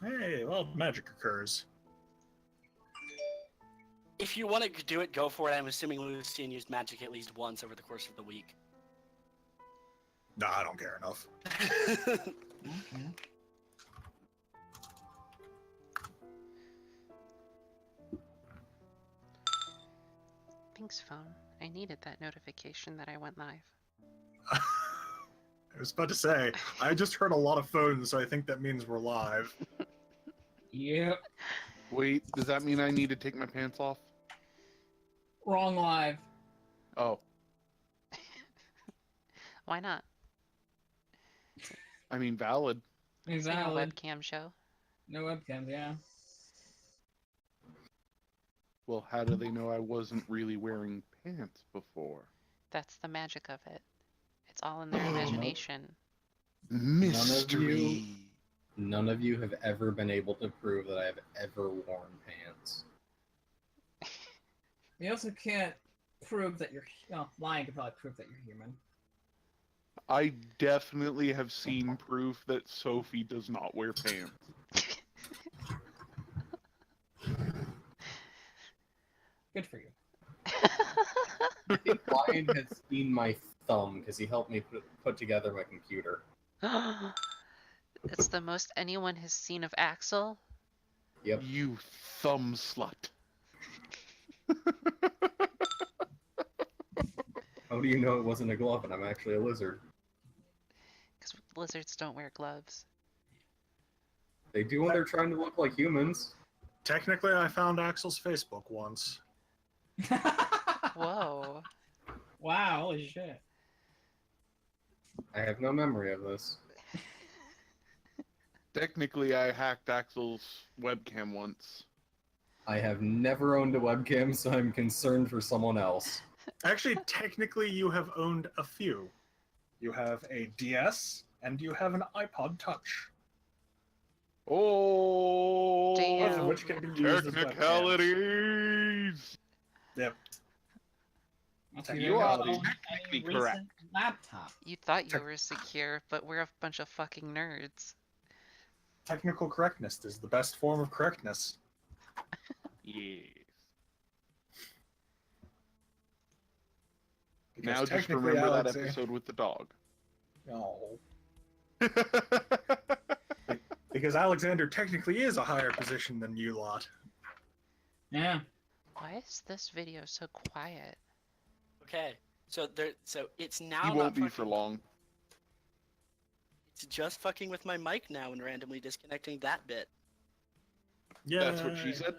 Hey, well, magic occurs. If you want to do it, go for it. I'm assuming Lucian used magic at least once over the course of the week. Nah, I don't care enough. Okay. Thanks, phone. I needed that notification that I went live. I was about to say, I just heard a lot of phones, so I think that means we're live. Yep. Wait, does that mean I need to take my pants off? Wrong live. Oh, Why not? I mean valid. It's like a Invalid. webcam show. No webcam, yeah. Well, how do they know I wasn't really wearing pants before? That's the magic of it. It's all in their imagination. Mystery. None of you have ever been able to prove that I have ever worn pants. You also can't prove that you're... Well, lying could probably prove that you're human. I definitely have seen proof that Sophie does not wear pants. Good for you. I think Lion has seen my thumb because he helped me put together my computer. It's the most anyone has seen of Axel. Yep. You thumb slut. How do you know it wasn't a glove and I'm actually a lizard? Because lizards don't wear gloves. They do when they're trying to look like humans. Technically, I found Axel's Facebook once. Whoa. Wow, holy shit. I have no memory of this. Technically, I hacked Axel's webcam once. I have never owned a webcam, so I'm concerned for someone else. Actually, technically, you have owned a few. You have a DS, and you have an iPod Touch. Oh, Damn. Both of which can be used as webcams. technicalities. Yep. You are Technically technically recent correct. Laptop. You thought you were secure, but we're a bunch of fucking nerds. Technical correctness is the best form of correctness. Yes. Because Now just technically, remember that Alexander... episode with the dog. Oh. Because Alexander technically is a higher position than you lot. Yeah. Why is this video so quiet? Okay, so it's now He not won't be fucking, for long. It's just fucking with my mic now and randomly disconnecting that bit. Yeah. That's what she said.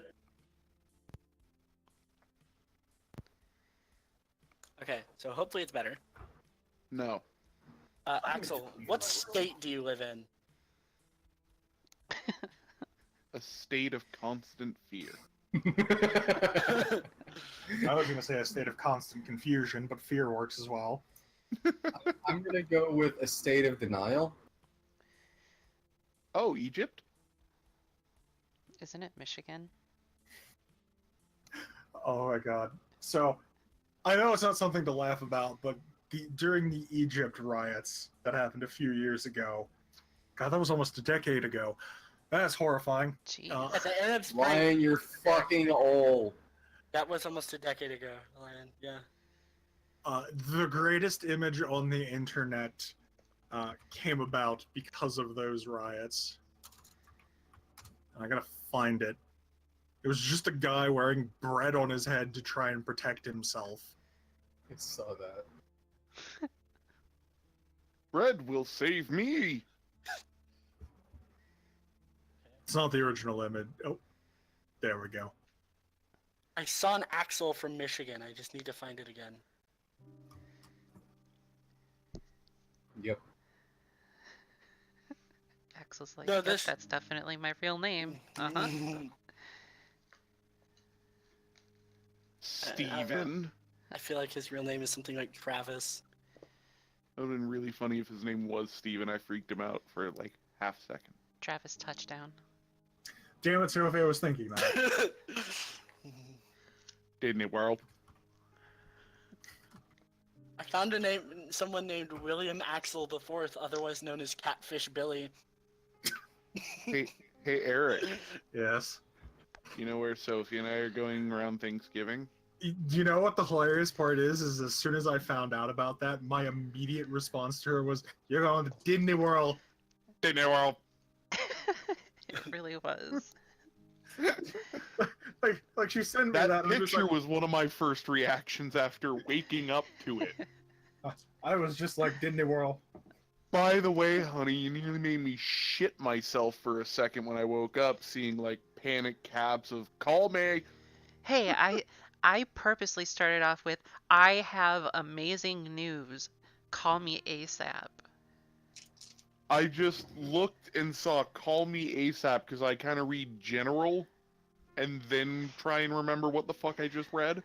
Okay, so hopefully it's better. No. Axel, what state do you live in? A state of constant fear. I was going to say a state of constant confusion, but fear works as well. I'm gonna go with a state of denial. Oh, Egypt? Isn't it Michigan? Oh my god. So, I know it's not something to laugh about, but during the Egypt riots that happened a few years ago, God, that was almost a decade ago. That's horrifying. Gee. At the end of spring. Ryan, you're fucking old. That was almost a decade ago, Ryan. Yeah. The greatest image on the internet came about because of those riots. And I gotta find it. It was just a guy wearing bread on his head to try and protect himself. I saw that. Bread will save me! It's not the original image. Oh, there we go. I saw an Axel from Michigan. I just need to find it again. Yep. Axel's like, No, "Yep, this- that's definitely my real name. Uh-huh. Steven. I feel like his real name is something like Travis. That would have been really funny if his name was Steven. I freaked him out for like half a second. Travis touchdown. Damn it, Sophie, I was thinking that. Didn't it, World? I found someone named William Axel IV, otherwise known as Catfish Billy. Hey, Hey, Eric. Yes. You know where Sophie and I are going around Thanksgiving? You know what the hilarious part is as soon as I found out about that, my immediate response to her was, "You're going to Disney World." Disney World. It really was. like she sent me That that. And I'm just picture like, was one of my first reactions after waking up to it. I was just like, Disney World. By the way, honey, you nearly made me shit myself for a second when I woke up seeing like panic caps of "call me." Hey, I purposely started off with I have amazing news. Call me ASAP. I just looked and saw "call me ASAP" because I kind of read general and then try and remember what the fuck I just read.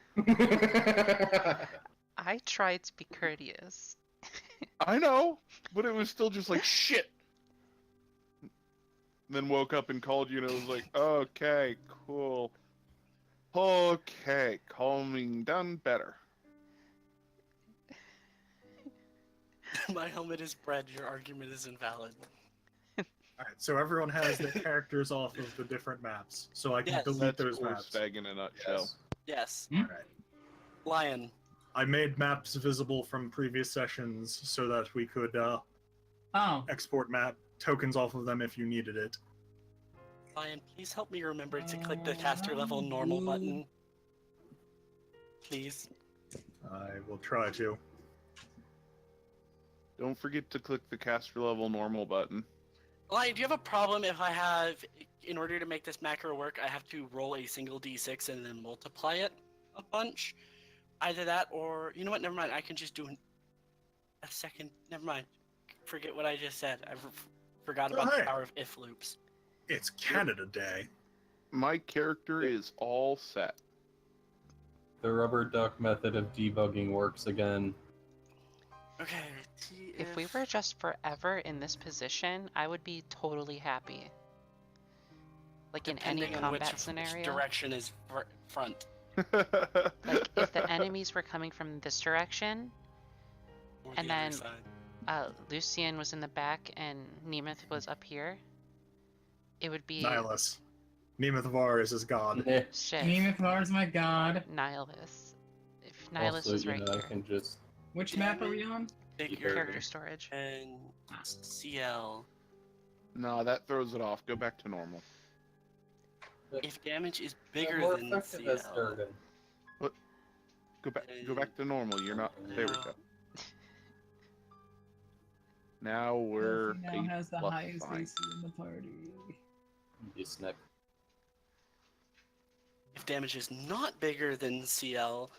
I tried to be courteous. I know, but it was still just like shit. Then woke up and called you, and it was like, okay, cool. Okay, calming down better. My helmet is bread. Your argument is invalid. Alright, so everyone has their characters off of the different maps, so I can Yes. delete That's those maps. Gorstag in a nutshell. Yes. Alright. Lion. I made maps visible from previous sessions so that we could Oh, export map tokens off of them if you needed it. Lion, please help me remember to click the caster level normal button. Please. I will try to. Don't forget to click the caster level normal button. Lion, do you have a problem if I have, in order to make this macro work, I have to roll a single d6 and then multiply it a bunch? Either that or, you know what, never mind, I can just do a second, never mind. Forget what I just said. I forgot about the power of if loops. It's Canada Day. My character is all set. The rubber duck method of debugging works again. Okay, If we were just forever in this position, I would be totally happy. Like in any depending on which combat scenario. direction is front. Like if the enemies were coming from this direction, Or And the other then- side. Lucian was in the back and Nemeth was up here, it would be Nihilus. Nemeth Varus is God. Eh, shit. Nemeth Mars, my god. Nihilus. If Nihilus also, was you right know, I here. can just Which map are we on? Bigger Character storage. and CL. Nah, that throws it off. Go back to normal. If damage is Yeah, bigger more than effective as CL. Durgan. Go back to normal. You're not. There we go. Now we're Sophie now has the plus highest fine. AC in the party. You snip. If damage is not bigger than CL,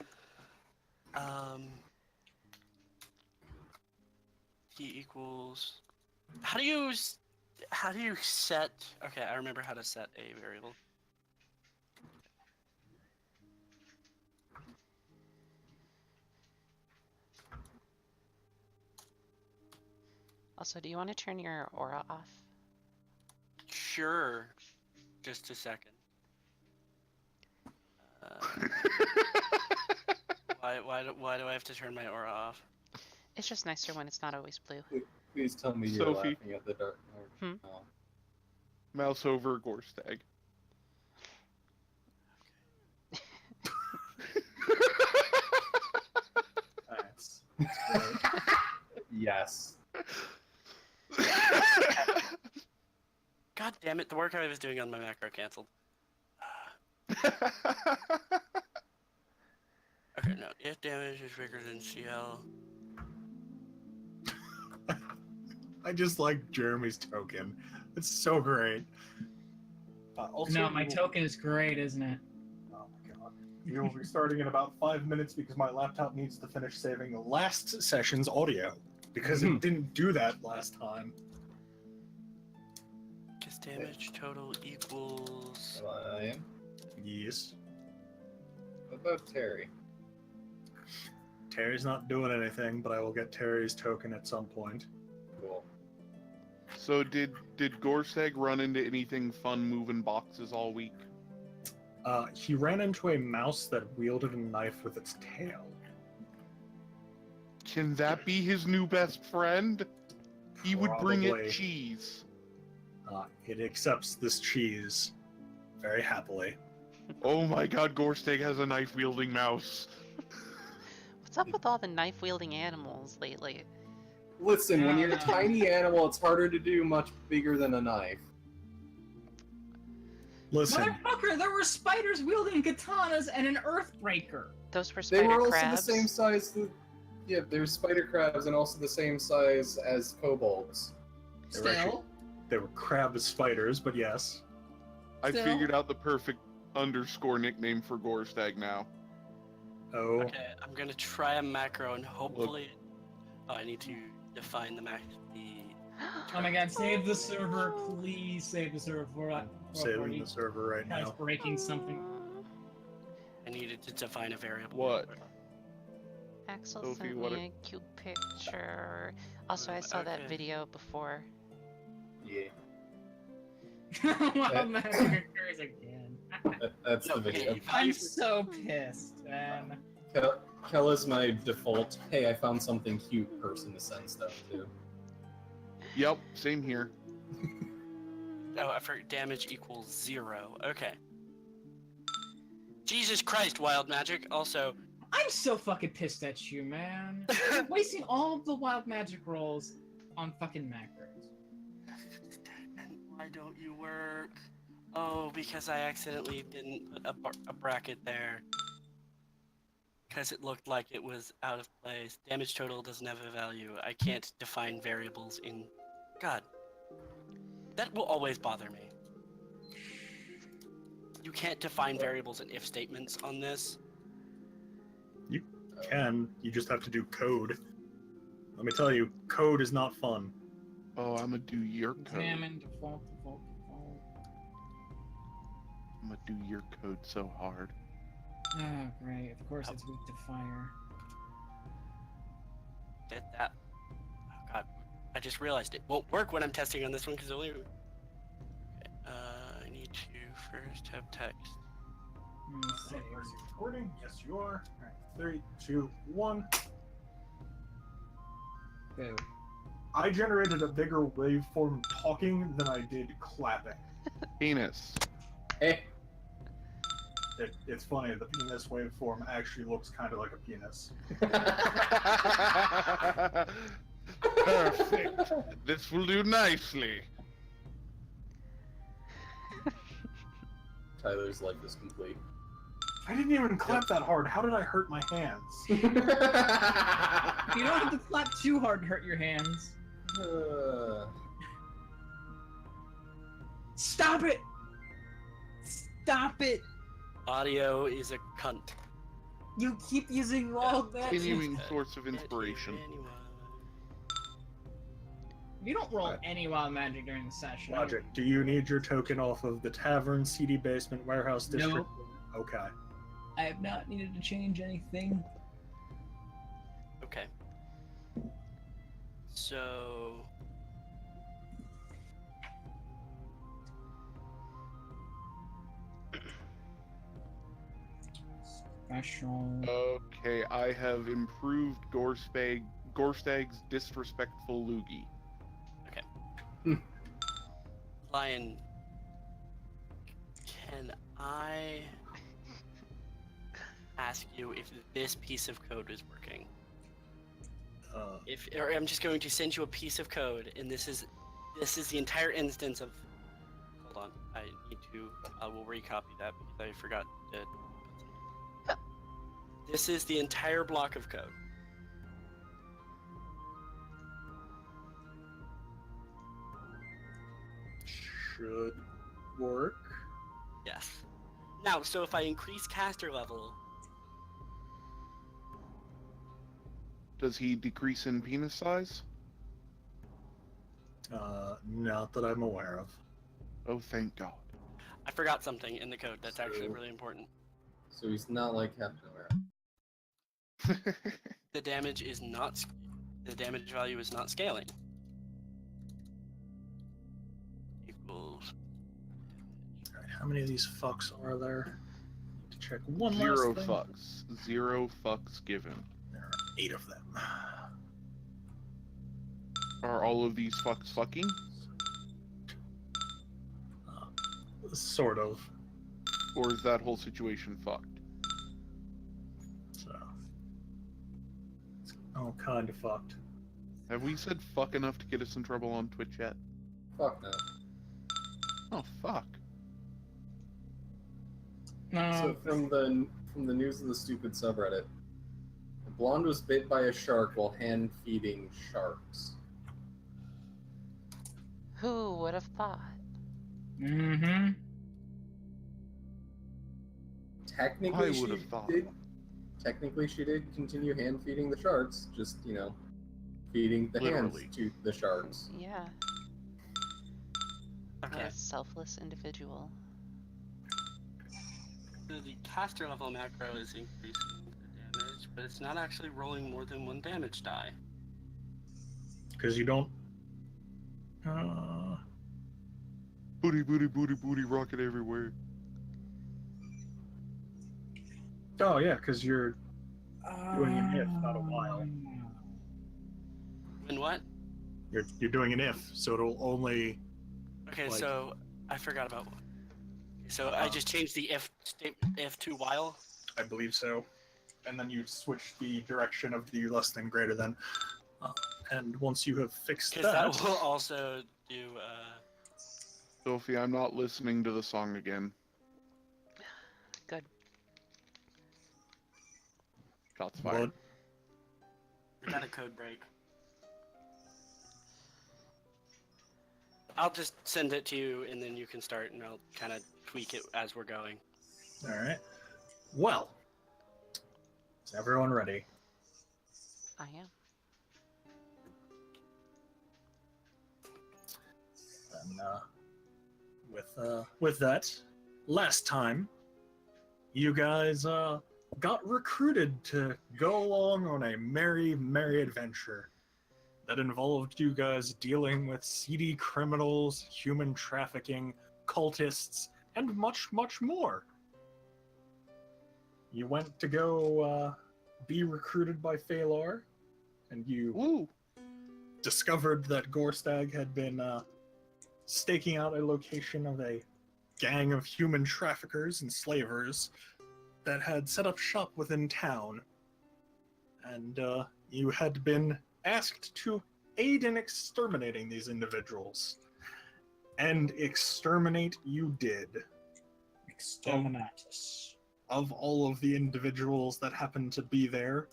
he equals. How do you set? Okay, I remember how to set a variable. Also, do you want to turn your aura off? Sure. Just a second. Why do I have to turn my aura off? It's just nicer when it's not always blue. Please tell me you're Sophie. laughing at the dark. Hmm? Oh. Mouse over Gorstag. That's Yes. God damn it! The work I was doing on my macro canceled. Okay, no. If damage is bigger than CL. I just like Jeremy's token. It's so great. Also, No, my token is great, isn't it? Oh my god. We will be starting in about 5 minutes because my laptop needs to finish saving the last session's audio. Because it didn't do that last time. Guess damage total equals. Lion. Yes. What about Terry? Terry's not doing anything, but I will get Terry's token at some point. Cool. So did Gorstag run into anything fun moving boxes all week? He ran into a mouse that wielded a knife with its tail. Can that be his new best friend? He would bring Probably. it cheese. It accepts this cheese very happily. Oh my god, Gorsteg has a knife-wielding mouse. What's up with all the knife-wielding animals lately? Listen, when you're a tiny animal, it's harder to do much bigger than a knife. Listen, Motherfucker, there were spiders wielding katanas and an earthbreaker. Those were They spider were also crabs. the same size. Yeah, they're spider crabs and also the same size as kobolds. They were actually- Still, they were crab spiders, but yes. I Still? figured out the perfect underscore nickname for Gorstag now. Oh, Okay, I'm gonna try a macro and hopefully. Oh, I need to define the macro. oh my god, save the server, please save the server for saving the server right Guys now. breaking something. I needed to define a variable. What? Axel Sophie, sent what me a cute picture. Also, I saw that Okay. video before. Yeah, Wild magic occurs again. that's the Okay, video. I'm so pissed, man. Kel is my default, hey, I found something cute person to send stuff to. Yep, same here. Oh, I forgot damage equals 0. Okay. Jesus Christ, wild magic. Also, I'm so fucking pissed at you, man. You're wasting all of the wild magic rolls on fucking macros. why don't you work? Oh, because I accidentally didn't put a bracket there. Because it looked like it was out of place. Damage total doesn't have a value. I can't define variables in... God. That will always bother me. You can't define variables in if statements on this. You just have to do code. Let me tell you, code is not fun. Oh, I'm gonna do your code. Examine, default. I'm gonna do your code so hard. Oh, great. Of course it's weak to fire. Get that. Oh god. I just realized it won't work when I'm testing on this one because only... Okay. I need to first have text. Save. Are you recording? Yes, you are. All right, 3, 2, 1. Boo. I generated a bigger waveform talking than I did clapping. Penis. Hey, It's funny, the penis waveform actually looks kind of like a penis. Perfect. This will do nicely. Tyler's life is complete. I didn't even clap that hard. How did I hurt my hands? You don't have to clap too hard to hurt your hands. Stop it! Stop it! Audio is a cunt. You keep using wild magic. Continuing source of inspiration. You don't roll any wild magic during the session. Logic, do you need your token off of the tavern, CD basement, warehouse district? No. Okay. I have not needed to change anything. Okay. So... Special. Okay, I have improved Gorstag's disrespectful loogie. Lion, can I ask you if this piece of code is working? Or I'm just going to send you a piece of code, and this is the entire instance of. Hold on, I need to. I will recopy that because I forgot to. This is the entire block of code. Should work. Yes. Now, so if I increase caster level, Does he decrease in penis size? Not that I'm aware of. Oh, thank God. I forgot something in the code that's actually really important. So he's not like Captain America. The damage is not. The damage value is not scaling. Equals. Alright, how many of these fucks are there? Need to check one Zero last thing. fucks. Zero fucks given. There are 8 of them. Are all of these fucks fucking? Sort of. Or is that whole situation fucked? So. It's all kind of fucked. Have we said fuck enough to get us in trouble on Twitch yet? Fuck no. Oh, fuck. So from the news of the stupid subreddit, a blonde was bit by a shark while hand feeding sharks. Who would have thought? Mm-hmm. Technically, I would have thought. Technically, she did continue hand feeding the sharks. Just feeding the Literally. hands to the sharks. Yeah, Okay. a selfless individual. So the caster level macro is increasing the damage, but it's not actually rolling more than 1 damage die. Because you don't. Booty, booty, booty, booty, rocket everywhere. Oh, yeah, because you're doing an if, not a while. When what? You're doing an if, so it'll only. Okay, Like- so I forgot about one. So I just changed the if to while. I believe so. And then you switch the direction of the less than greater than. And once you have fixed Because that, that will also do. Sophie, I'm not listening to the song again. Good. Shots fired. what? Got a code break. I'll just send it to you, and then you can start, and I'll kind of tweak it as we're going. All right. Well, is everyone ready? I am. And with that, last time, you guys got recruited to go along on a merry, merry adventure that involved you guys dealing with seedy criminals, human trafficking, cultists, and much, much more. You went to go be recruited by Phalar, and you Woo! discovered that Gorstag had been staking out a location of a gang of human traffickers and slavers that had set up shop within town. And you had been asked to aid in exterminating these individuals. And exterminate you did. Exterminatus. Of all of the individuals that happened to be there,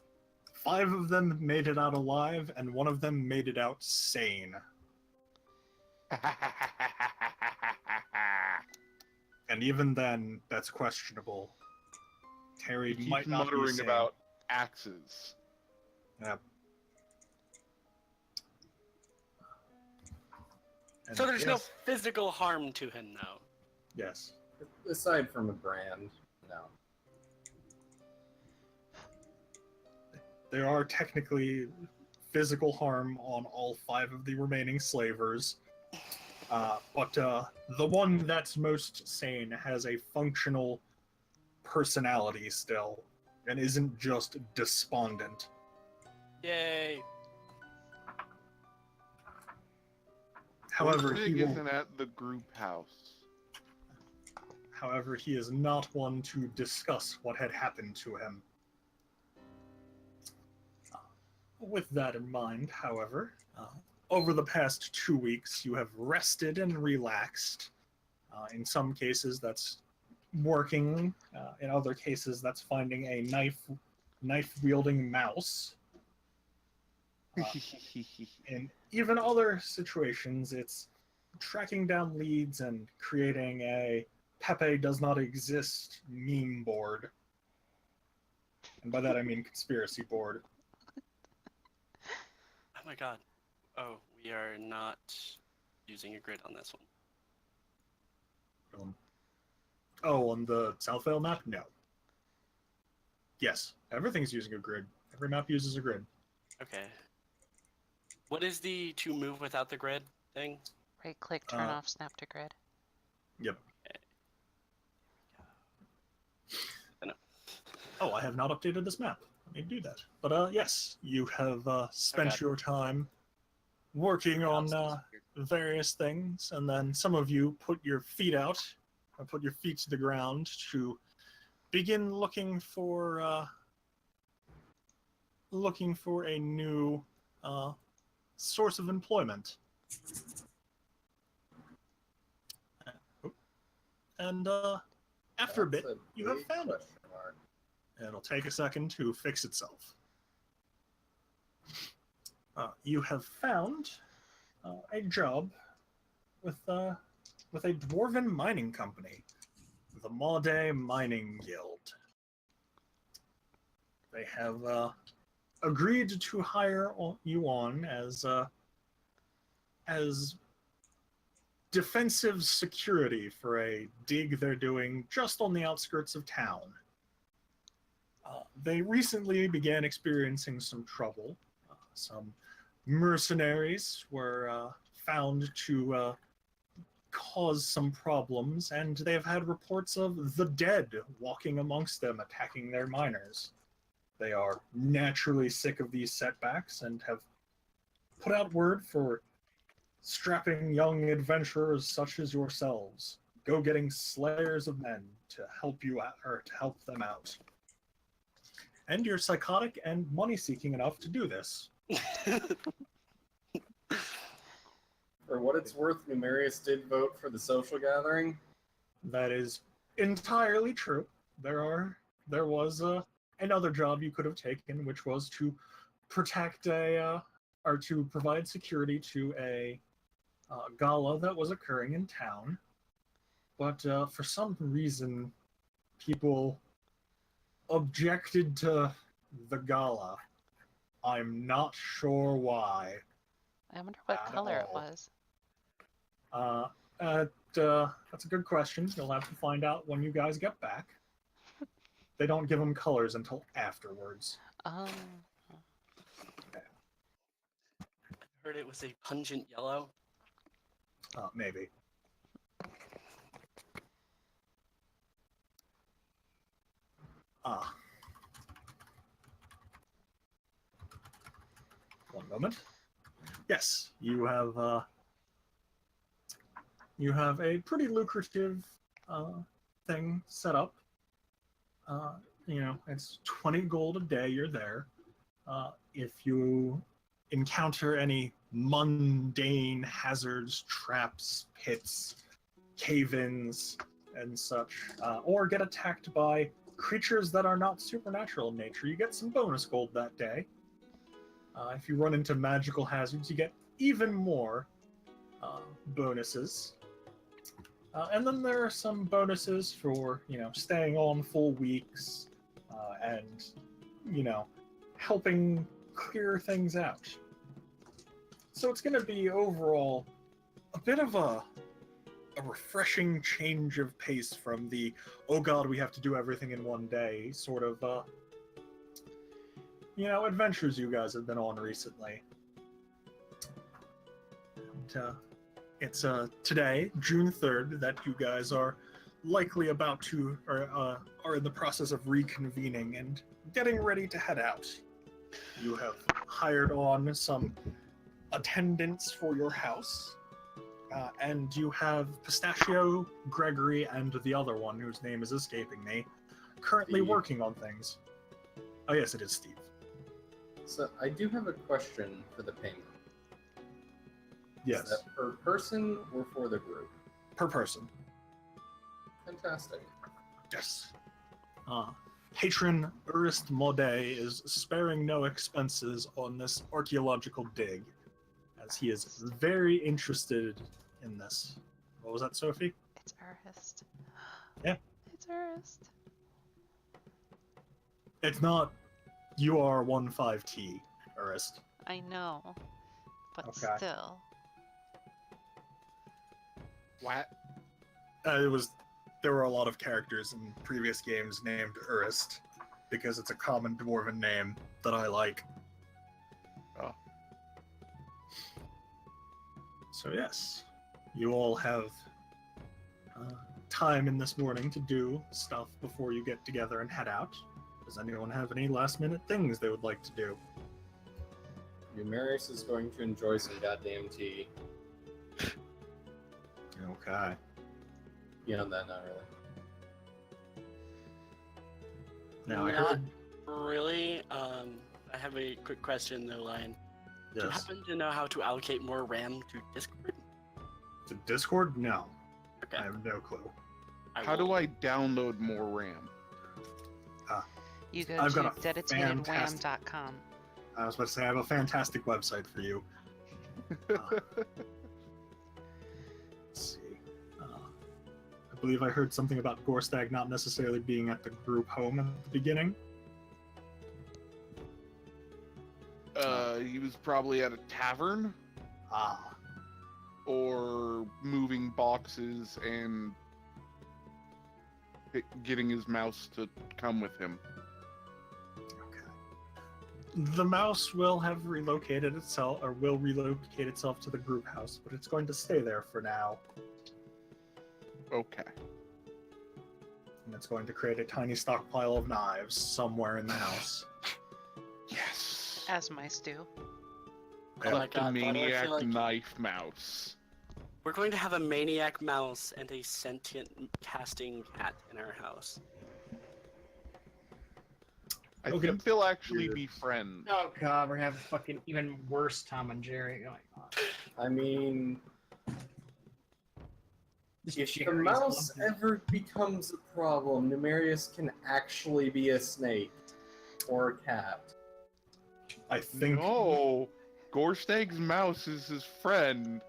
5 of them made it out alive, and 1 of them made it out sane. And even then, that's questionable. Terry He might keeps not be muttering sane. about axes. Yep. And So there's no yes, physical harm to him, though. Yes. Aside from a brand, no. There are technically physical harm on all 5 of the remaining slavers. But the one that's most sane has a functional personality still, and isn't just despondent. Yay! However, Big he will, isn't at the group house. however, he is not one to discuss what had happened to him. With that in mind, however, over the past 2 weeks, you have rested and relaxed. In some cases, that's working. In other cases, that's finding a knife-wielding mouse. In even other situations, it's tracking down leads and creating a Pepe does not exist meme board. And by that I mean conspiracy board. Oh my god. Oh, we are not using a grid on this one. On the South Vale map? No. Yes, everything's using a grid. Every map uses a grid. Okay. What is the to move without the grid thing? Right click, turn off snap to grid. Yep. I know. Oh, I have not updated this map. Let me do that. But yes, you have spent Okay. your time working on various things, and then some of you put your feet out put your feet to the ground to begin looking for a new source of employment. And after a bit, That's you have big found it. question mark. It'll take a second to fix itself. You have found a job with a dwarven mining company, the Maude Mining Guild. They have agreed to hire you on as defensive security for a dig they're doing just on the outskirts of town. They recently began experiencing some trouble. Some mercenaries were found to cause some problems, and they have had reports of the dead walking amongst them, attacking their miners. They are naturally sick of these setbacks and have put out word for strapping young adventurers such as yourselves, go-getting slayers of men to help you out, or to help them out. And you're psychotic and money-seeking enough to do this. For what it's worth, Numerius did vote for the social gathering. That is entirely true. There was another job you could have taken, which was to protect or to provide security to a gala that was occurring in town. But for some reason, people objected to the gala. I'm not sure why. I wonder what At color it all. was. That's a good question. You'll have to find out when you guys get back. They don't give them colors until afterwards. Oh. Heard it was a pungent yellow. Maybe. One moment. Yes, you have a pretty lucrative thing set up. It's 20 gold a day you're there. If you encounter any mundane hazards, traps, pits, cave-ins, and such, or get attacked by creatures that are not supernatural in nature, you get some bonus gold that day. If you run into magical hazards, you get even more bonuses. And then there are some bonuses for, staying on full weeks and, helping clear things out. So it's going to be overall a bit of a refreshing change of pace from the, oh god, we have to do everything in one day sort of, adventures you guys have been on recently. And, it's today, June 3rd, that you guys are likely about to, or are in the process of reconvening and getting ready to head out. You have hired on some attendants for your house, and you have Pistachio, Gregory, and the other one, whose name is escaping me, currently Steve. working on things. Oh yes, it is Steve. So I do have a question for the payment. Yes, Is that per person or for the group? per person. Fantastic. Yes. Patron Urist Maude is sparing no expenses on this archaeological dig, as he is very interested in this. What was that, Sophie? It's Urist. Yeah. It's Urist. It's not UR15T, Urist. I know. But Okay. still. What? There were a lot of characters in previous games named Urist, because it's a common dwarven name that I like. Oh. So yes, you all have time in this morning to do stuff before you get together and head out. Does anyone have any last-minute things they would like to do? Numerius is going to enjoy some goddamn tea. Okay. Beyond that, not really. Now I Not heard. really. I have a quick question though, Lion. Do you Yes. happen to know how to allocate more RAM to Discord? To Discord? No. Okay. I have no clue. How do I download more RAM? You go I've to got a fantastic- dedicatedwham.com. I was about to say I have a fantastic website for you. Let's see. I believe I heard something about Gorstag not necessarily being at the group home at the beginning. He was probably at a tavern Ah, or moving boxes and getting his mouse to come with him. okay. The mouse will have relocated itself, or will relocate itself to the group house, but it's going to stay there for now. Okay. And it's going to create a tiny stockpile of knives somewhere in the house. Yes. As mice do. Oh my God, why do I feel Kleptomaniac like- knife mouse. We're going to have a maniac mouse and a sentient casting cat in our house. I Okay. think they'll actually Weird. be friends. Oh god, we're having fucking even worse Tom and Jerry going on. I mean, Just if the Jerry's mouse lumpy. ever becomes a problem, Numerius can actually be a snake or a cat. I think. No, Gorstag's mouse is his friend.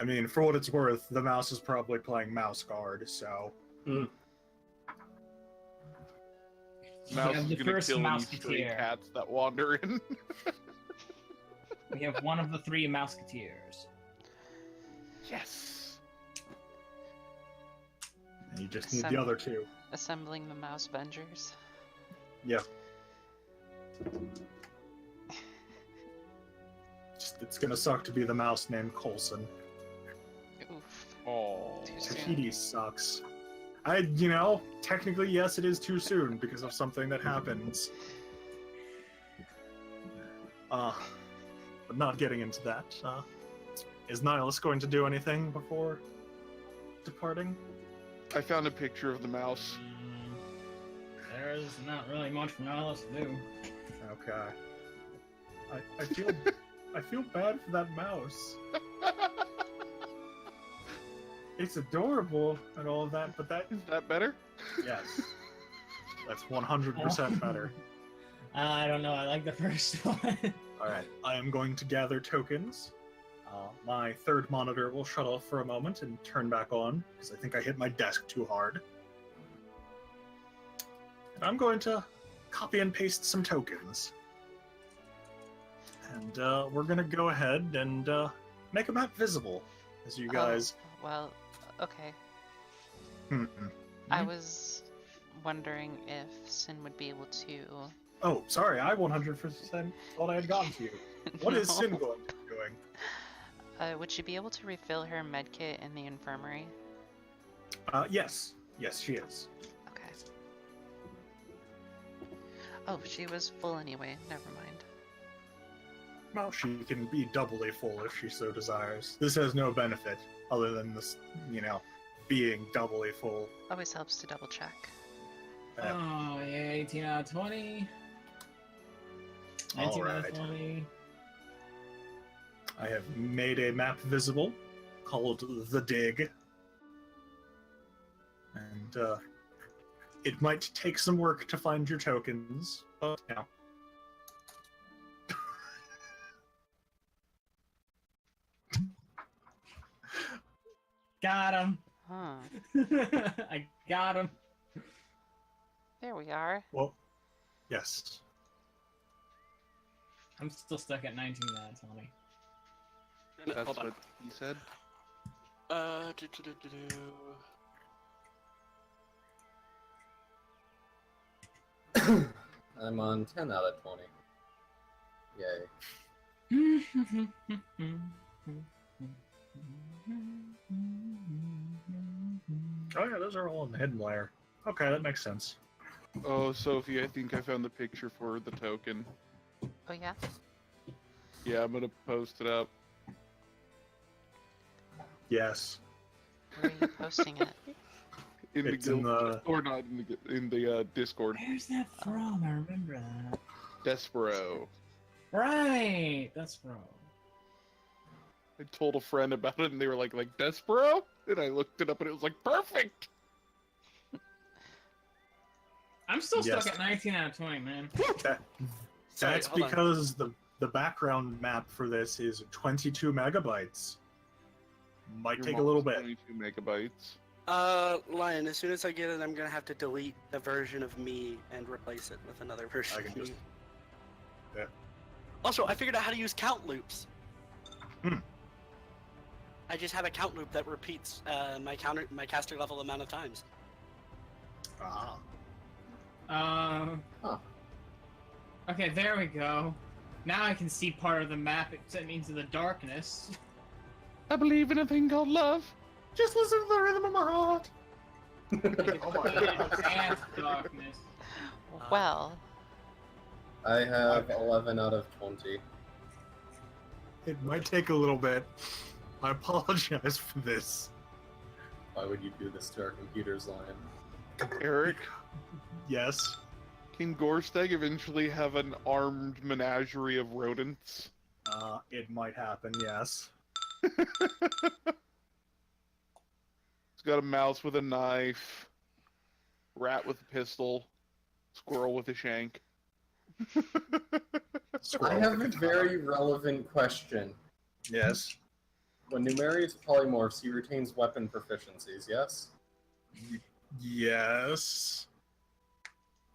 I mean, for what it's worth, the mouse is probably playing mouse guard, so. Mouse have is the gonna first kill any stray Mouseketeer. cats that wander in. We have one of the three Mouseketeers. Yes. And you just need the other two. Assembling the Mouse Vengers. Yeah. It's gonna suck to be the mouse named Coulson. Oof. Oh. Too soon. Tahiti sucks. Technically, yes, it is too soon because of something that happens. But not getting into that. Is Nihilus going to do anything before departing? I found a picture of the mouse. There's not really much for Nihilus to do. Okay. I feel bad for that mouse. It's adorable and all of that, but that Is that better? yes, that's 100% better. I don't know. I like the first one. All right, I am going to gather tokens. My third monitor will shut off for a moment and turn back on because I think I hit my desk too hard. And I'm going to copy and paste some tokens. And we're going to go ahead and make a map visible as you guys. Oh, well, okay. Mm-mm. I was wondering if Sin would be able to. Oh, sorry, I 100% thought I had gotten to you. What is No. Sin going to be doing? Would she be able to refill her medkit in the infirmary? Yes. Yes, she is. Okay. Oh, she was full anyway. Never mind. Well, she can be doubly full if she so desires. This has no benefit other than this, being doubly full. Always helps to double check. Oh, yeah, 18 out of 20. 19 out of Alright. 20. I have made a map visible called The Dig. And it might take some work to find your tokens, but Got him. Huh. I got him. There we are. well, yes. I'm still stuck at 19 out of 20. That's Hold on. what he said. I'm on 10 out of 20. Yay. Oh yeah, those are all in the hidden layer. Okay, that makes sense. Oh, Sophie, I think I found the picture for the token. Oh yeah. Yeah, I'm gonna post it up. Yes. Where are you posting it? In the It's in guild, the- or not in the Discord. Where's that from? I remember that. Despero. Right, that's bro. I told a friend about it, and they were like Despero, and I looked it up, and it was like perfect. I'm still Yes. stuck at 19 out of 20, man. That, Sorry, that's hold on. because the background map for this is 22 megabytes. Might Your take a little mom's bit. 22 megabytes. Lion, as soon as I get it, I'm gonna have to delete the version of me and replace it with another version I of can me. just. Yeah. Also, I figured out how to use count loops. Hmm. I just have a count loop that repeats my caster level amount of times. Ah. Huh. Okay, there we go. Now I can see part of the map. It means in the darkness. I believe in a thing called love. Just listen to the rhythm of my heart. Advanced darkness. Well, I have 11 out of 20. It might take a little bit. I apologize for this. Why would you do this to our computers, Lion? Eric, Yes. can Gorstag eventually have an armed menagerie of rodents? It might happen. Yes. It's got a mouse with a knife, rat with a pistol, squirrel with a shank. I Squirrel have a with very relevant question. Yes. When Numerius polymorphs, he retains weapon proficiencies, yes? Yes.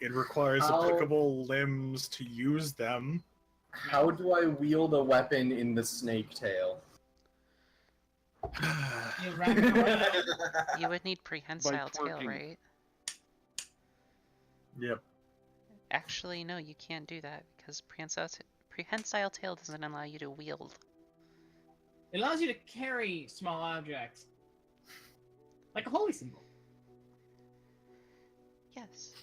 It requires How- applicable limbs to use them. How do I wield a weapon in the snake tail? You wrap it around. you would need prehensile tail, twerking. right? Yep. Actually, no, you can't do that because prehensile tail doesn't allow you to wield. It allows you to carry small objects. Like a holy symbol. Yes.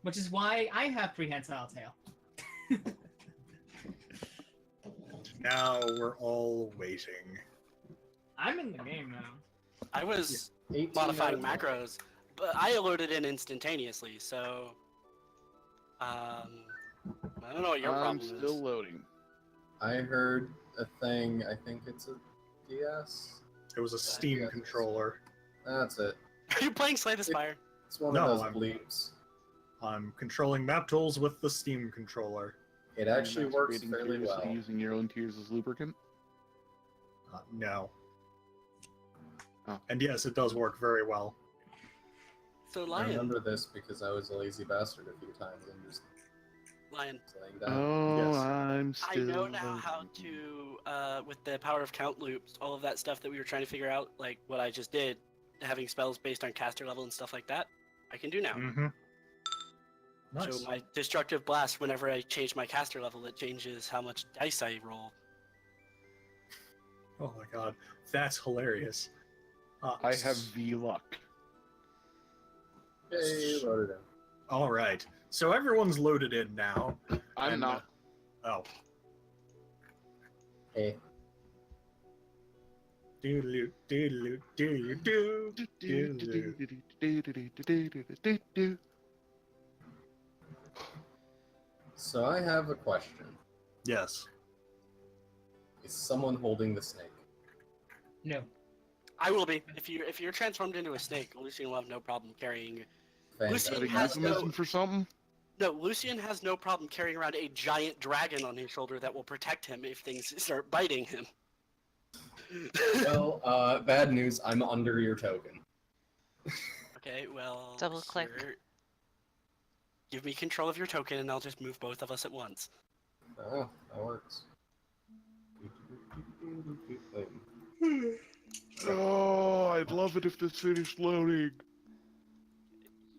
Which is why I have prehensile tail. Now we're all waiting. I'm in the game now. I was 18 modifying out of 20. macros, but I loaded in instantaneously, so I don't know what your I'm problem still is. loading. I heard a thing, I think it's a DS? It was a Steam Yes. controller. That's it. Are you playing Slay the Spire? It's one No, of those I'm- bleeps. I'm controlling map tools with the Steam controller. It actually works Masturbating fairly furiously well. Using your own tears as lubricant. No. Oh. And yes, it does work very well. So I Lion, remember this because I was a lazy bastard a few times and just Lion, laying down. Oh, Yes. I'm I still. know now how loading. to, with the power of count loops, all of that stuff that we were trying to figure out, like what I just did, having spells based on caster level and stuff like that, I can do now. Mm-hmm. Nice. So my destructive blast, whenever I change my caster level, it changes how much dice I roll. Oh my god, that's hilarious. I have V luck. Yay, loaded in. All right, so everyone's loaded in now. I'm and, not. Oh. Hey. Doodaloo, doodaloo, doodaloo, doodaloo. So I have a question. Yes. Is someone holding the snake? No. I will be. If you're transformed into a snake, Lucian will have no problem carrying. Fantastic. Lucian Is has that a no- euphemism for something? No, Lucian has no problem carrying around a giant dragon on his shoulder that will protect him if things start biting him. Well, bad news. I'm under your token. Okay, well. Double click. Give me control of your token, and I'll just move both of us at once. Oh, that works. Oh, I'd love it if this finished loading.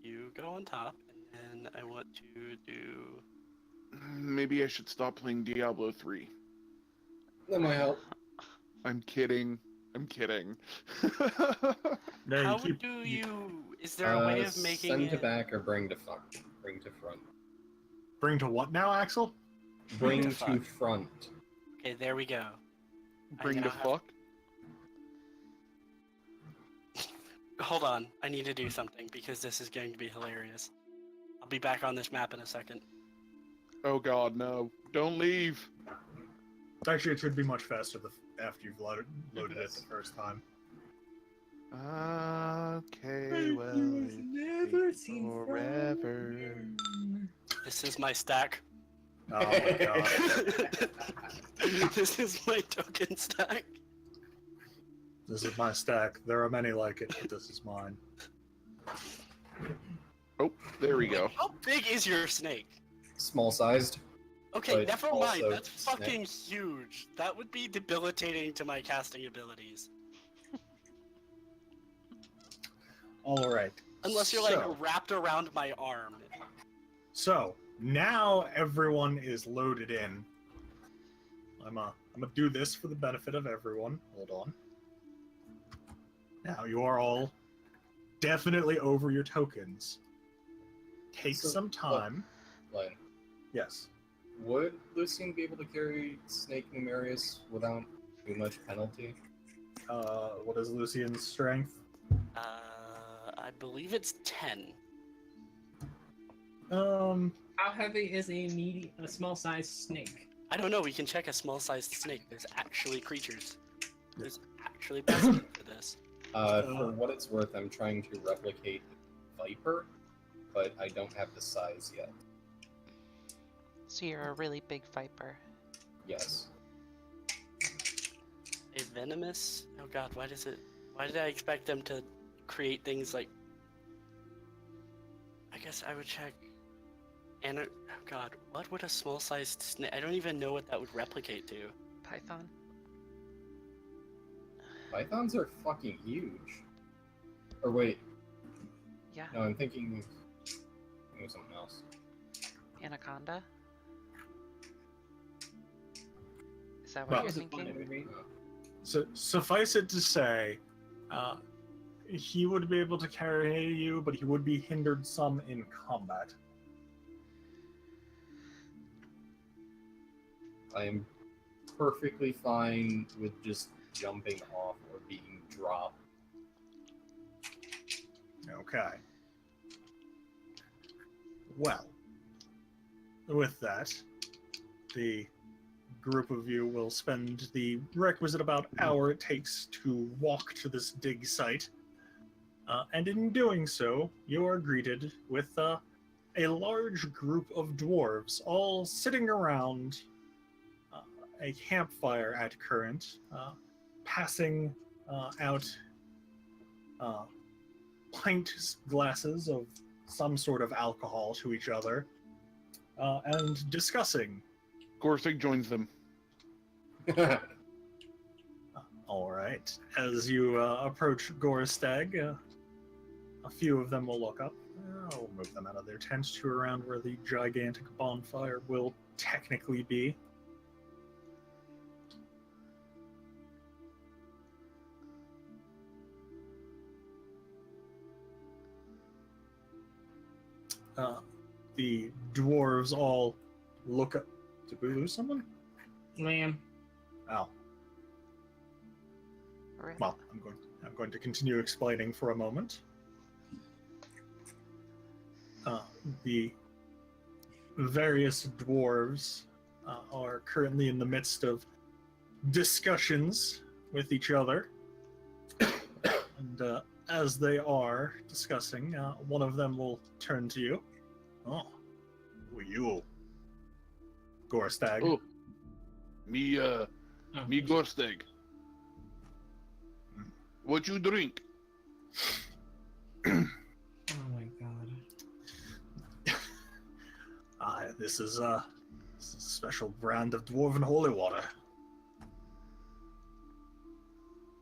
You go on top, and then I want to do. Maybe I should stop playing Diablo 3. That might help. I'm kidding. I'm kidding. No, How you keep, do you? Is there a way of making send to it? back or bring to front? Bring to front. bring to what now, Axel? Bring to to fuck. front. Okay, there we go. Bring now the have- fuck. Hold on, I need to do something because this is going to be hilarious. I'll be back on this map in a second. Oh god, no. Don't leave. Actually, it should be much faster after you've loaded it the first time. Okay, well, it's forever. This is my stack. Oh my god. This is my token stack. This is my stack. There are many like it, but this is mine. Oh, there we go. How big is your snake? Small sized. Okay, But never mind. also That's fucking huge. That would be debilitating to my casting abilities. All right. Unless you're So- like wrapped around my arm. So now everyone is loaded in. I'm gonna do this for the benefit of everyone. Hold on. Now you are all definitely over your tokens. Take So, some time. Like, Yes. would Lucian be able to carry Snake Numerius without too much penalty? What is Lucian's strength? I believe it's 10. How heavy is a small-sized snake? I don't know. We can check a small-sized snake. There's actually creatures. There's actually precedent for this. For what it's worth, I'm trying to replicate Viper, but I don't have the size yet. So you're a really big viper. Yes. A venomous? Oh god, why did I expect them to create things like... I guess I would check... And oh god, what would a small-sized snake... I don't even know what that would replicate to. Python. Pythons are fucking huge. Or wait, Yeah. no, I'm thinking of something else. Anaconda. Is that Well- what That you're was a fun thinking? movie. So suffice it to say, he would be able to carry you, but he would be hindered some in combat. I am perfectly fine with just jumping off or being dropped. Okay. Well, with that, the group of you will spend the requisite about hour it takes to walk to this dig site. And in doing so, you are greeted with a large group of dwarves all sitting around a campfire at current, passing out pint glasses of some sort of alcohol to each other, and discussing. Gorsig joins them. All right. As you approach Gorstag, a few of them will look up. I'll move them out of their tents to around where the gigantic bonfire will technically be. The dwarves all look up. Did we lose someone? Man, Oh, Really? well, I'm going to continue explaining for a moment. The various dwarves are currently in the midst of discussions with each other. And as they are discussing, one of them will turn to you. Oh, who are you? Gorstag. Oh, me Gorstig. What you drink? oh my god. This is a special brand of dwarven holy water.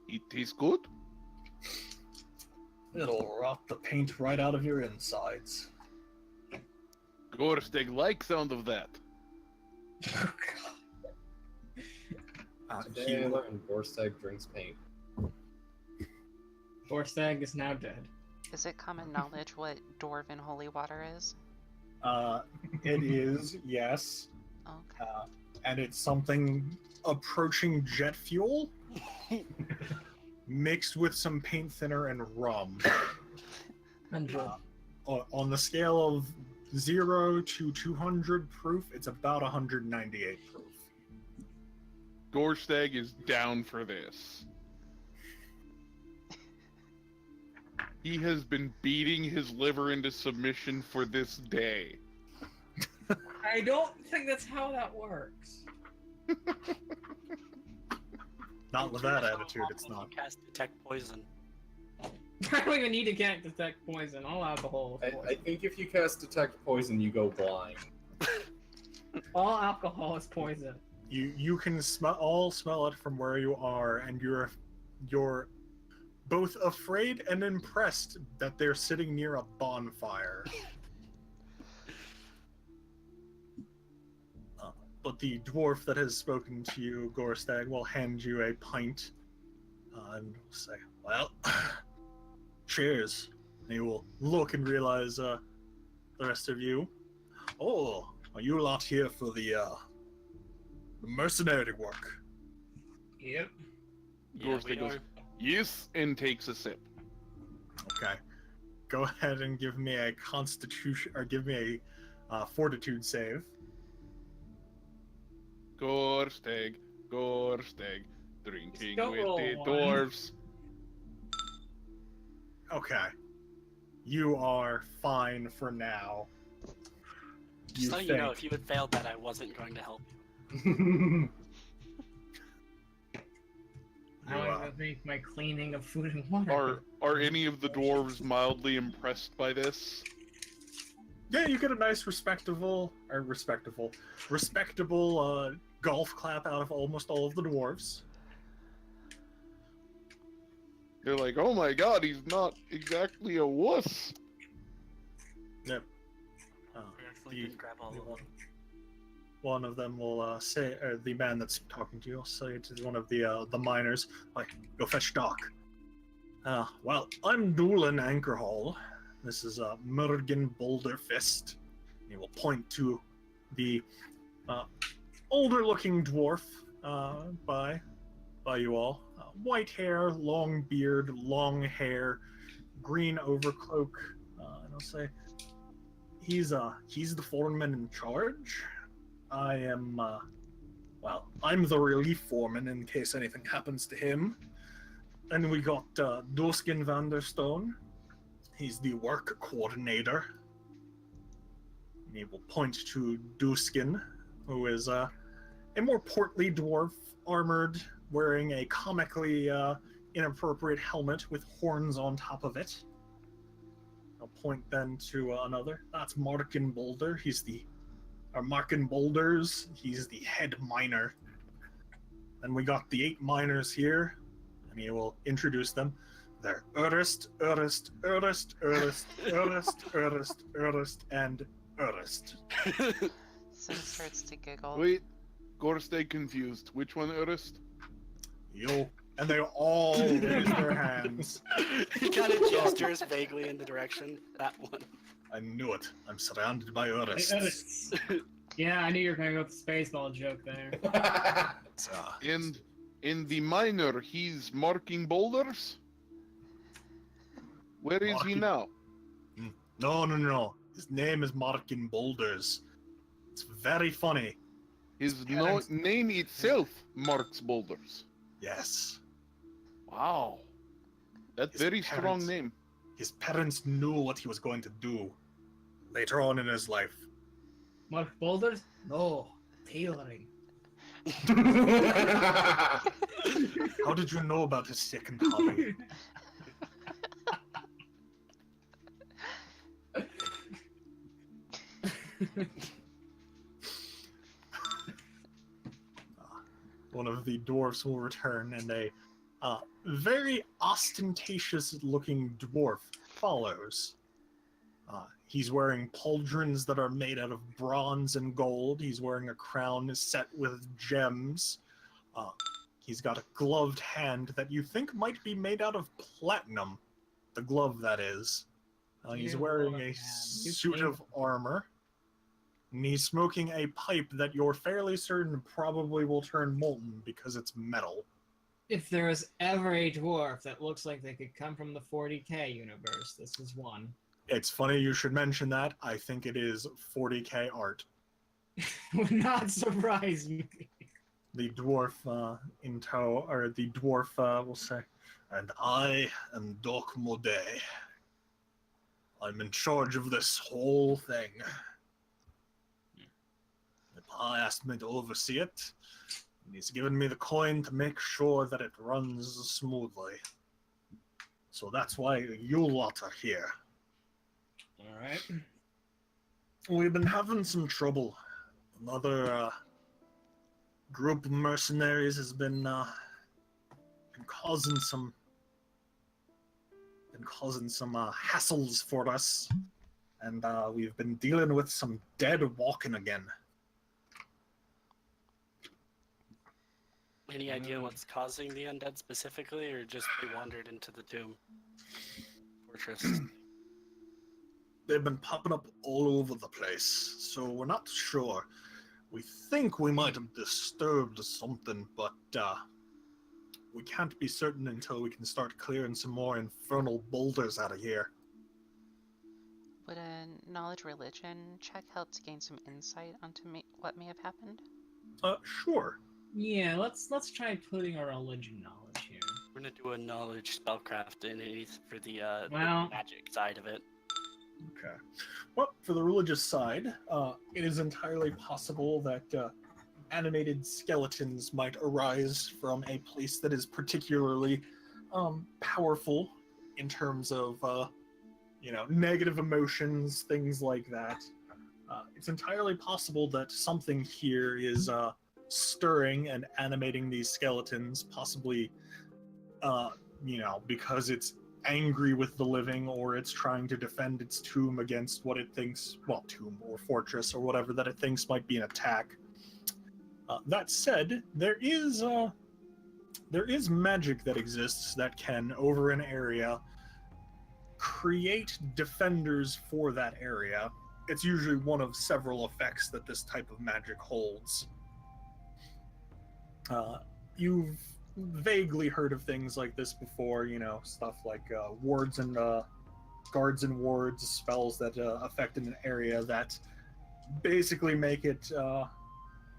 It tastes good? It'll rot the paint right out of your insides. Gorstig like sound of that. Oh god. Today I learned Gorstag drinks paint. Borstag is now dead. Is it common knowledge what dwarven holy water is? It is, yes. Okay. And it's something approaching jet fuel. mixed with some paint thinner and rum. 100. On the scale of 0 to 200 proof, it's about 198 proof. Gorstag is down for this. He has been beating his liver into submission for this day. I don't think that's how that works. Not with that attitude, it's not. Cast detect poison. I don't even need to get detect poison. All alcohol. Is I poison. think if you cast detect poison, you go blind. All alcohol is poison. You can smell it from where you are, and you're both afraid and impressed that they're sitting near a bonfire. But the dwarf that has spoken to you, Gorstag, will hand you a pint and will say, "Well, cheers." And he will look and realize the rest of you. Oh, are you lot here for the mercenary work? Yep. Gorstag goes, yes, and takes a sip. Okay. Go ahead and give me a constitution, or give me a fortitude save. Gorstag, drinking Don't with roll the one. dwarves. Okay. You are fine for now. Just letting you know, if you had failed that, I wasn't going to help you. You, I don't even make my cleaning of food and water. Are any of the dwarves mildly impressed by this? yeah, you get a nice respectable golf clap out of almost all of the dwarves. They're like, oh my god, he's not exactly a wuss. Yep. We actually The- didn't grab all of them. One of them will say, or the man that's talking to you will say to one of the miners, like, go fetch Doc. Well, I'm Doolin Anchorhall. This is Murgen Boulderfist. He will point to the older-looking dwarf by you all. White hair, long beard, long hair, green overcloak. And I'll say, he's the foreman in charge. I am, I'm the relief foreman in case anything happens to him. And we got Duskin Vanderstone. He's the work coordinator. And he will point to Duskin, who is a more portly dwarf, armored, wearing a comically inappropriate helmet with horns on top of it. I'll point then to another. That's Markin Boulder. He's Markin Boulders. He's the head miner. Then we got the 8 miners here, and he will introduce them. They're Ernest, and Ernest. Sim starts to giggle. Wait, Gorstag confused. Which one, Ernest? Yo. And they all raise their hands. He kind of gestures vaguely in the direction. That one. I knew it. I'm surrounded by Ernest. Yeah, I knew you were gonna go with the spaceball joke there. And in the miner, he's marking boulders? Where is he Marking- now? No. His name is Markin Boulders. It's very funny. His parents- name itself marks boulders. Yes. Wow. That's His very strong parents- name. His parents knew what he was going to do later on in his life. Mark Boulders? No, tailoring. How did you know about his second hobby? One of the dwarfs will return, and a very ostentatious-looking dwarf follows. He's wearing pauldrons that are made out of bronze and gold. He's wearing a crown set with gems. He's got a gloved hand that you think might be made out of platinum. The glove, that is. He's Dear wearing Lord, a man. You suit think- of armor. And he's smoking a pipe that you're fairly certain probably will turn molten because it's metal. If there is ever a dwarf that looks like they could come from the 40k universe, this is one. It's funny you should mention that. I think it is 40k art. Would not surprise me. The dwarf in tow, or the dwarf will say, and I am Doc Mode. I'm in charge of this whole thing. The Pa asked me to oversee it, and he's given me the coin to make sure that it runs smoothly. So that's why you lot are here. Alright. We've been having some trouble. Another group of mercenaries has been causing some hassles for us, and we've been dealing with some dead walking again. Any idea what's causing the undead specifically, or just they wandered into the tomb fortress? They've been popping up all over the place, so we're not sure. We think we might have disturbed something, but we can't be certain until we can start clearing some more infernal boulders out of here. Would a knowledge religion check help to gain some insight onto what may have happened? Sure. Yeah, let's try putting our religion knowledge here. We're gonna do a knowledge spellcraft for the Well- magic side of it. Okay. Well, for the religious side, it is entirely possible that animated skeletons might arise from a place that is particularly powerful in terms of, negative emotions, things like that. It's entirely possible that something here is stirring and animating these skeletons, possibly, because it's angry with the living, or it's trying to defend its tomb against what it thinks, tomb or fortress or whatever that it thinks might be an attack. That said, there is magic that exists that can, over an area, create defenders for that area. It's usually one of several effects that this type of magic holds. You've vaguely heard of things like this before, stuff like wards and guards and wards, spells that affect an area that basically make it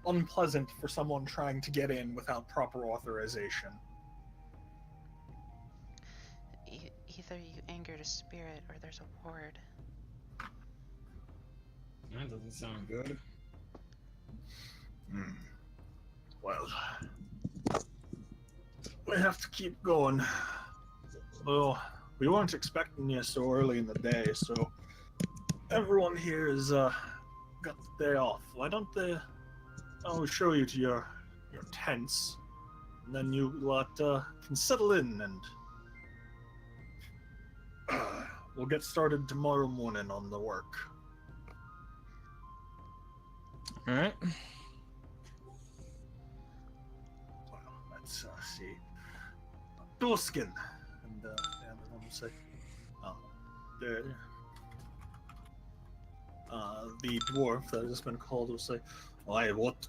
unpleasant for someone trying to get in without proper authorization. Either you angered a spirit or there's a ward. That doesn't sound good. Well, we have to keep going. Well, we weren't expecting you so early in the day, so everyone here is got the day off. Why don't I'll show you to your tents, and then you lot can settle in, and we'll get started tomorrow morning on the work. Alright. Well, let's see. Dorskin, and the other one will say, the dwarf that has been called will say, "Why, what?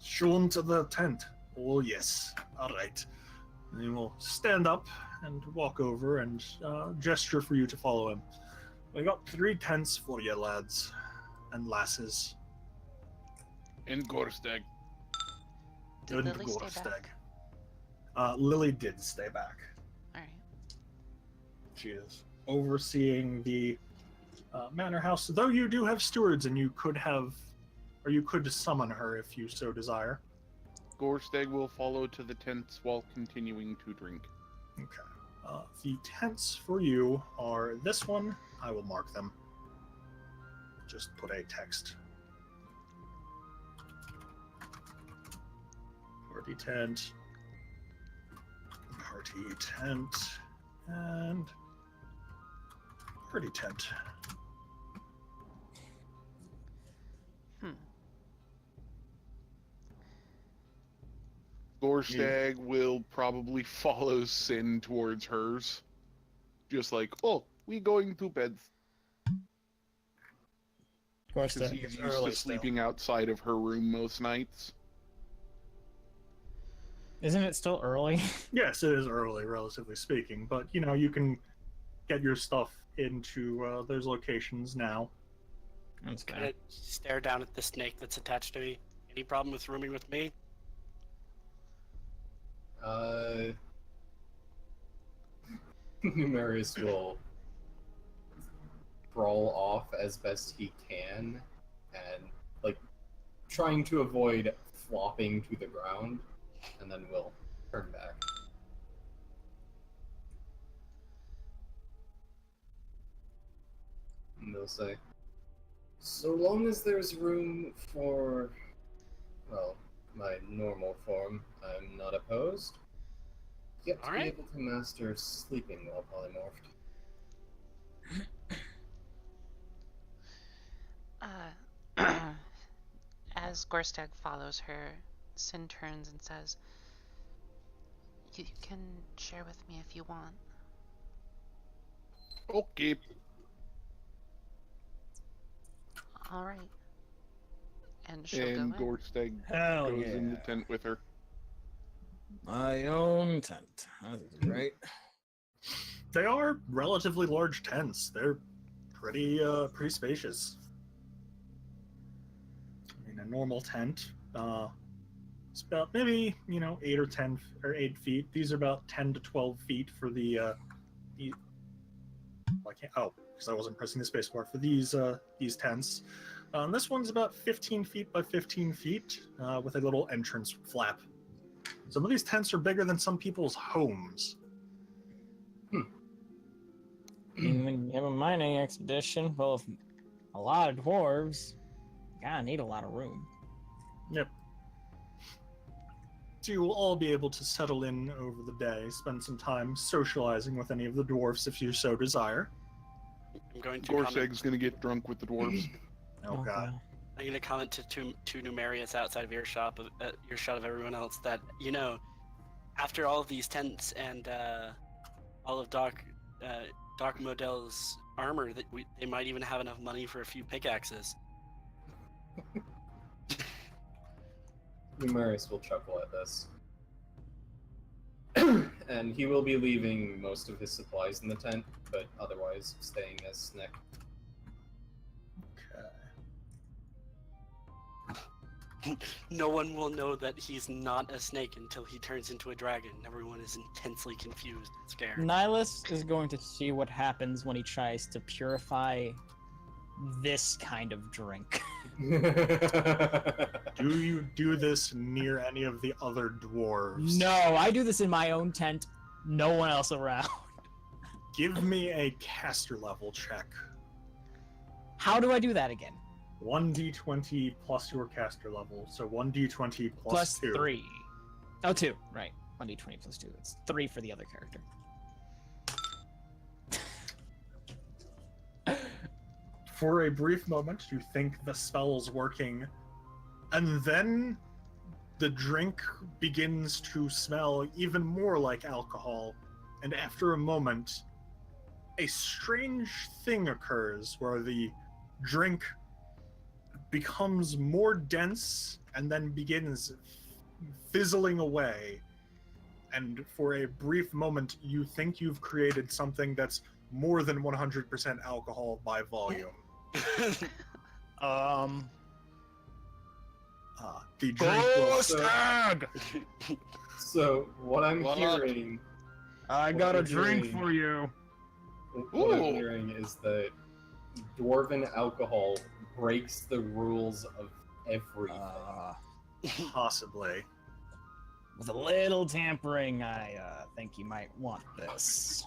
Shown to the tent." "Oh yes, all right." And he will stand up and walk over and gesture for you to follow him. "We got 3 tents for you, lads and lasses." And Gorstag. Did Good Lily stay back? Gorstag. Lily did stay back. Alright. She is overseeing the manor house, though you do have stewards, and you could summon her if you so desire. Gorstag will follow to the tents while continuing to drink. Okay. The tents for you are this one. I will mark them. Just put a text. Party tent, and party tent. Gorstag will probably follow Sin towards hers. Just like, oh, we going to bed. Because he's used to sleeping outside of her room most nights. Isn't it still early? Yes, it is early, relatively speaking, but you know you can get your stuff into those locations now. That's Kind fair. of stare down at the snake that's attached to me. Any problem with rooming with me? Numerius will crawl off as best he can, and like trying to avoid flopping to the ground, and then we'll turn back. And they'll say, so long as there's room for, well, my normal form, I'm not opposed. Yet to be Alright. able to master sleeping while polymorphed. As Gorstag follows her, Sin turns and says, "You can share with me if you want." Okay. All right. And she'll And go in. Gorstag Hell goes in the yeah. tent with her. My own tent. That's great. They are relatively large tents. They're pretty spacious. I mean, a normal tent, it's about maybe 8 feet. These are about 10 to 12 feet for the. I can't. Oh, because I wasn't pressing the spacebar for these tents. This one's about 15 feet by 15 feet with a little entrance flap. Some of these tents are bigger than some people's homes. In a mining expedition, well, with a lot of dwarves, you gotta need a lot of room. Yep. So you will all be able to settle in over the day, spend some time socializing with any of the dwarfs if you so desire. I'm going to comment. Gorstag's gonna get drunk with the dwarves. Oh god. I'm going to comment to Numerius outside of earshot of everyone else that, after all of these tents and all of Doc Model's armor, that they might even have enough money for a few pickaxes. Numerius will chuckle at this. And he will be leaving most of his supplies in the tent, but otherwise staying as Snick. No one will know that he's not a snake until he turns into a dragon. Everyone is intensely confused and scared. Nihilus is going to see what happens when he tries to purify this kind of drink. Do you do this near any of the other dwarves? No, I do this in my own tent. No one else around. Give me a caster level check. How do I do that again? 1d20 plus your caster level. So 1d20 Plus 2. 3. Oh, 2. Right. 1d20 plus 2. It's 3 for the other character. For a brief moment, you think the spell's working, and then the drink begins to smell even more like alcohol, and after a moment, a strange thing occurs where the drink becomes more dense and then begins fizzling away. And for a brief moment, you think you've created something that's more than 100% alcohol by volume. The drink will... So what I'm What? hearing, I What got a we're drink doing- for you. what I'm Ooh. hearing is that dwarven alcohol breaks the rules of everything. Possibly. With a little tampering, I think you might want this.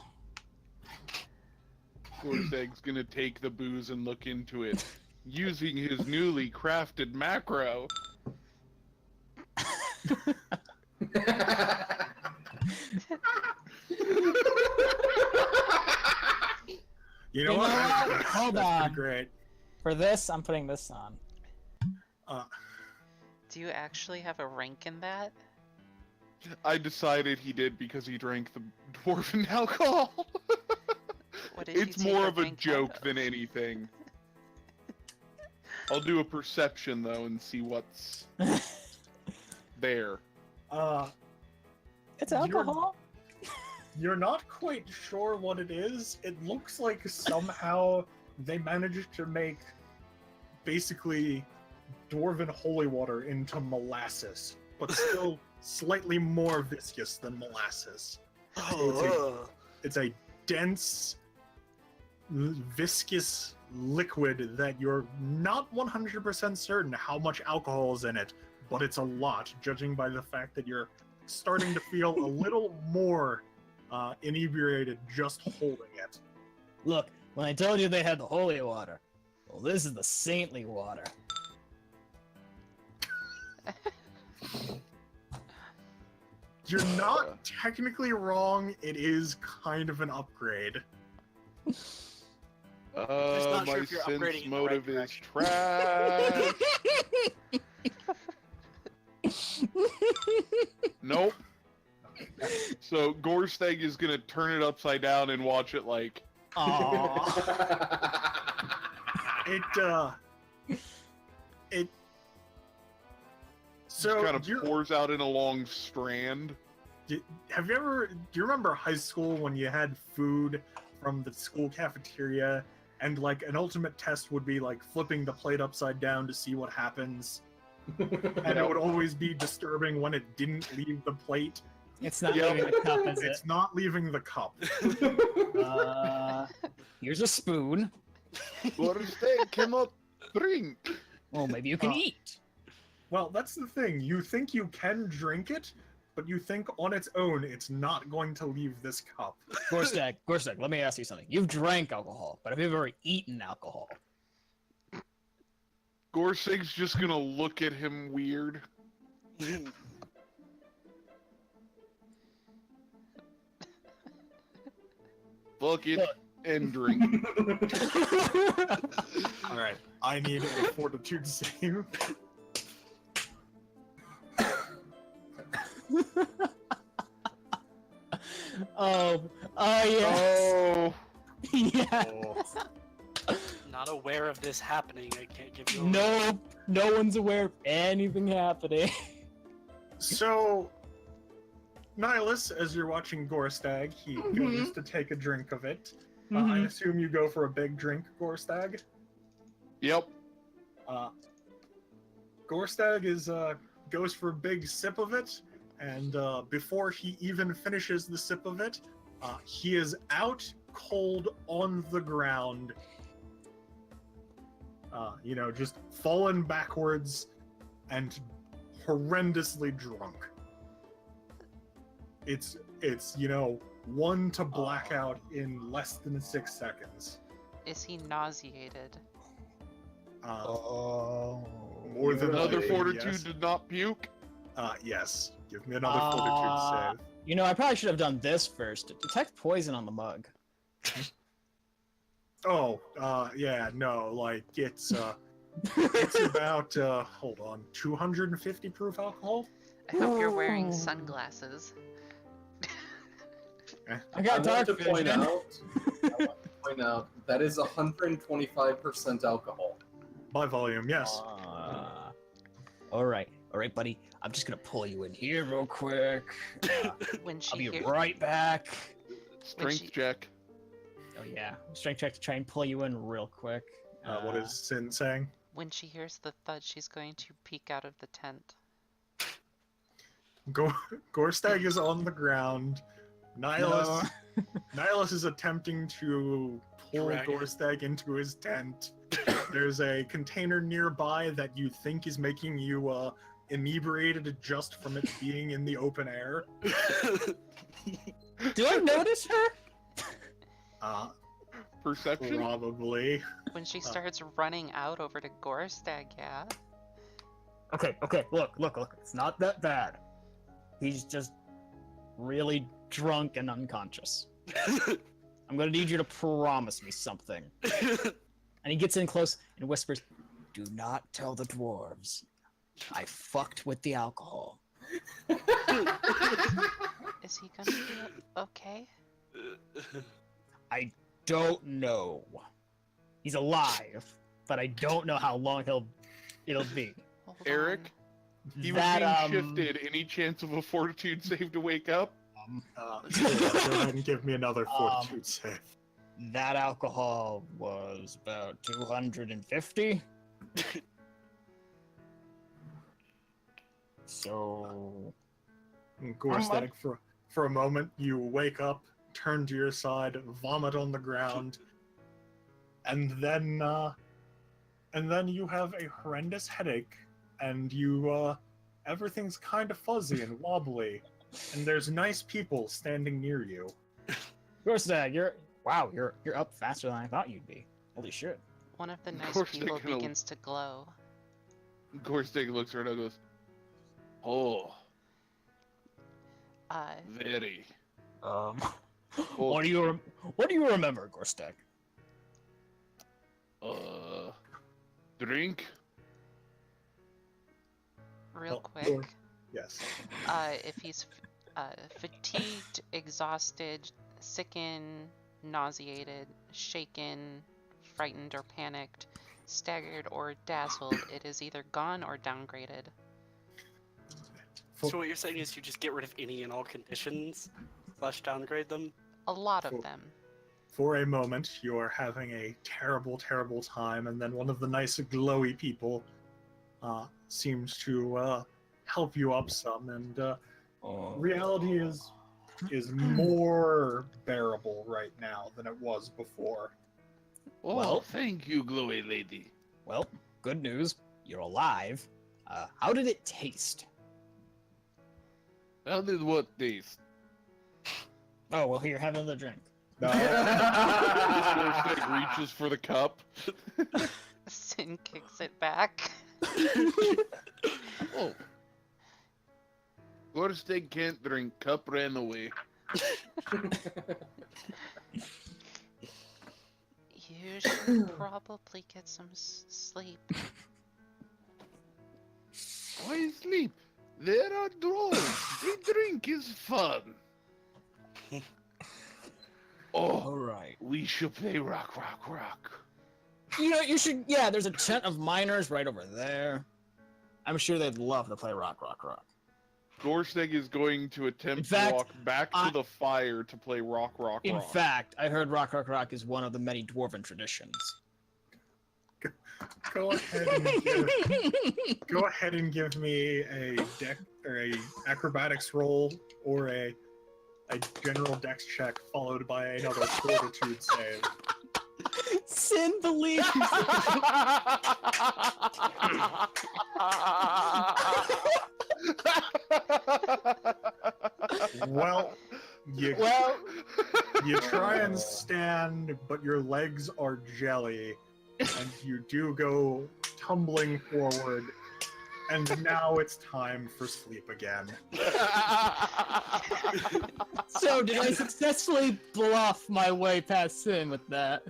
Gorstag's gonna take the booze and look into it, using his newly crafted macro. You know You what? know what? That's Hold pretty on. great. For this, I'm putting this on. Do you actually have a rank in that? I decided he did because he drank the dwarven alcohol. What did he It's take more a of a rank out joke of? than anything. I'll do a perception though and see what's there. It's You're- alcohol. You're not quite sure what it is. It looks like somehow they managed to make basically dwarven holy water into molasses, but still slightly more viscous than molasses. It's a dense, viscous liquid that you're not 100% certain how much alcohol is in it, but it's a lot, judging by the fact that you're starting to feel a little more inebriated just holding it. Look, when I told you they had the holy water, well, this is the saintly water. You're not technically wrong. It is kind of an upgrade. not sure My if you're sense upgrading in the motive right is trash. Nope. So Gorstag is gonna turn it upside down and watch it like. Aww. It Just so kind of you're- pours out in a long strand. do you remember high school when you had food from the school cafeteria and like an ultimate test would be like flipping the plate upside down to see what happens, and it would always be disturbing when it didn't leave the plate? It's not Yep. leaving the cup, is it? It's not leaving the cup. Here's a spoon. Gorstag cannot drink. Well, maybe you can eat. Well, that's the thing. You think you can drink it, but you think on its own it's not going to leave this cup. Gorstag, let me ask you something. You've drank alcohol, but have you ever eaten alcohol? Gorstag's just gonna look at him weird. Fuck it and drink. All right, I need a fortitude save. Oh, yes. Oh, Yes. Not aware of this happening. I can't give you. No one's aware of anything happening. So, Nihilus, as you're watching Gorstag, he goes to take a drink of it. I assume you go for a big drink, Gorstag. yep. Gorstag is goes for a big sip of it, and before he even finishes the sip of it, he is out cold on the ground. Just fallen backwards and horrendously drunk. It's one to blackout in less than 6 seconds. Is he nauseated? More than Another likely, fortitude yes. did not puke. Yes. Give me another fortitude save. You know, I probably should have done this first. Detect poison on the mug. Oh, yeah, no, like it's about hold on, 250 proof alcohol. I hope you're wearing sunglasses. I I got want dark to point vision. out that is 125% alcohol. By volume, yes. All right, buddy. I'm just gonna pull you in here real quick. When she I'll be hear- right back. Strength check. Oh yeah, strength check to try and pull you in real quick. What is Sin saying? when she hears the thud, she's going to peek out of the tent. Gorstag is on the ground. Nihilus is attempting to pull Drag it. Gorstag into his tent. There's a container nearby that you think is making you inebriated just from it being in the open air. Do I notice her? Perception? Probably. When she starts running out over to Gorstag, yeah. Okay, look. It's not that bad. He's just really drunk and unconscious. I'm gonna need you to promise me something. And he gets in close and whispers, "Do not tell the dwarves. I fucked with the alcohol." Is he gonna be okay? I don't know. He's alive, but I don't know how long it'll be. Hold Eric? on. He was being shifted. Any chance of a fortitude save to wake up? Sure, go ahead and give me another fortitude save. That alcohol was about 250. So Gorstag, for a moment, you wake up, turn to your side, vomit on the ground, and then you have a horrendous headache, and everything's kind of fuzzy and wobbly, and there's nice people standing near you. Gorstag, you're up faster than I thought you'd be. Holy shit. One of the nice course people they're gonna- begins to glow. Gorstag looks around and goes, "Oh, very." What do you remember, Gorstag? Drink? Real Oh, quick, Yes. if he's fatigued, exhausted, sickened, nauseated, shaken, frightened or panicked, staggered or dazzled, it is either gone or downgraded. So what you're saying is you just get rid of any and all conditions, / downgrade them? A lot of Cool. them. For a moment, you're having a terrible, terrible time, and then one of the nice, glowy people seems to help you up some, and reality is more bearable right now than it was before. Oh, Well- thank you, glowy lady. Well, good news. You're alive. How did it taste? How did what taste? Oh, well, here, have another drink. Gorstag reaches for the cup. Sin kicks it back. Oh. Gorstag can't drink. Cup ran away. You should probably get some sleep. Why sleep? There are dwarves. A drink is fun. Oh, Alright. we should play rock, rock, rock. You know, you should. Yeah, there's a tent of miners right over there. I'm sure they'd love to play rock, rock, rock. Gorstag is going to attempt In fact, to walk back to the fire to play rock, rock, In rock. fact, I heard rock, rock, rock is one of the many dwarven traditions. Go ahead and give me a deck or a acrobatics roll or a general dex check followed by another fortitude save. Sin believes. Well, you try and stand, but your legs are jelly, and you do go tumbling forward, and now it's time for sleep again. So did I successfully bluff my way past Sin with that?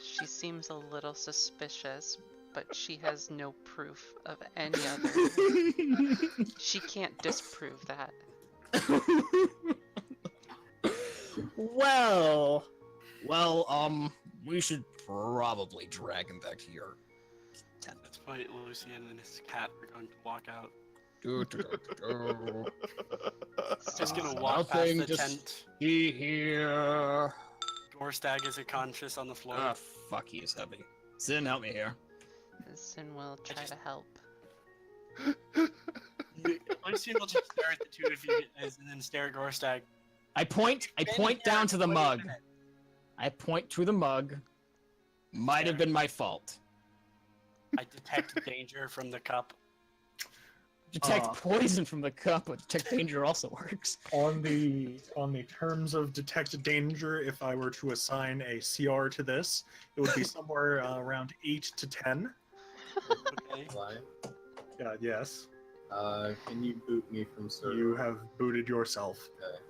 She seems a little suspicious, but she has no proof of any other. She can't disprove that. Well, we should probably drag him back to your tent. That's why Lucian and his cat are going to walk out. Just gonna walk past Nothing, the just tent. Be here. Gorstag is unconscious on the floor. Ah, fuck, he is heavy. Sin, help me here. Sin will try to help. Lucian will just stare at the two of you guys and then stare at Gorstag. I point down to the mug. I point to the mug. Might have been my fault. I detect danger from the cup. Detect poison from the cup, but detect danger also works. On the terms of detect danger, if I were to assign a CR to this, it would be somewhere around 8 to 10. Okay. Why? Yes. Can you boot me from server? You have booted yourself. Okay.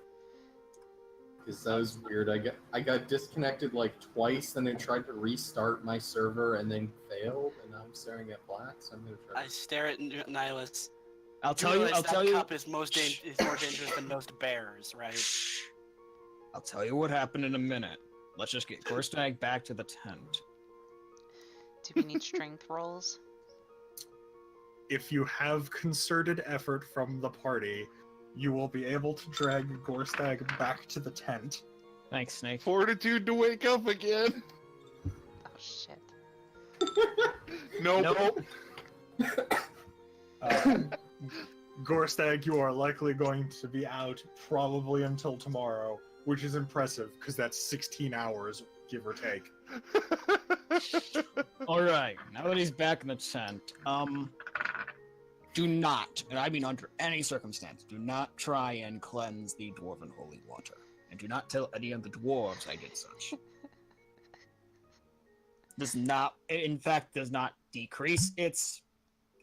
Because that was weird. I got disconnected like twice, and then tried to restart my server, and then failed, and now I'm staring at black. So I'm gonna try. I stare at Nihilus. I'll tell you. That cup is more dangerous than most bears, right? I'll tell you what happened in a minute. Let's just get Gorstag back to the tent. Do we need strength rolls? if you have concerted effort from the party, you will be able to drag Gorstag back to the tent. Thanks, Snake. Fortitude to wake up again. Oh shit. Nope. Gorstag, you are likely going to be out probably until tomorrow, which is impressive because that's 16 hours, give or take. Alright, now that he's back in the tent, do not, and I mean under any circumstance, do not try and cleanse the dwarven holy water. And do not tell any of the dwarves I did such. Does not, in fact, does not decrease its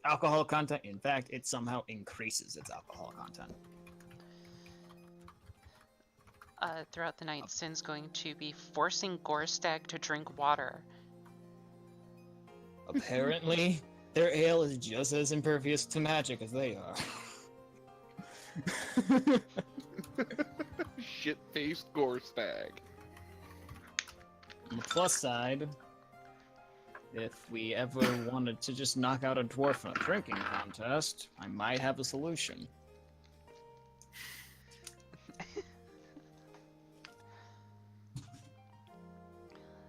alcohol content. In fact, it somehow increases its alcohol content. Throughout the night, Sin's going to be forcing Gorstag to drink water. Apparently, their ale is just as impervious to magic as they are. Shit-faced Gorstag. On the plus side, if we ever wanted to just knock out a dwarf in a drinking contest, I might have a solution.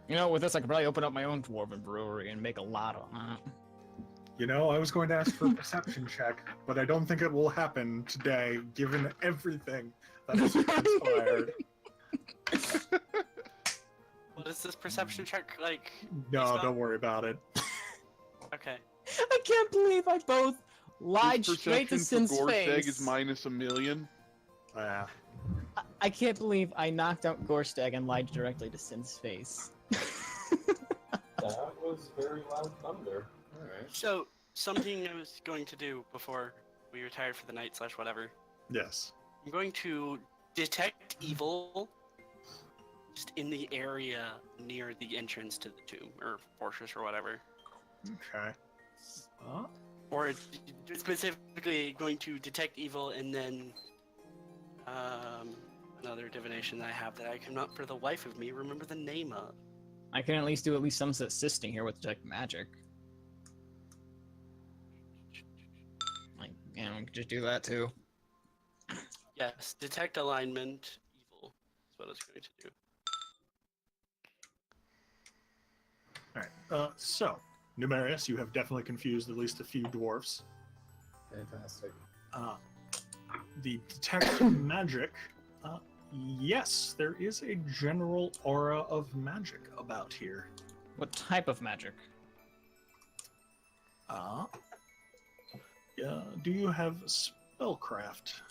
You know, with this, I could probably open up my own dwarven brewery and make a lot of that. You know, I was going to ask for a perception check, but I don't think it will happen today, given everything that has transpired. What is this perception check like? No, based on? don't worry about it. Okay. I can't believe I both lied His straight to perception Sin's for Gorstag face. is -1,000,000. Yeah. I can't believe I knocked out Gorstag and lied directly to Sin's face. That was very loud thunder. Alright. So, something I was going to do before we retired for the night / whatever. Yes. I'm going to detect evil just in the area near the entrance to the tomb or fortress or whatever. Okay. Or specifically going to detect evil and then another divination that I have that I cannot for the life of me remember the name of. I can at least do some assisting here with detect magic. Like, you know, just do that too. Yes, detect alignment evil is what it's going to do. Alright. So, Numerius, you have definitely confused at least a few dwarfs. Fantastic. The detect magic, yes, there is a general aura of magic about here. What type of magic? Do you have spellcraft?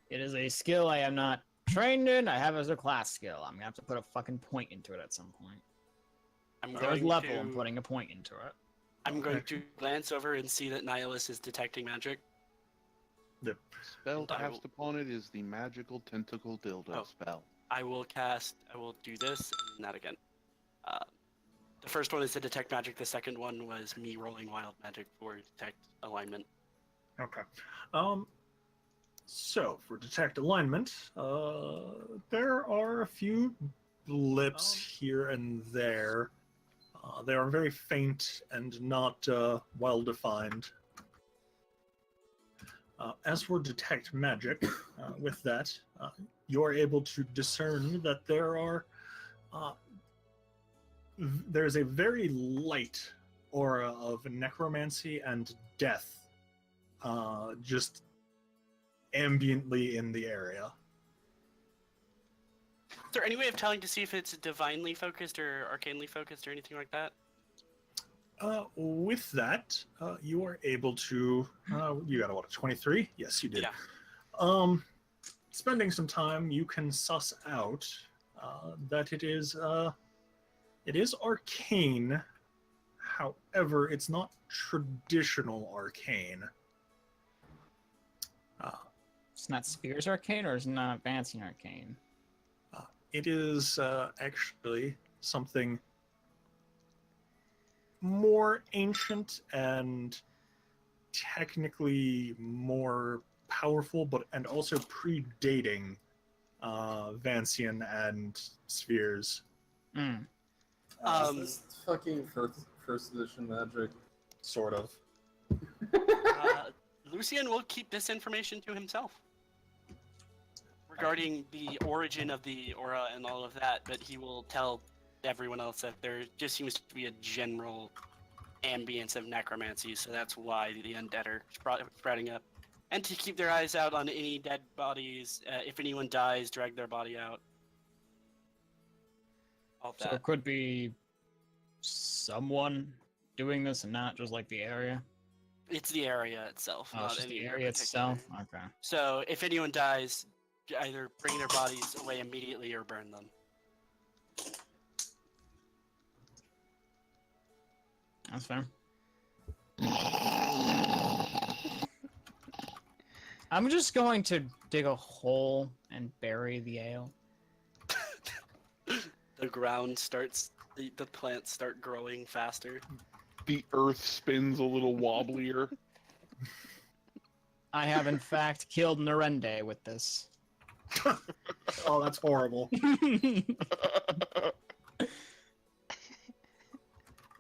It is a skill I am not trained in. I have as a class skill. I'm gonna have to put a fucking point into it at some point. I'm There's going level. to, I'm putting a point into it. I'm going to glance over and see that Nihilus is detecting magic. Spell I cast will- upon it is the magical tentacle dildo Oh. spell. I will do this and that again. The first one is to detect magic. The second one was me rolling wild magic for detect alignment. Okay. So for detect alignment, there are a few blips here and there. They are very faint and not well defined. As for detect magic, with that, you're able to discern that there's a very light aura of necromancy and death just ambiently in the area. Is there any way of telling to see if it's divinely focused or arcanely focused or anything like that? With that, you are able to. You got a 23? Yes, you did. Yeah. Spending some time, you can suss out that it is arcane. However, it's not traditional arcane. It's not Spears Arcane or it's not Advancing Arcane? It is actually something more ancient and technically more powerful, and also predating Vancian and Spheres. Mm. Is this fucking first edition magic? Sort of. Lucian will keep this information to himself regarding the origin of the aura and all of that, but he will tell everyone else that there just seems to be a general ambience of necromancy, so that's why the undead are spreading up. And to keep their eyes out on any dead bodies, if anyone dies, drag their body out. All of So that. it could be someone doing this and not just like the area. It's the area itself, Oh, not it's just any the in area particular. itself. Okay. So if anyone dies, either bring their bodies away immediately or burn them. That's fair. I'm just going to dig a hole and bury the ale. The ground starts, the plants start growing faster. The earth spins a little wobblier. I have in fact killed Narende with this. Oh, that's horrible. It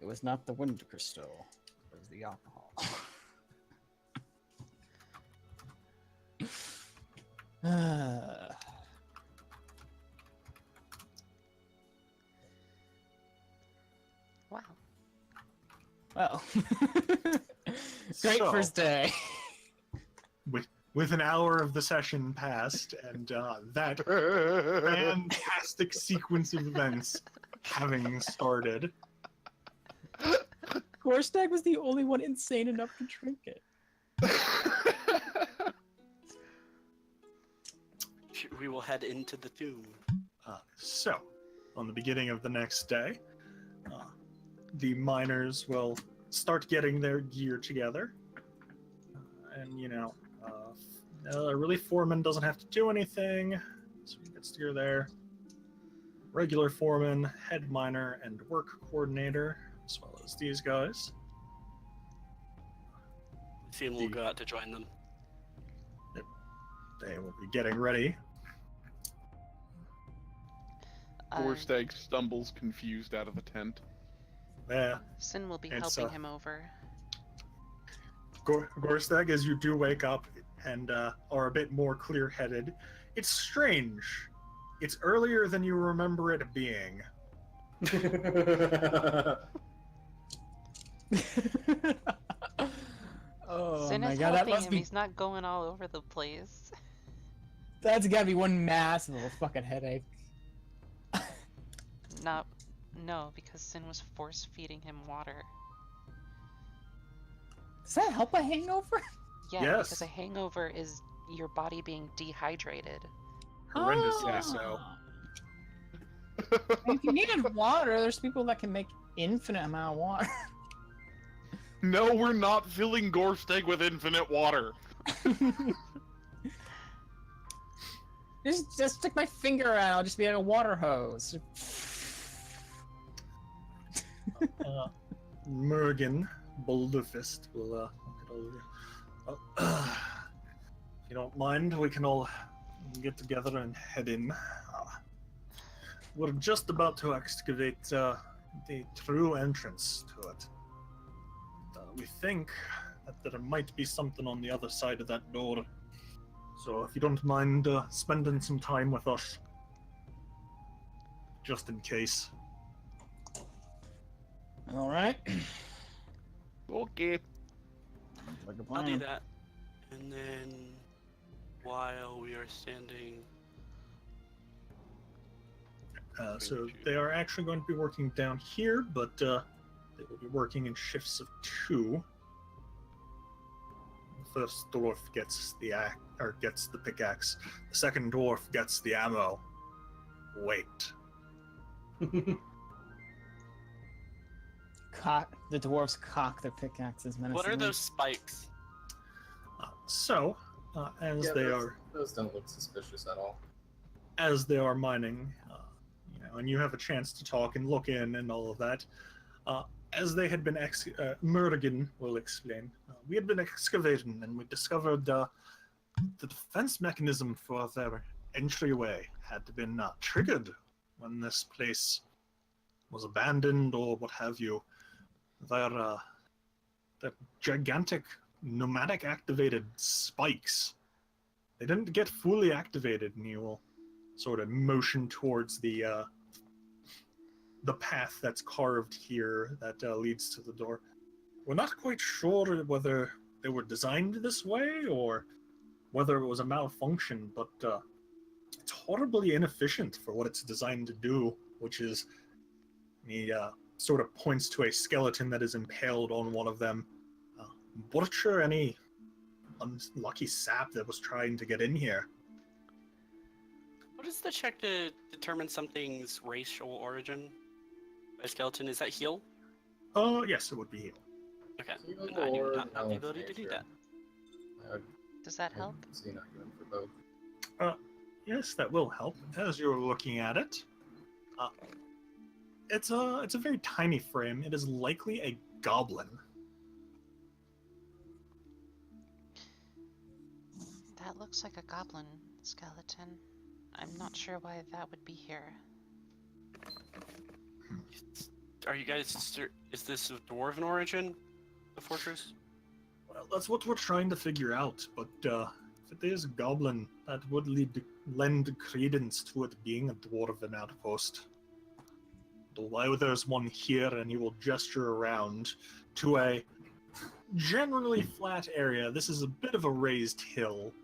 was not the wind crystal, it was the alcohol. Wow. Well, great So- first day. With an hour of the session passed, and that fantastic sequence of events having started, Gorstag was the only one insane enough to drink it. We will head into the tomb. so, on the beginning of the next day, the miners will start getting their gear together. And, really, foreman doesn't have to do anything, so he gets gear there. Regular foreman, head miner, and work coordinator, as well as these guys. Lucian will go out to join them. They will be getting ready. Gorstag stumbles confused out of the tent. Sin will be It's, helping him over. Gorstag, as you do wake up and are a bit more clear-headed, it's strange. It's earlier than you remember it being. Oh Sin my is god, that helping must him. be. He's not going all over the place. That's gotta be one massive little fucking headache. No, because Sin was force feeding him water. Does that help a hangover? Yeah, Yes. because a hangover is your body being dehydrated. Horrendously so. Ah. If you needed water, there's people that can make infinite amount of water. No, we're not filling Gorstag with infinite water. just stick my finger out, I'll just be like a water hose. Mergen, Boulderfist, will look at all of you. If you don't mind, we can all get together and head in. We're just about to excavate the true entrance to it. We think that there might be something on the other side of that door. So if you don't mind spending some time with us, just in case. Alright. Okay. Like a I'll do plan. that. And then, while we are standing... So they are actually going to be working down here, but they will be working in shifts of 2. The first dwarf gets gets the pickaxe. The second dwarf gets the ammo. Wait. The dwarves cock their pickaxes menacingly. What are those spikes? As Yeah, they those- are Those don't look suspicious at all. as they are mining, and you have a chance to talk and look in and all of that. As they had been, Murrigan will explain. We had been excavating and we discovered the defense mechanism for their entryway had been triggered when this place was abandoned or what have you. Their gigantic pneumatic activated spikes. They didn't get fully activated, and you will sort of motion towards the path that's carved here that leads to the door. We're not quite sure whether they were designed this way or whether it was a malfunction, but it's horribly inefficient for what it's designed to do, which is he sort of points to a skeleton that is impaled on one of them. Butcher any unlucky sap that was trying to get in here. What is the check to determine something's racial origin? A skeleton, is that heal? Yes, it would be heal. Okay, Heal and I do or not have the ability to do nature. that. Does that help? So you're not going for both. Yes, that will help. As you're looking at it, it's a very tiny frame. It is likely a goblin. That looks like a goblin skeleton. I'm not sure why that would be here. Are you guys, is this of dwarven origin, the fortress? Well, that's what we're trying to figure out, but if it is a goblin, that would lend credence to it being a dwarven outpost. Though there's one here, and he will gesture around to a generally flat area. This is a bit of a raised hill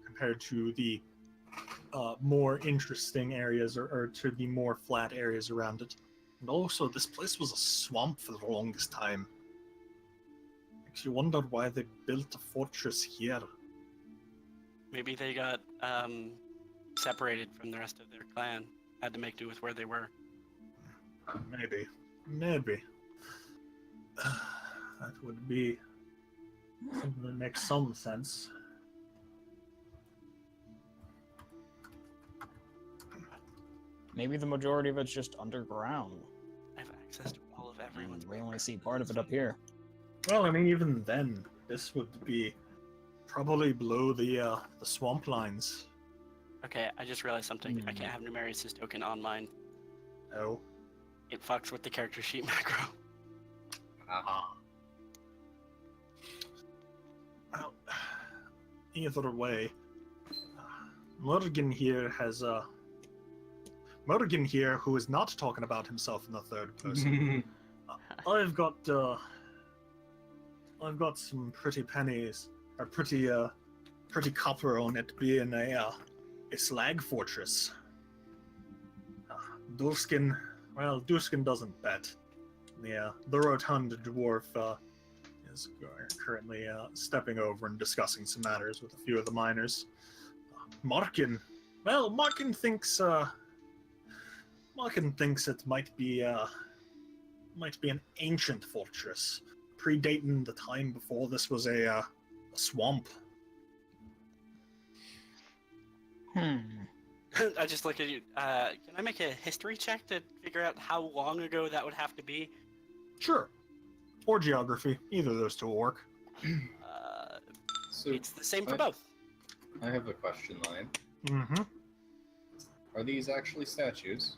compared to the more interesting areas or to the more flat areas around it. And also, this place was a swamp for the longest time. Makes you wonder why they built a fortress here. Maybe they got separated from the rest of their clan. Had to make do with where they were. Maybe. That would be something that makes some sense. Maybe the majority of it's just underground. I have access to all of everyone's. We only see part of it up here. Well, I mean, even then, this would be probably below the swamp lines. Okay, I just realized something. I can't have Numerius' token on mine. Oh. It fucks with the character sheet macro. Well, either way, Morgan here has Morgan here, who is not talking about himself in the third person. I've got some pretty pennies, or pretty copper on it being a slag fortress. Durskin, well, Durskin doesn't bet. The rotund dwarf is currently stepping over and discussing some matters with a few of the miners. Markin thinks it might be an ancient fortress, predating the time before this was a swamp. I just look at you. Can I make a history check to figure out how long ago that would have to be? Sure. Or geography. Either of those two will work. So It's the same for both. I have a question, Lion. Mm-hmm. Are these actually statues?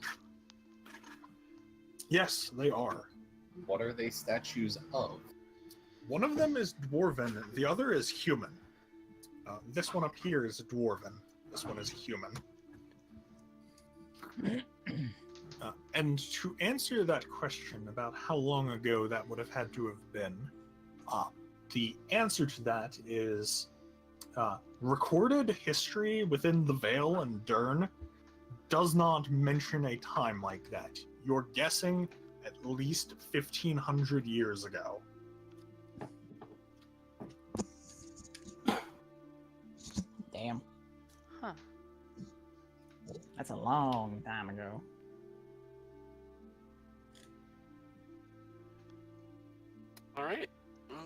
Yes, they are. What are they statues of? One of them is dwarven, the other is human. This one up here is dwarven. This one is human. And to answer that question about how long ago that would have had to have been, the answer to that is recorded history within the Vale and Dern does not mention a time like that. You're guessing at least 1,500 years ago. Damn. Huh. That's a long time ago. All right. Well,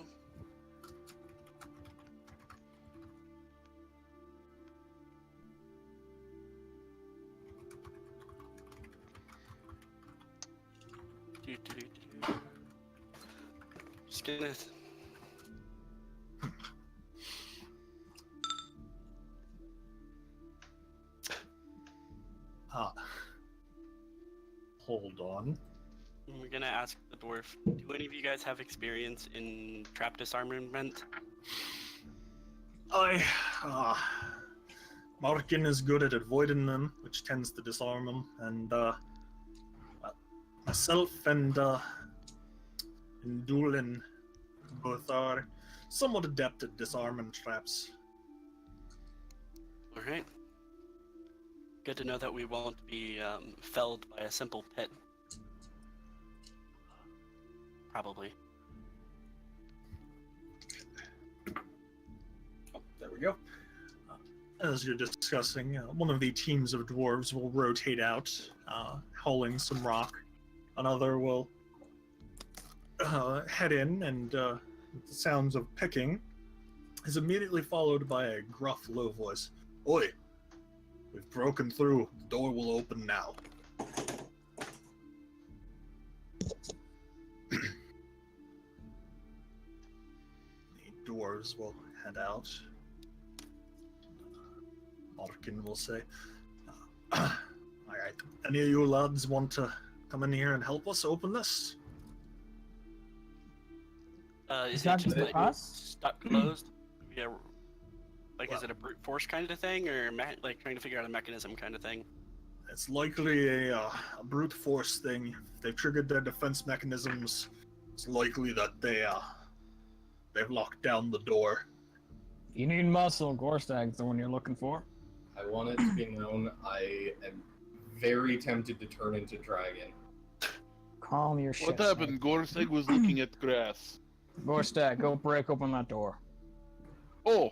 just gonna. Hold on. We're gonna ask the dwarf. Do any of you guys have experience in trap disarmament? Markin is good at avoiding them, which tends to disarm them, and myself and Doolin both are somewhat adept at disarming traps. All right. Good to know that we won't be felled by a simple pit. Probably. Oh, there we go. As you're discussing, one of the teams of dwarves will rotate out, hauling some rock. Another will head in, and the sounds of picking is immediately followed by a gruff, low voice. Oi! We've broken through. The door will open now. The dwarves will head out. Markin will say, Alright, any of you lads want to come in here and help us open this? Is Is it that just just like us? stuck closed? Yeah. Like, is it a brute force kind of thing, or like trying to figure out a mechanism kind of thing? It's likely a brute force thing. If they've triggered their defense mechanisms, it's likely that they've locked down the door. You need muscle. Gorstag's the one you're looking for. I want it to be known I am very tempted to turn into dragon. Calm your shit. What happened? Gorseg was looking at grass. Gorstag, go break open that door. Oh,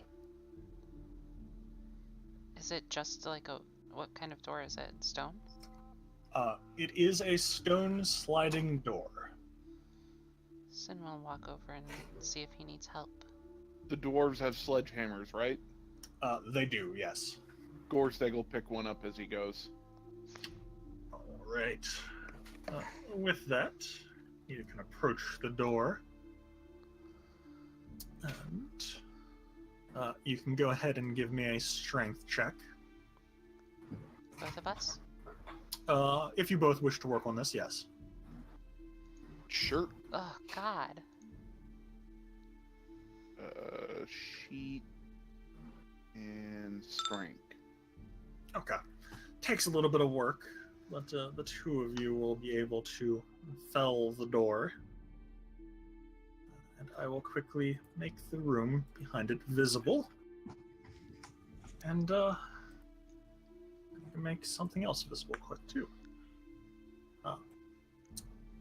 Is it just like a... What kind of door is it? Stone? It is a stone sliding door. Sin will walk over and see if he needs help. the dwarves have sledgehammers, right? They do, yes. Gorseg will pick one up as he goes. All right. With that, you can approach the door. And you can go ahead and give me a strength check. Both of us? If you both wish to work on this, yes. Sure. Oh, God. Sheet and strength. Okay. Takes a little bit of work, but the two of you will be able to fell the door. And I will quickly make the room behind it visible. And make something else visible quick too.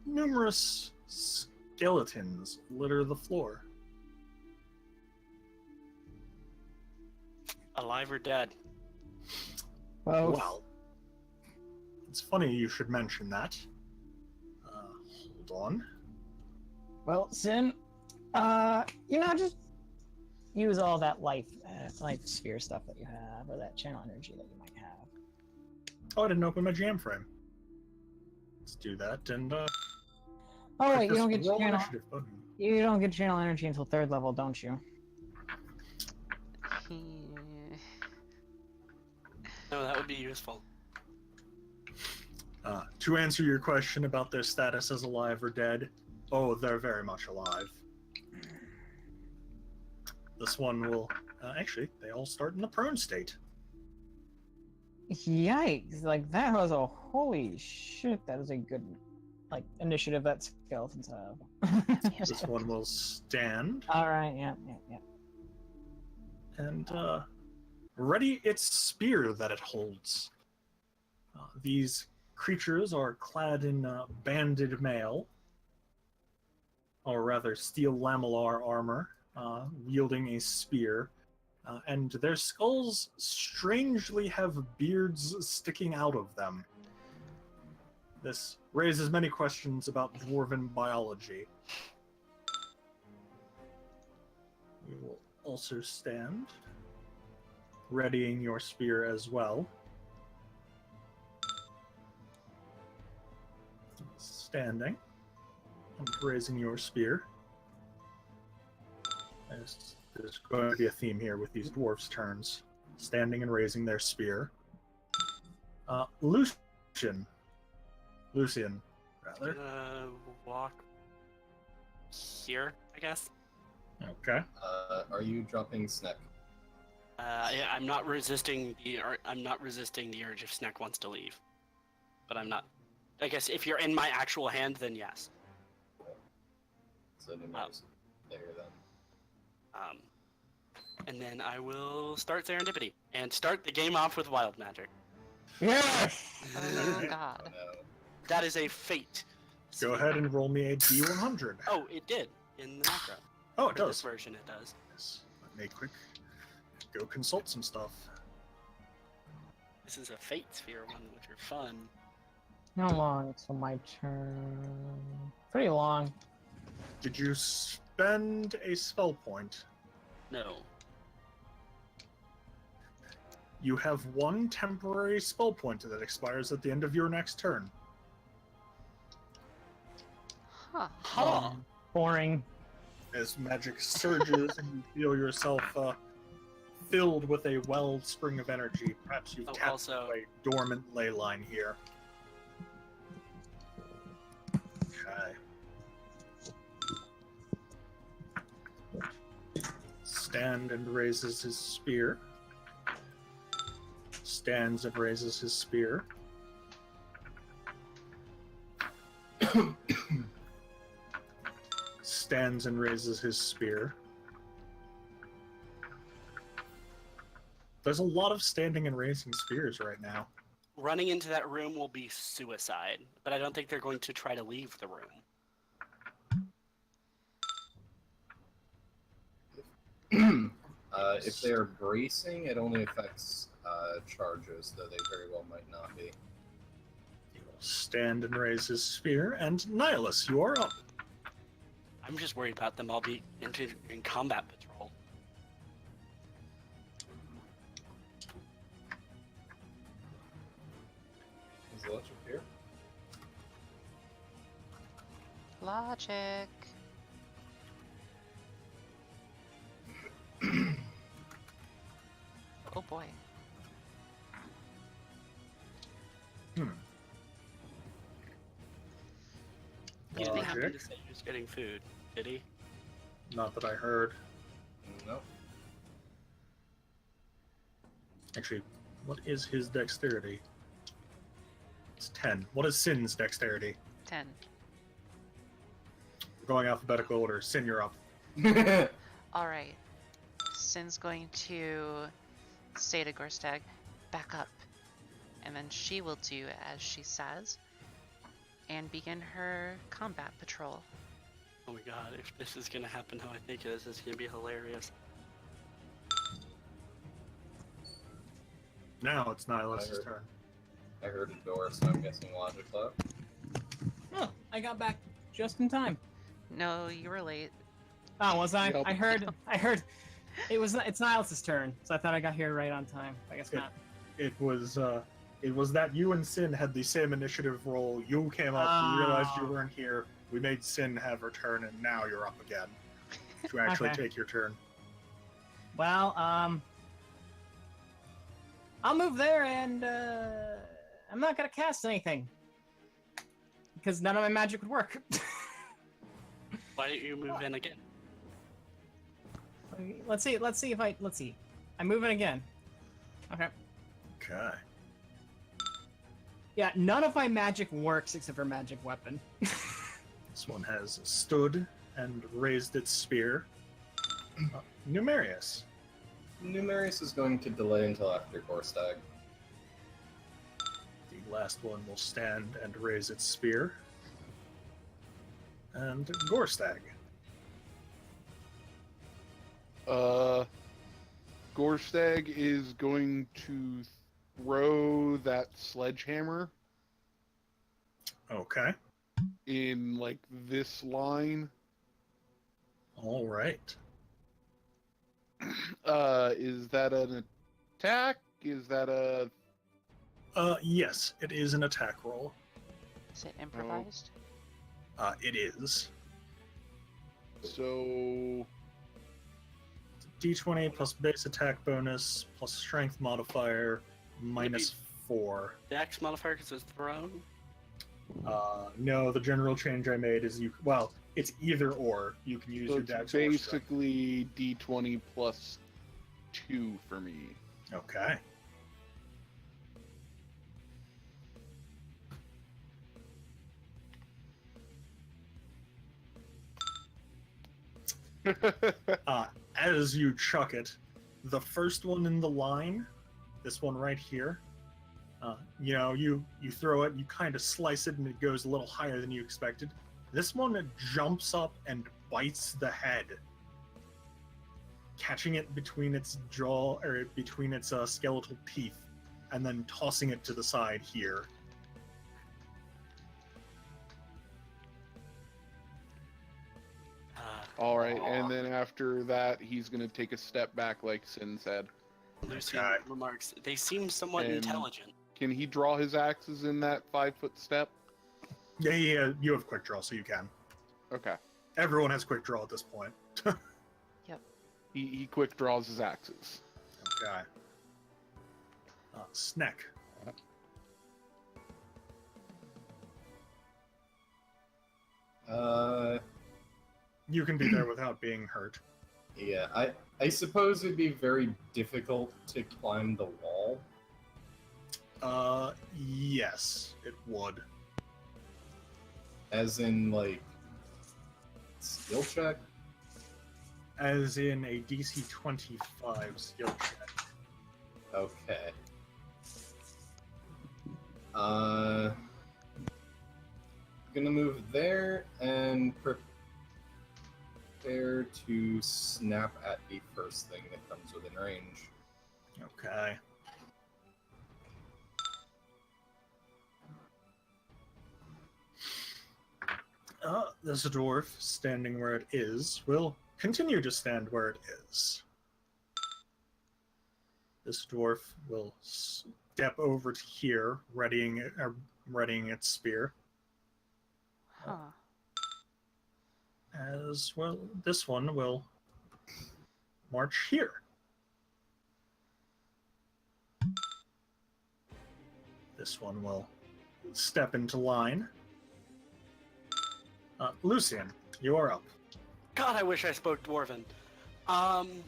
Numerous skeletons litter the floor. Alive or dead? Well, Well, it's funny you should mention that. Hold on. well, Sin, just use all that life sphere stuff that you have, or that channel energy that you might have. Oh, I didn't open my jam frame. Let's do that, and Oh wait, click you don't this get roll channel. initiative button. You don't get channel energy until 3rd level, don't you? No, that would be useful. To answer your question about their status as alive or dead, oh, they're very much alive. This one will actually, they all start in the prone state. Yikes! Like that was a holy shit. That is a good initiative that skeletons have. This one will stand All right. Yeah. and ready its spear that it holds. These creatures are clad in banded mail, or rather steel lamellar armor, wielding a spear, and their skulls strangely have beards sticking out of them. This raises many questions about dwarven biology. We will also stand, readying your spear as well. Standing and raising your spear. There's going to be a theme here with these dwarves' turns. Standing and raising their spear. Lucian, Rather. Walk here, I guess. Okay. Are you dropping Snack? Yeah, I'm not resisting the urge if Snack wants to leave, but I'm not. I guess if you're in my actual hand, then yes. So Numerous there then. And then I will start Serendipity and start the game off with Wild Magic. Yes! Oh Oh god. no. That is a fate. Go ahead and roll me a D100. Oh, it did in the macro. Oh, it For this does. version, it does. Yes. Let me quick go consult some stuff. This is a fate sphere one, which are fun. How long till my turn? Pretty long. Did you spend a spell point? No. You have one temporary spell point that expires at the end of your next turn. Huh. Huh. Boring. As magic surges and you feel yourself filled with a wellspring of energy, perhaps you've Oh, tapped also- into a dormant ley line here. Okay. Stand and raises his spear. Stands and raises his spear. Stands and raises his spear. There's a lot of standing and raising spears right now. Running into that room will be suicide, but I don't think they're going to try to leave the room. If they are bracing, it only affects charges, though they very well might not be. He will stand and raise his spear, and Nihilus, you are up. I'm just worried about them all being in combat patrol. Is the logic here? Logic. Oh boy. He didn't happen Logic. to say he was getting food, did he? Not that I heard. No. Actually, what is his dexterity? It's 10. What is Sin's dexterity? 10. We're going alphabetical order. Sin, you're up. Alright. Sin's going to say to Gorstag, back up. And then she will do as she says and begin her combat patrol. Oh my god, if this is gonna happen how I think it is, it's gonna be hilarious. Now it's Nihilus's I turn. I heard a door, so I'm guessing logic left. Oh, I got back just in time. No, you were late. Oh, was I? Yep. I heard. It's Niles' turn, so I thought I got here right on time. I guess not. It was that you and Sin had the same initiative roll. You came up, we realized you Oh. weren't here. We made Sin have her turn, and now you're up again to actually Okay. take your turn. Well, I'll move there, and I'm not gonna cast anything because none of my magic would work. Why don't you move in again? Let's see. I'm moving again. Okay. Okay. Yeah, none of my magic works except for magic weapon. This one has stood and raised its spear. Numerius. Numerius is going to delay until after Gorstag. The last one will stand and raise its spear. And Gorstag. Gorstag is going to throw that sledgehammer Okay. in like this line. All right. Is that an attack? Is that a Yes, it is an attack roll. Is it improvised? It is. so? D20 plus base attack bonus plus strength modifier minus 4. The X modifier because it's thrown? No, the general change I made is well, it's either or. You can use So your it's dex or strength. basically d20 plus 2 for me. Okay. As you chuck it, the first one in the line, this one right here, you throw it, you kind of slice it, and it goes a little higher than you expected. This one jumps up and bites the head, catching it between its jaw or between its skeletal teeth, and then tossing it to the side here. All right, and then after that, he's gonna take a step back, like Sin said. Lucian Okay. remarks, they seem somewhat And- intelligent. Can he draw his axes in that 5-foot step? Yeah, you have quick draw, so you can. Okay. Everyone has quick draw at this point. He quick draws his axes. Okay. Snack. You can be there without being hurt. Yeah, I suppose it'd be very difficult to climb the wall. Yes, it would. As in, like, skill check? As in a DC 25 skill check. Okay. Gonna move there and prepare to snap at the first thing that comes within range. Okay. This dwarf, standing where it is, will continue to stand where it is. This dwarf will step over to here, readying its spear. Huh. As well, this one will march here. This one will step into line. Lucian, you are up. God, I wish I spoke Dwarven. I'm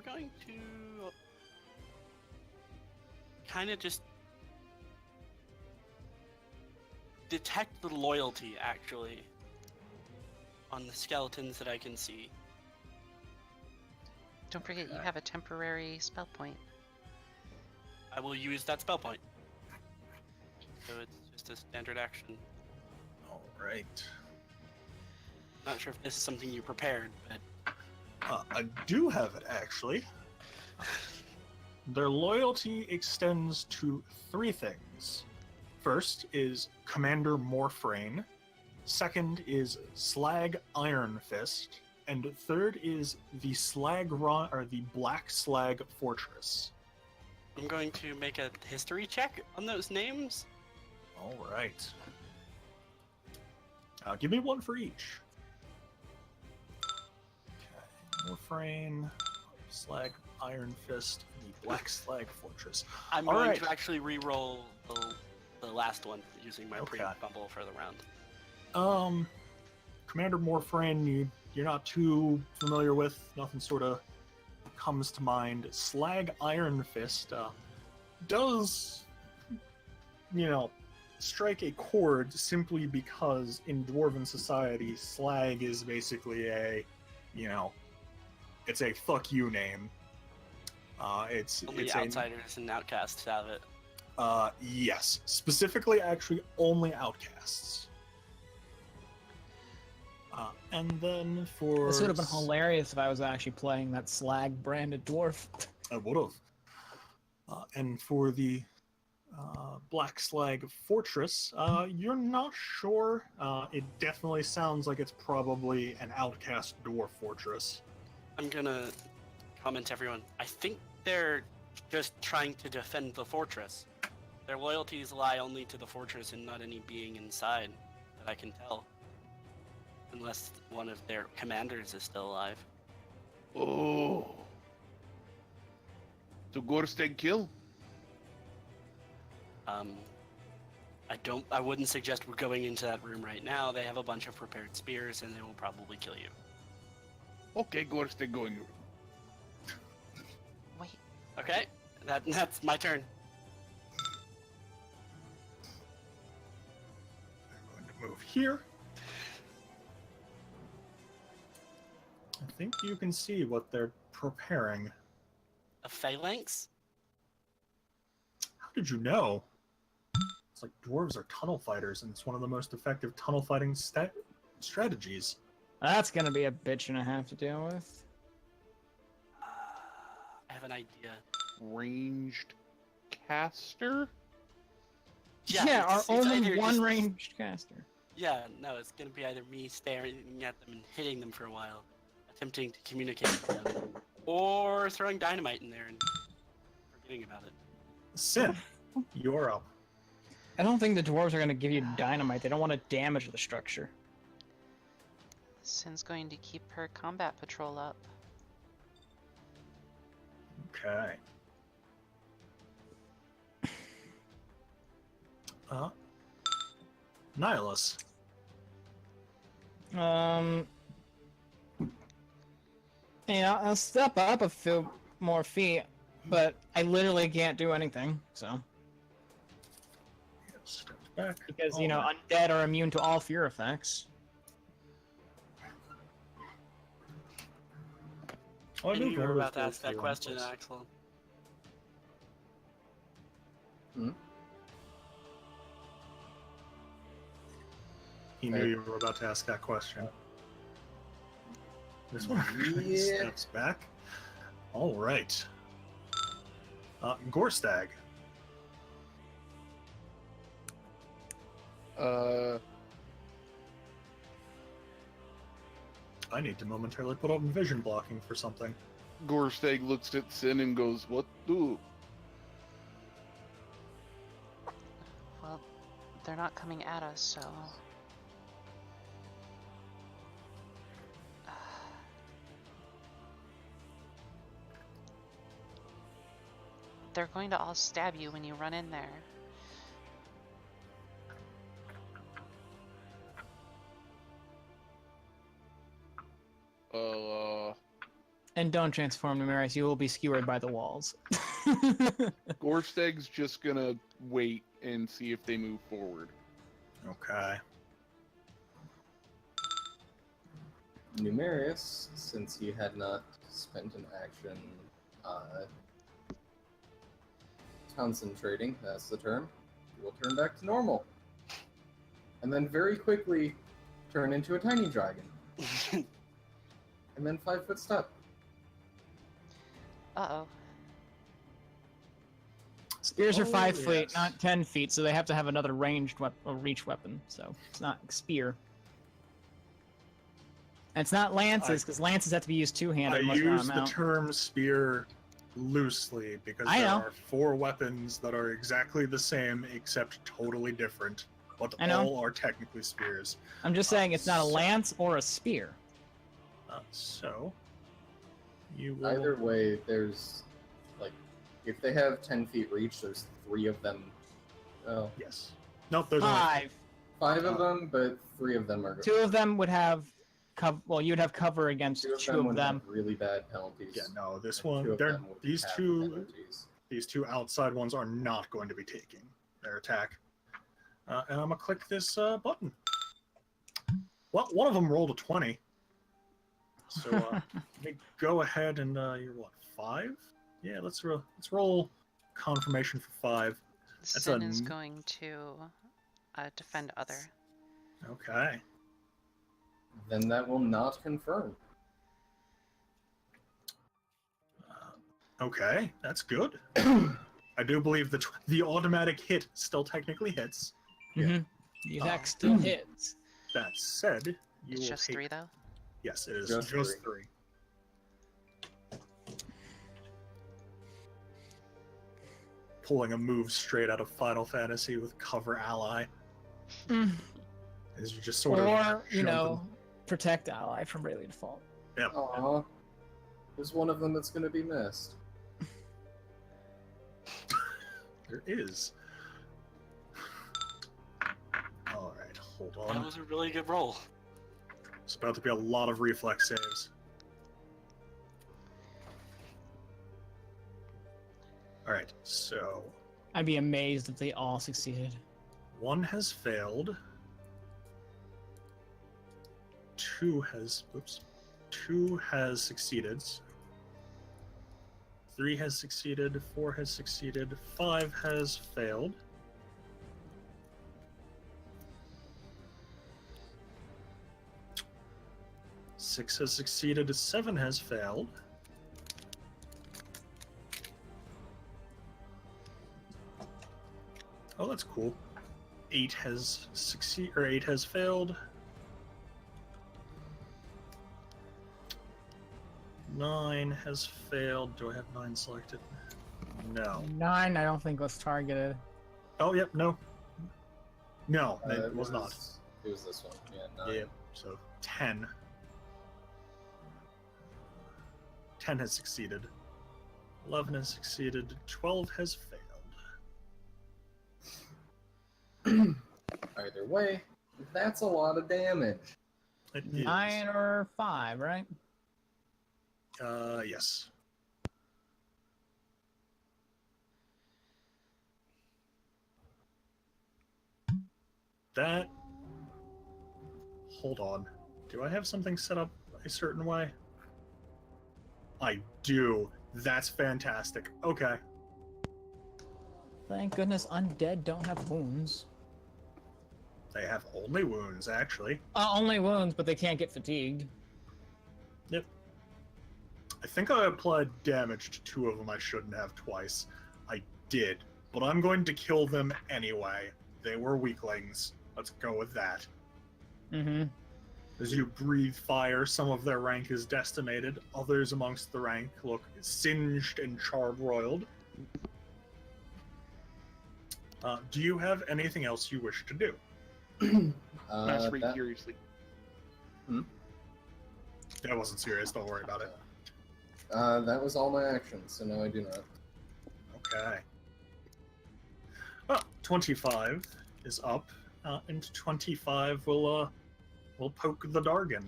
going to kind of just detect the loyalty, actually, on the skeletons that I can see. Don't forget you have a temporary spell point. I will use that spell point. So it's just a standard action. All right. Not sure if this is something you prepared, but I do have it, actually. Their loyalty extends to 3 things. First is Commander Morphrain. Second is Slag Iron Fist. And third is the the Black Slag Fortress. I'm going to make a history check on those names. All right. Give me 1 for each. Okay. Morphrain, Slag Iron Fist, and the Black Slag Fortress. I'm All going right. to actually re-roll the last one using my Okay. pre-fumble for the round. Commander Morphrain, you're not too familiar with. Nothing sort of comes to mind. Slag Iron Fist does, strike a chord simply because in Dwarven society, slag is basically it's a fuck you name. It's Only outsiders and outcasts have it. Yes, specifically, actually, only outcasts. And then for This would have been hilarious if I was actually playing that slag branded dwarf. I would have. And for the Black Slag Fortress, you're not sure. It definitely sounds like it's probably an outcast dwarf fortress. I'm gonna comment to everyone. I think they're just trying to defend the fortress. Their loyalties lie only to the fortress and not any being inside that I can tell. Unless one of their commanders is still alive. Oh. So Gorsteg kill? I wouldn't suggest we're going into that room right now. They have a bunch of prepared spears, and they will probably kill you. Okay, Gorsteg going. Wait. Okay, that's my turn. I'm going to move here. I think you can see what they're preparing. A phalanx? How did you know? It's like dwarves are tunnel fighters, and it's one of the most effective tunnel fighting strategies. That's gonna be a bitch and a half to deal with. I have an idea. Ranged caster? Yeah, our it's only either one just- ranged caster. Yeah, no, it's gonna be either me staring at them and hitting them for a while, attempting to communicate with them, or throwing dynamite in there and forgetting about it. Sin, you're up. I don't think the dwarves are gonna give you dynamite. They don't want to damage the structure. Sin's going to keep her combat patrol up. Okay. Nihilus. I'll step up a few more feet, but I literally can't do anything. So Step back. because All right. undead are immune to all fear effects. Oh, I I knew knew you were dwarves about to go ask that through question, this. Axel. He knew you were about to ask that question. This one Yeah. steps back. All right. Gorstag. I need to momentarily put up vision blocking for something. Gorsteg looks at Sin and goes, "What do?" Well, they're not coming at us, so... They're going to all stab you when you run in there. And don't transform Numeris, you will be skewered by the walls. Gorsteg's just gonna wait and see if they move forward. Okay. Numerius, since he had not spent an action concentrating, that's the term, he will turn back to normal. And then very quickly turn into a tiny dragon. And then 5-foot step. Uh-oh. Spears are Oh, 5 feet, yes. not 10 feet, so they have to have another ranged reach weapon. So it's not spear. And it's not lances, because lances have to be used two-handed. I unless they're on a use the mount. term spear loosely because I there know. are 4 weapons that are exactly the same except totally different, but I know. all are technically spears. I'm just saying it's not a so- lance or a spear. So, you will... Either way, there's, like, if they have 10 feet reach, there's 3 of them. Oh, Yes. Nope, there's only 5. 5 of them, but 3 of them are 2 of them would have cover. Well, you'd have cover against 2 of 2 them of would them. have really bad penalties. Yeah, no, this and 2 one, of they're, them would these have two, penalties. these 2 outside ones are not going to be taking their attack. And I'm gonna click this button. Well, one of them rolled a 20. So let me go ahead and you're what, 5? Yeah, let's roll confirmation for 5. That's Sin a is n- going to defend other. Okay. Then that will not confirm. Okay, that's good. I do believe the automatic hit still technically hits. Mm-hmm. The attack Ah. still hits. That said, you It's will just take... 3, though? Yes, it is Just just 3. 3. Pulling a move straight out of Final Fantasy with cover ally. Mm. Is you just sort Or, of protect ally from Bravely Default. Yep. Aww. There's one of them that's going to be missed. There is. Hold That on. was a really good roll. It's about to be a lot of reflex saves. Alright, so I'd be amazed if they all succeeded. 1 has failed. 2 has succeeded. 3 has succeeded. 4 has succeeded. 5 has failed. 6 has succeeded. 7 has failed. 'Oh, that's cool. 8 has failed. 9 has failed. Do I have 9 selected? No. 9, I don't think was targeted. Oh, yep, no. No, it was not. It was this one. Yeah, 9. Yep, so 10. 10 has succeeded. 11 has succeeded. 12 has failed. Either way, that's a lot of damage. It is. 9 or 5, right? Yes. That... Hold on. Do I have something set up a certain way? I do. That's fantastic. Okay. Thank goodness undead don't have wounds. They have only wounds, actually. Only wounds, but they can't get fatigued. Yep. I think I applied damage to 2 of them I shouldn't have twice. I did. But I'm going to kill them anyway. They were weaklings. Let's go with that. Mm-hmm. As you breathe fire, some of their rank is decimated. Others amongst the rank look singed and charbroiled. Do you have anything else you wish to do? Masturbate That, furiously. That wasn't serious. Don't worry about it. that was all my actions, so no, I do not. Okay. Well, 25 is up, and 25 will poke the Dargan.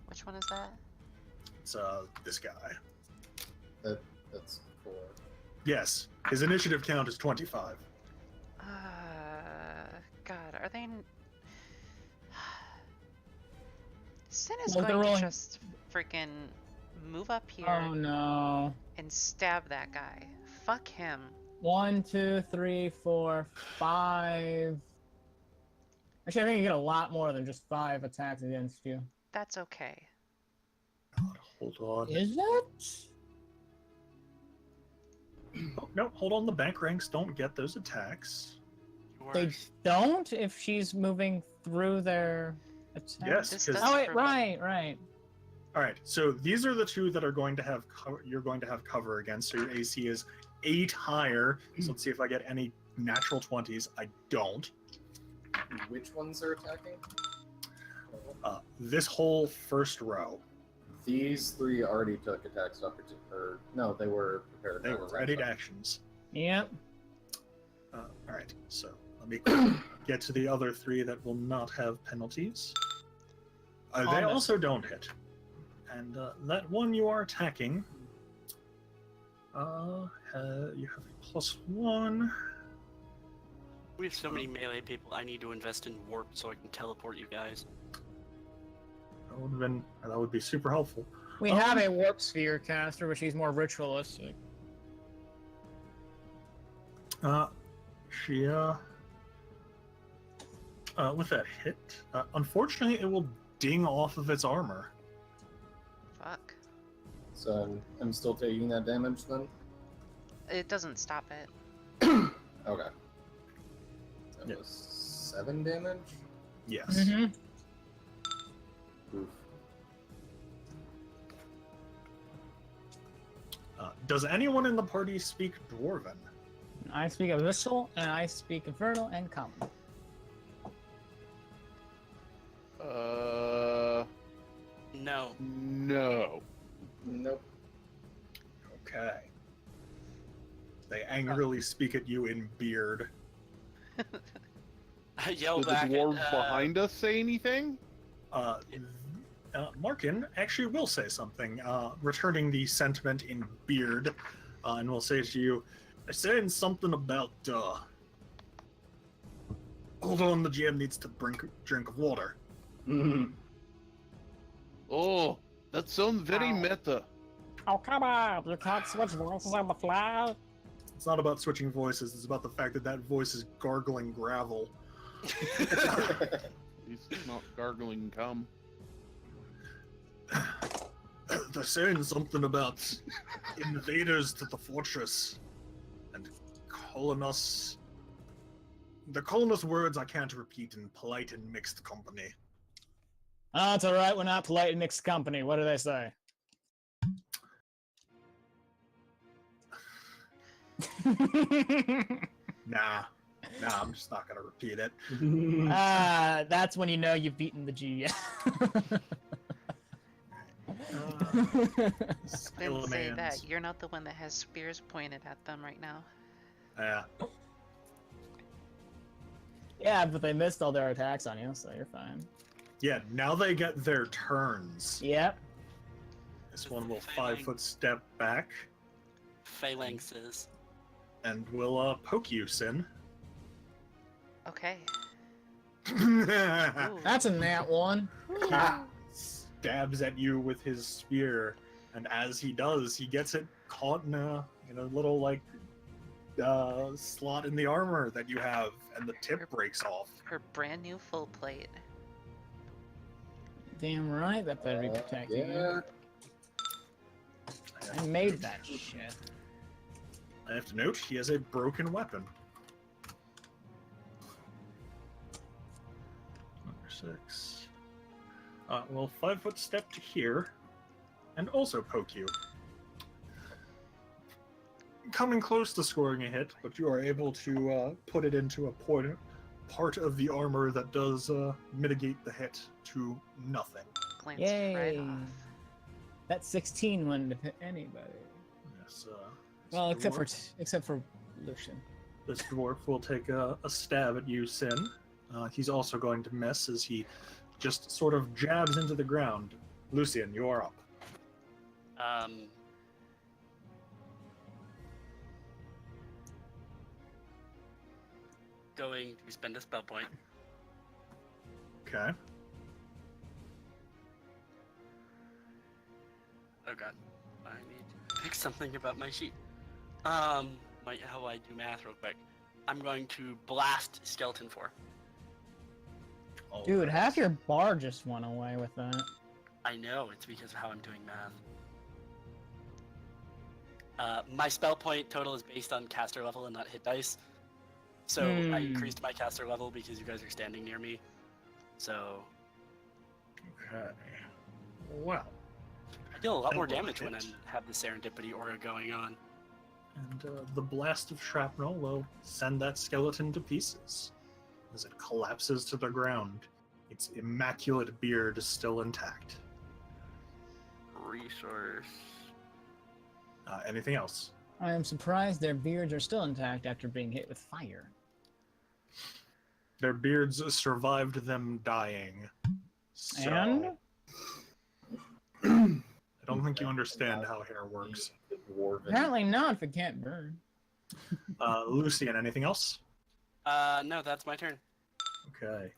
Which one is that? It's this guy. That's 4. Yes, his initiative count is 25. God, are they? Sin is Well, they're going to rolling- just freaking move up here Oh no. and stab that guy. Fuck him. 1, 2, 3, 4, 5. Actually, I think you get a lot more than just 5 attacks against you. That's okay. God, hold on. Is it? Oh, no, hold on. The bank ranks don't get those attacks. They don't if she's moving through their attack. Yes, This 'cause- does Oh wait, for- right. All right, so these are the 2 that are going to have you're going to have cover against. So your AC is 8 higher. So let's see if I get any natural 20s. I don't. Which ones are attacking? This whole first row, These 3 already took attacks no, they were prepared. they for were attack ready to of actions. Yep. All right, so let me get to the other 3 that will not have penalties. They Almost. also don't hit. And that one you are attacking, you have a +1. We have so many melee people. I need to invest in warp so I can teleport you guys. That would be super helpful. We have a warp sphere caster, but she's more ritualistic. She with that hit, unfortunately, it will ding off of its armor. Fuck. So I'm still taking that damage then? It doesn't stop it. Okay. That Yeah. was 7 damage? Yes. Mm-hmm. Oof. Does anyone in the party speak Dwarven? I speak Abyssal, and I speak Infernal and Common. No. No. Nope. Okay. They angrily speak at you in Beard. I yell Did the back dwarves at, behind us say anything? Markin actually will say something, returning the sentiment in beard, and will say to you, "They're saying something about, hold on, the GM needs to drink of water." Oh, that sounds very meta. Oh, come on! You can't switch voices on the fly? It's not about switching voices, it's about the fact that that voice is gargling gravel. He's not gargling cum. They're saying something about invaders to the fortress and calling us. They're calling us words I can't repeat in polite and mixed company. Oh, it's alright, we're not polite in mixed company. What do they say? Nah, I'm just not gonna repeat it. That's when you know you've beaten the GM. Didn't say that. Skelemans. You're not the one that has spears pointed at them right now. Yeah. Yeah, but they missed all their attacks on you, so you're fine. Yeah, now they get their turns. Yep. This one will 5-foot step back Phalanxes. and will poke you, Sin. Okay. Ooh. That's a nat one. Stabs at you with his spear, and as he does, he gets it caught in a little like slot in the armor that you have, and the tip breaks off. Her brand new full plate. Damn right, that better be protecting yeah. you. I made that shit. I have to note he has a broken weapon. Number 6. Well, 5-foot step to here, and also poke you. Coming close to scoring a hit, but you are able to put it into a part of the armor that does mitigate the hit to nothing. Glanced right Yay! off. That 16 wouldn't have hit anybody. Yes, Well, except for Lucian. this dwarf will take a stab at you, Sin. He's also going to miss as he just sort of jabs into the ground. Lucian, you are up. Going to spend a spell point. Okay. Oh god. I need to pick something about my sheet. How I do math real quick. I'm going to blast skeleton 4. Dude, half your bar just went away with that. I know, it's because of how I'm doing math. My spell point total is based on caster level and not hit dice. So I increased my caster level because you guys are standing near me. So Okay. Well. I deal a lot That more will damage when I hit. have the serendipity aura going on. And the blast of shrapnel will send that skeleton to pieces as it collapses to the ground. Its immaculate beard is still intact. Resource. Anything else? I am surprised their beards are still intact after being hit with fire. Their beards survived them dying. So, And? I don't think you understand how hair works. The dwarven. Apparently not if it can't burn. Lucian, anything else? No, that's my turn. Okay.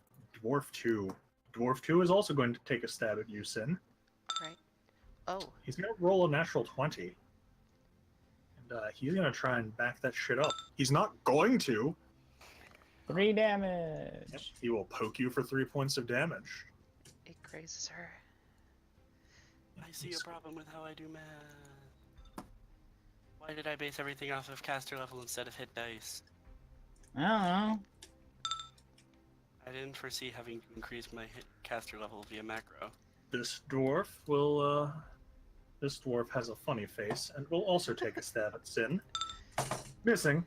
Dwarf 2. Dwarf 2 is also going to take a stab at you, Sin. Right. Oh, He's going to roll a natural 20. And he's going to try and back that shit up. He's not going to. 3 damage. He will poke you for 3 points of damage. it grazes her. I see a problem with how I do math. Why did I base everything off of caster level instead of hit dice? I don't know. I didn't foresee having to increase my hit caster level via macro. This dwarf will, this dwarf has a funny face and will also take a stab at Sin. Missing.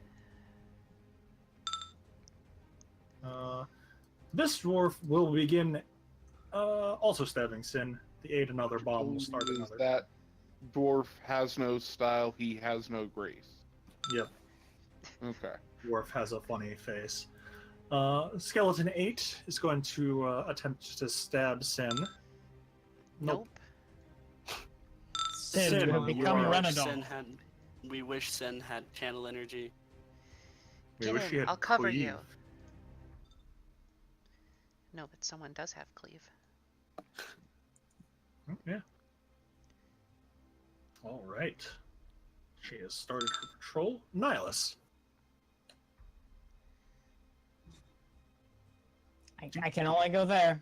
This dwarf will begin, also stabbing Sin. The aid another bomb will start Is another. that dwarf has no style, he has no grace. Yep, Okay. dwarf has a funny face. Skeleton 8 is going to attempt to stab Sin. Nope. Sin, Sin, you have you become are- Renadon. We wish Sin had channel energy. We Get wish in, she had I'll cover cleave. you. No, but someone does have cleave. Oh, yeah. All right. She has started her patrol. Nihilus. I can only go there.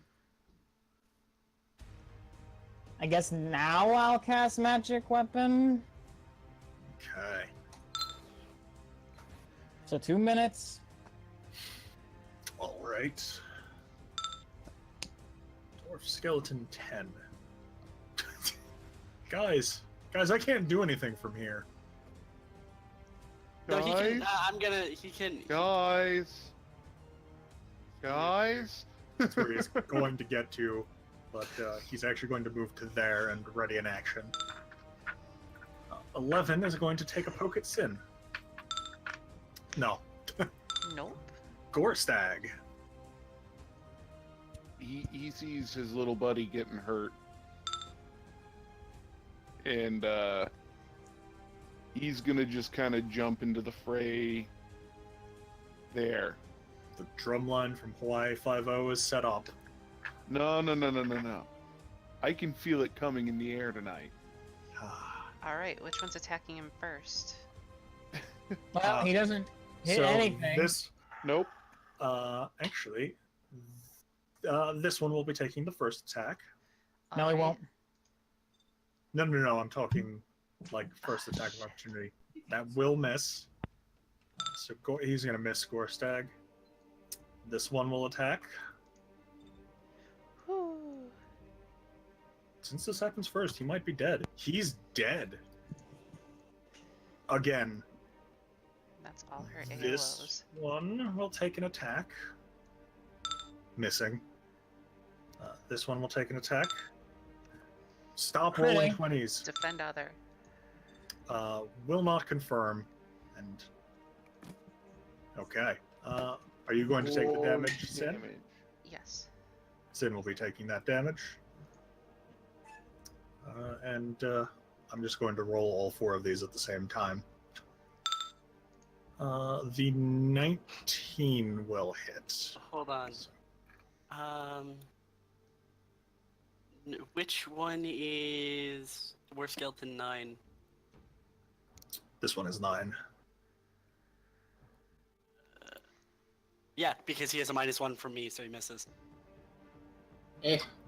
I guess now I'll cast Magic Weapon. Okay. So 2 minutes. All right. Dwarf skeleton 10. guys, I can't do anything from here. No, he can. Guys? I'm gonna. He can. Guys. That's where he's going to get to, but he's actually going to move to there and ready in action. 11 is going to take a poke at Sin. No. Nope. Gorstag. He sees his little buddy getting hurt. And he's gonna just kind of jump into the fray there. The drumline from Hawaii 5-0 is set up. No. I can feel it coming in the air tonight. Alright, which one's attacking him first? Well, he doesn't hit so anything. This, Nope. actually, this one will be taking the first attack. No, he Alright. won't. No, I'm talking like first attack of opportunity. That will miss. So he's going to miss Gorstag. This one will attack. Whew. Since this happens first, he might be dead. He's dead. Again. That's all her AOs. This one will take an attack. Missing. This one will take an attack. Stop rolling Pretty. 20s. Defend other. Will not confirm. And okay. Are you going to take the damage, Sin? Damage. Yes. Sin will be taking that damage. And I'm just going to roll all 4 of these at the same time. The 19 will hit. Hold on. Which one is Dwarf Skeleton 9? This one is 9. Yeah, because he has a -1 from me, so he misses.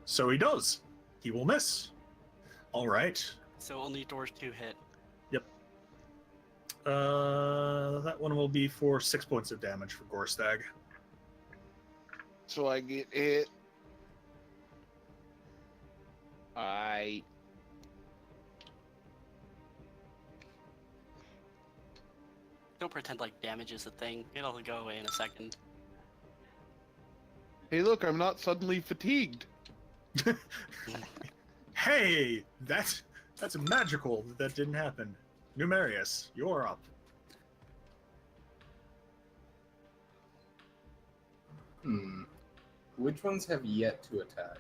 So he does. He will miss. All right. So only doors 2 hit. That one will be for 6 points of damage for Gorstag. So I get hit. I Don't pretend like damage is a thing. It'll go away in a second. Hey, look, I'm not suddenly fatigued. Hey, that's magical. That didn't happen. Numerius, you're up. Which ones have yet to attack?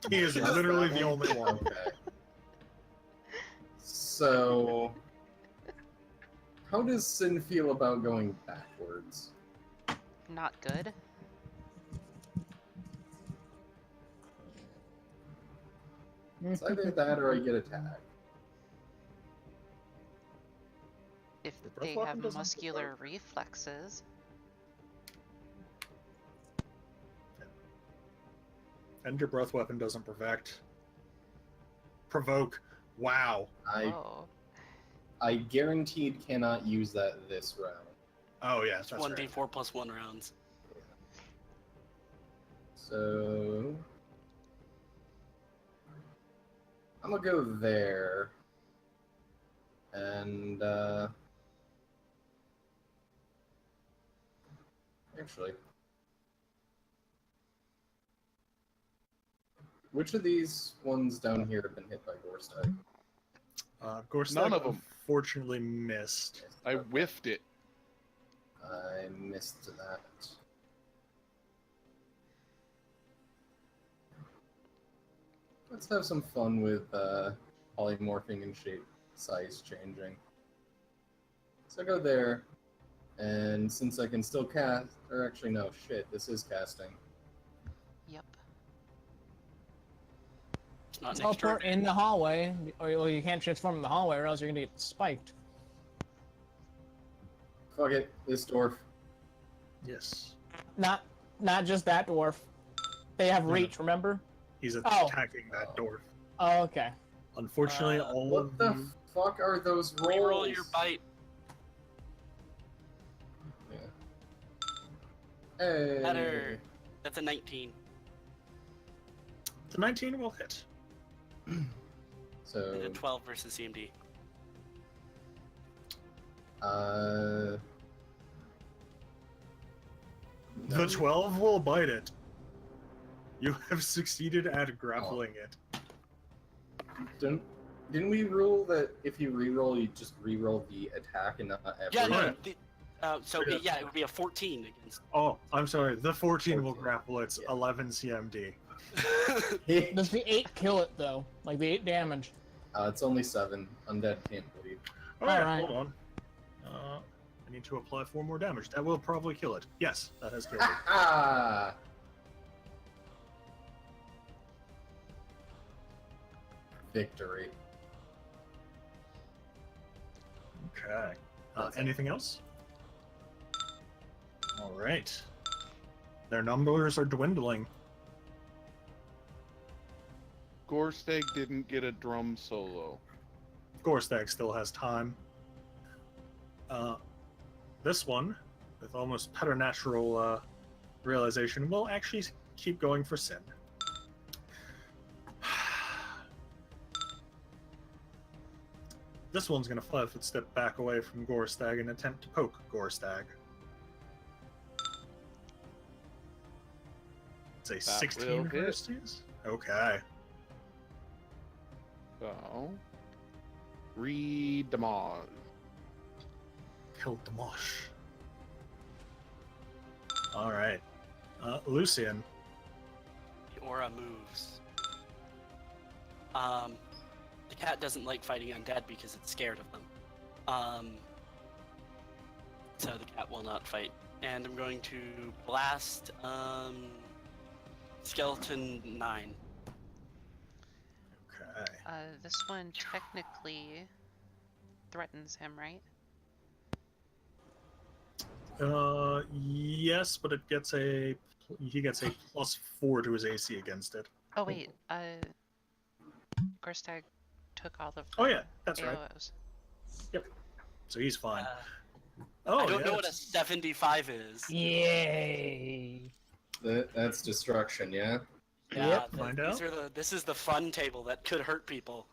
He is Just literally that the one? only one. Okay. So, how does Sin feel about going backwards? Not good. It's either that or I get attacked. If The breath they weapon have doesn't muscular provoke. reflexes. And your breath weapon doesn't provoke. Wow. Oh. I guaranteed cannot use that this round. Oh yeah, that's 1d4 right. plus 1 rounds. So, I'm gonna go there. And, actually, which of these ones down here have been hit by Gorstag? Gorstag None of 'em. unfortunately missed. I whiffed it. I missed that. Let's have some fun with polymorphing and shape size changing. So I go there, and since I can still cast, or actually no, shit, this is casting. Yep. It's not an Teleport extra. in the hallway, or well, you can't transform in the hallway, or else you're gonna get spiked. Fuck it, this dwarf. Yes. Not just that dwarf. They have No. reach, remember? He's Oh. attacking that dwarf. Oh, okay. Unfortunately, all What of the you... fuck are those rolls? Reroll your bite. Yeah. Hey. Better. That's a 19. The 19 will hit. So, And a 12 versus CMD. The 12 will bite it. You have succeeded at grappling it. didn't we rule that if you reroll, you just reroll the attack and not every? Yeah, no, no. Yeah. It would be a 14 against. Oh, I'm sorry. The 14 will 14. grapple its Yeah. 11 CMD. Does the 8 kill it, though? Like, the 8 damage? It's only 7. Undead can't bleed. Oh, yeah, Alright. hold on. I need to apply 4 more damage. That will probably kill it. Yes, that has killed it. Ah! Victory. Okay. That's it. Anything else? All right. Their numbers are dwindling. Gorstag didn't get a drum solo. Gorstag still has time. This one, with almost preternatural realization, will actually keep going for Sin. This one's going to 5-foot step back away from Gorstag and attempt to poke Gorstag. It's a That 16 will hit. versus. Okay. So, re-damage. Killed the mosh. Alright. Lucian. The aura moves. The cat doesn't like fighting undead because it's scared of them. So the cat will not fight. And I'm going to blast skeleton 9. Okay. This one technically threatens him, right? Yes, but it gets he gets a +4 to his AC against it. Oh wait, Gorstag took all of Oh yeah, that's right. AOs. So he's fine. I don't know what a 75 is. Yay! That's destruction, yeah? Yep. Find out. This is the fun table that could hurt people.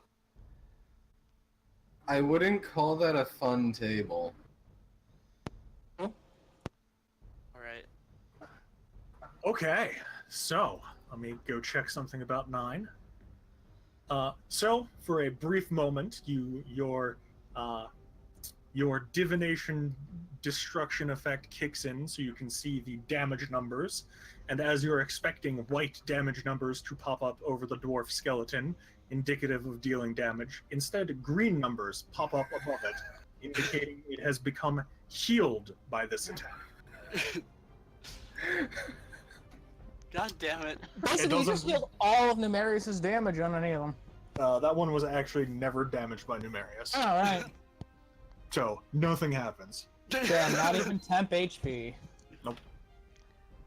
I wouldn't call that a fun table. Alright. Okay, so let me go check something about 9. So for a brief moment, your divination destruction effect kicks in, so you can see the damage numbers. And as you're expecting white damage numbers to pop up over the dwarf skeleton, indicative of dealing damage, instead green numbers pop up above it, indicating it has become healed by this attack. God damn it. Basically, you just doesn't- healed all of Numerius's damage on any of them. That one was actually never damaged by Numerius. Alright. So, nothing happens. Damn, not even temp HP.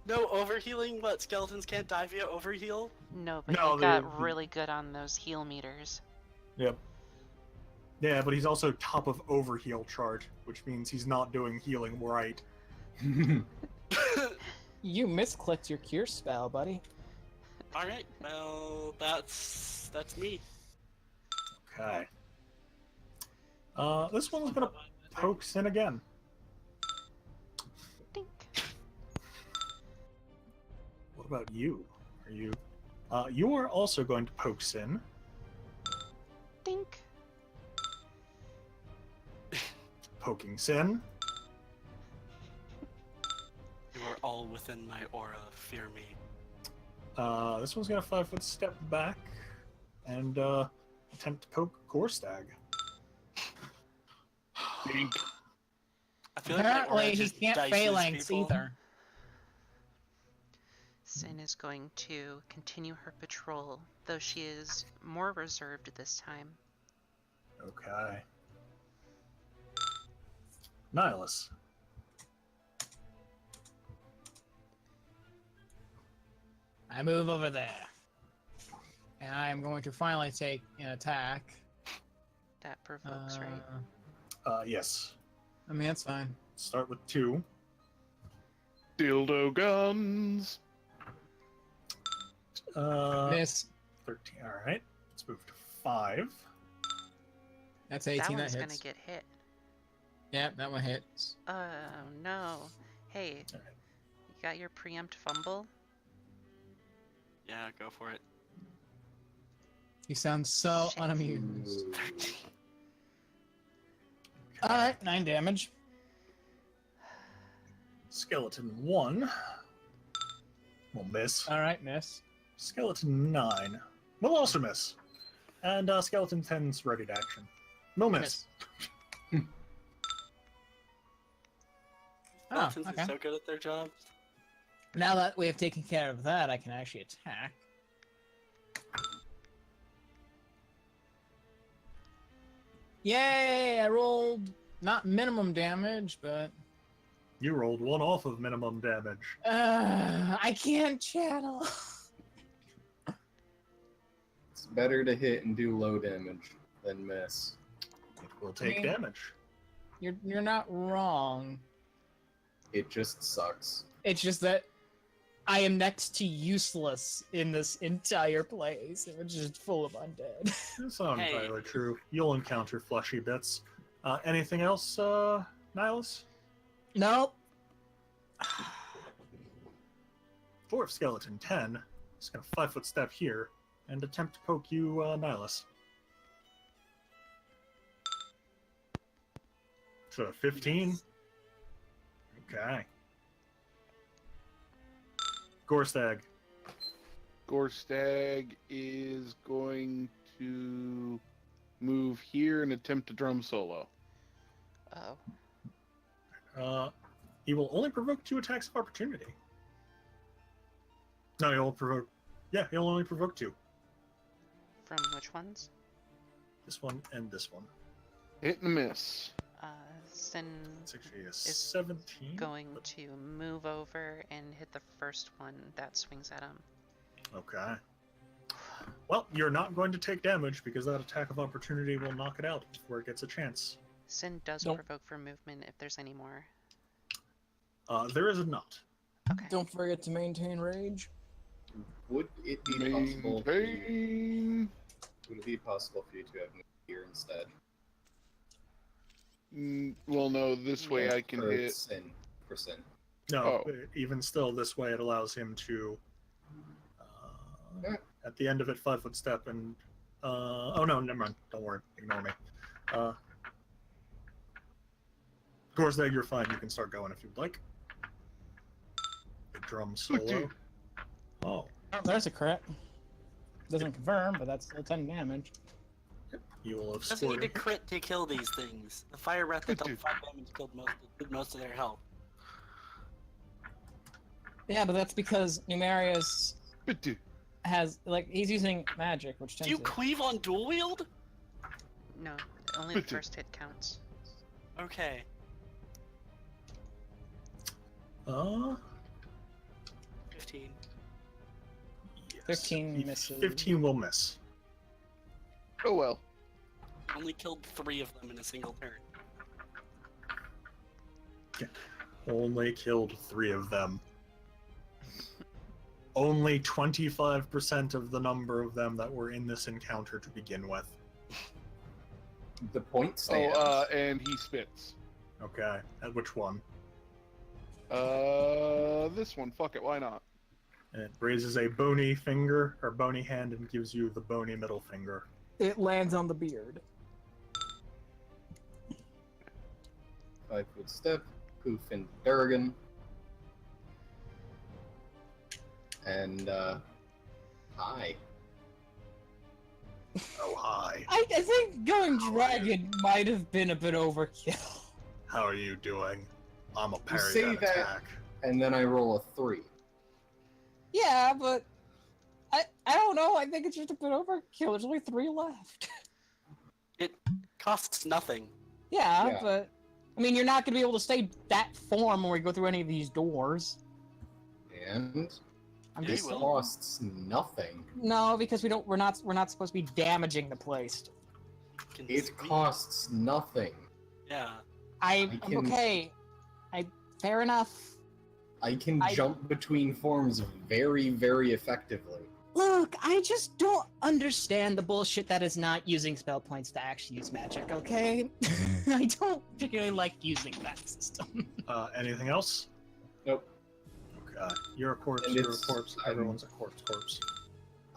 No overhealing? What, skeletons can't die via overheal? No, but No, he got the- really good on those heal meters. Yep. Yeah, but he's also top of overheal chart, which means he's not doing healing right. You misclicked your cure spell, buddy. Alright, well, that's me. Okay. This one's gonna poke Sin again. Dink. What about you? Are you? You are also going to poke Sin. Dink. Poking Sin. You are all within my aura. Fear me. This one's gonna 5-foot step back and attempt to poke Gorstag. Dink. I feel like my aura Apparently, he just can't dices phalanx people. either. Sin is going to continue her patrol, though she is more reserved this time. Okay. Nihilus. I move over there. And I am going to finally take an attack. That provokes, right? Yes. I mean, that's fine. Start with 2. Dildo guns. Miss. 13. All right. Let's move to 5. That's That 18. That one's hits. gonna get hit. Yep, that one hits. Oh no. Hey, Alright. you got your preempt fumble? Yeah, go for it. You sound so Shit. unamused. Okay. Alright, 9 damage. Skeleton 1 will miss. Alright, miss. Skeleton 9 will also miss. And Skeleton 10's ready to action. Will miss. Oh, Skeletons okay. are so good at their jobs. Now that we have taken care of that, I can actually attack. Yay! I rolled not minimum damage, but You rolled 1 off of minimum damage. I can't channel. It's better to hit and do low damage than miss. It will take mean- damage. You're not wrong. It just sucks. It's just that I am next to useless in this entire place. It's just full of undead. That's not Hey. entirely true. You'll encounter fleshy bits. Anything else, Nihilus? Nope. Dwarf Skeleton 10 is going to 5-foot step here and attempt to poke you, Nihilus. So 15. Okay. Gorstag. Gorstag is going to move here and attempt to drum solo. Oh. He will only provoke 2 attacks of opportunity. No, he'll provoke. Yeah, he'll only provoke 2. From which ones? This one and this one. Hit and miss. Sin It's actually a 17. going to move over and hit the first one that swings at him. Okay. Well, you're not going to take damage because that attack of opportunity will knock it out before it gets a chance. Sin does Nope. provoke for movement if there's any more. There is a not. Okay. Don't forget to maintain rage. Would it be possible? Maintain. Would it be possible for you to have moved here instead? Well, no. This way I can for hit. Sin. For Sin. No, Oh. even still, this way it allows him to, at the end of it, 5-foot step and. Oh no, never mind. Don't worry. Ignore me. Gorstag, you're fine. You can start going if you'd like. The drum solo. Oh, Oh, there's a crit. Doesn't confirm, but that's still 10 damage. you will have Doesn't need scored. to crit to kill these things. The fire breath that dealt 5 damage killed most of their health. Yeah, but that's because Numerius But dude, has, like, he's using magic, which Do tends you to... cleave on dual wield? No, only the first hit counts. Okay. 15. Yes. 15 misses. 15 will miss. oh well. Only killed 3 of them in a single turn. Only killed 3 of them. Only 25% of the number of them that were in this encounter to begin with. The point stands. And he spits. Okay, at which one? This one. Fuck it. Why not? And it raises a bony finger, or bony hand, and gives you the bony middle finger. It lands on the beard. 5-foot step. Poof and Durgan. And, hi. Oh, hi. I think going dragon might have been a bit overkill. How are you doing? I'm a You parry say that that- attack. And then I roll a 3. Yeah, but I don't know. I think it's just a bit overkill. There's only 3 left. It costs nothing. Yeah, Yeah. but I mean, you're not gonna be able to stay that form when we go through any of these doors. And I'm Yeah, this just you saying. will. costs nothing. No, because we're not supposed to be damaging the place. Can It squeeze. costs nothing. Yeah. I'm can- okay. Fair enough. I can I- jump between forms very, very effectively. Look, I just don't understand the bullshit that is not using spell points to actually use magic, okay? I don't particularly like using that system. Anything else? Nope. Okay. You're a corpse, And you're a it's- corpse, I'm- everyone's a corpse.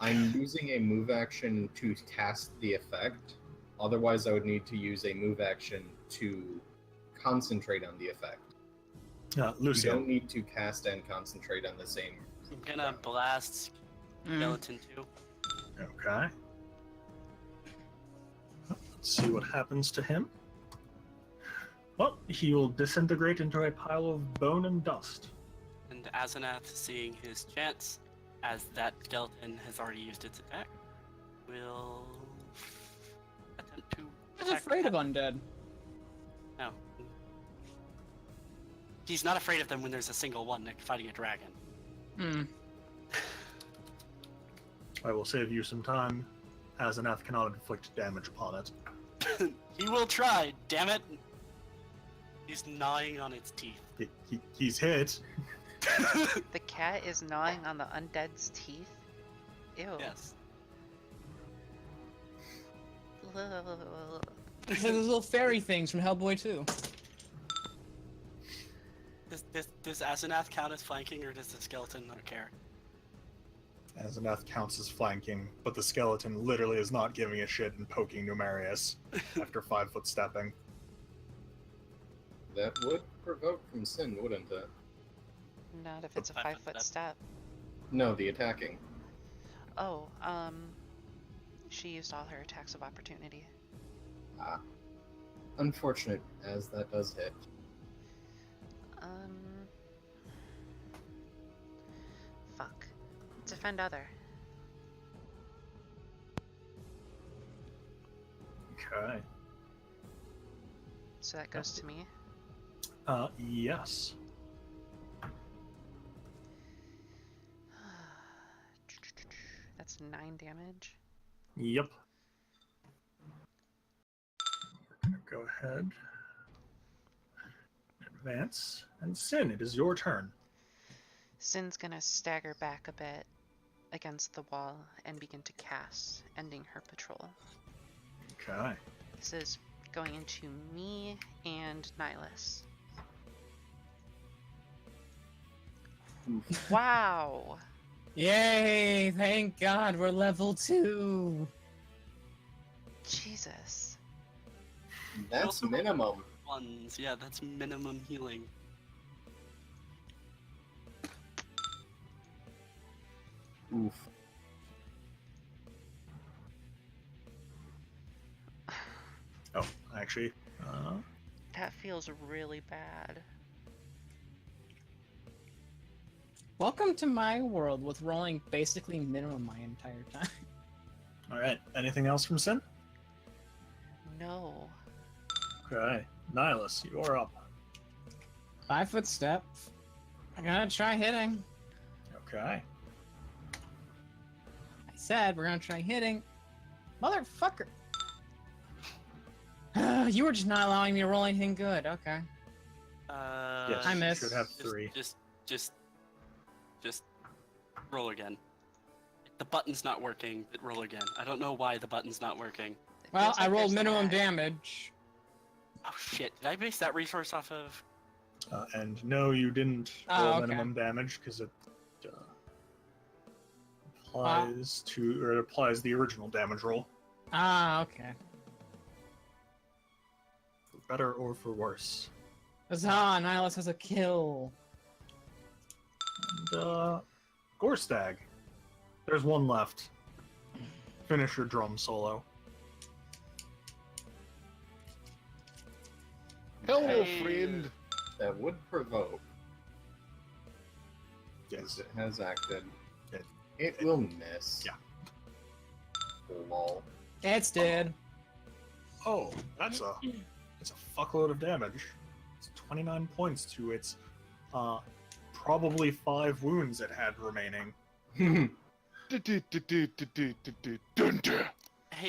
I'm using a move action to cast the effect. Otherwise, I would need to use a move action to concentrate on the effect. You Lucian. don't need to cast and concentrate on the same. I'm gonna blast skeleton too. Okay. Let's see what happens to him. Well, he will disintegrate into a pile of bone and dust. And Asenath, seeing his chance, as that skeleton has already used its attack, will attempt to. I'm attack afraid the of cat. undead. No. He's not afraid of them when there's a single one like fighting a dragon. Hmm. I will save you some time, as an Ath cannot inflict damage upon it. He will try, damn it! He's gnawing on its teeth. He's hit. The cat is gnawing on the undead's teeth. Ew. Yes. It's like those little fairy things from Hellboy 2. Does Asenath count as flanking, or does the skeleton not care? As an Ath counts as flanking, but the skeleton literally is not giving a shit and poking Numerius after 5-foot stepping. That would provoke from sin, wouldn't it? Not if it's a 5 foot 5-foot step. No, the attacking. Oh, she used all her attacks of opportunity. Ah. Unfortunate, as that does hit. Fuck. Defend other. Okay. So that goes to me. Yes. That's 9 damage. Yep. We're gonna go ahead. Advance. And Sin, it is your turn. Sin's gonna stagger back a bit against the wall and begin to cast, ending her patrol. Okay. This is going into me and Nihilus. Wow! Yay! Thank God we're level 2. Jesus. That's Also- minimum. Ones, yeah, that's minimum healing. Oof. Oh, actually, That feels really bad. Welcome to my world with rolling basically minimum my entire time. all right. Anything else from Sin? No. Okay. Nihilus, you're up. 5-foot step. I'm gonna try hitting. Okay. I said we're gonna try hitting. Motherfucker! You were just not allowing me to roll anything good. Okay. Yes, I you miss. should have Just- 3. Just roll again. The button's not working, but roll again. I don't know why the button's not working. It Well, feels I like rolled there's minimum lag. damage. Oh shit, did I base that resource off of... And no, you didn't Oh, roll okay. minimum damage because it applies to, or it applies the original damage roll, Ah, okay. for better or for worse. Huzzah! Nihilus has a kill. And Gorstag. There's one left. Finish your drum solo. Hello, Hey. friend. That would provoke, Yes. because it has acted. It- It will miss. Yeah. Lol. It's dead. Oh, that's a fuckload of damage. It's 29 points to its probably 5 wounds it had remaining. Hey,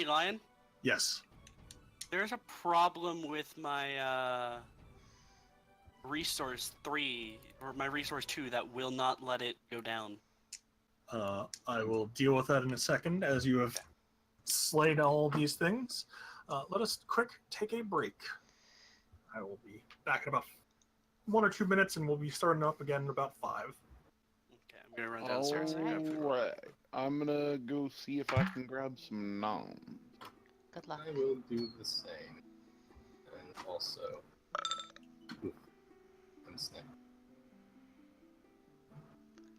Lion. Yes. There's a problem with my resource 3 or my resource 2 that will not let it go down. I will deal with that in a second as you have slayed all these things. Let us take a break. I will be back in about 1 or 2 minutes, and we'll be starting up again in about 5. Okay, I'm gonna run downstairs and grab food. Alright. I'm gonna go see if I can grab some nom. Good luck. I will do the same. And also. Oof, I'm snapped.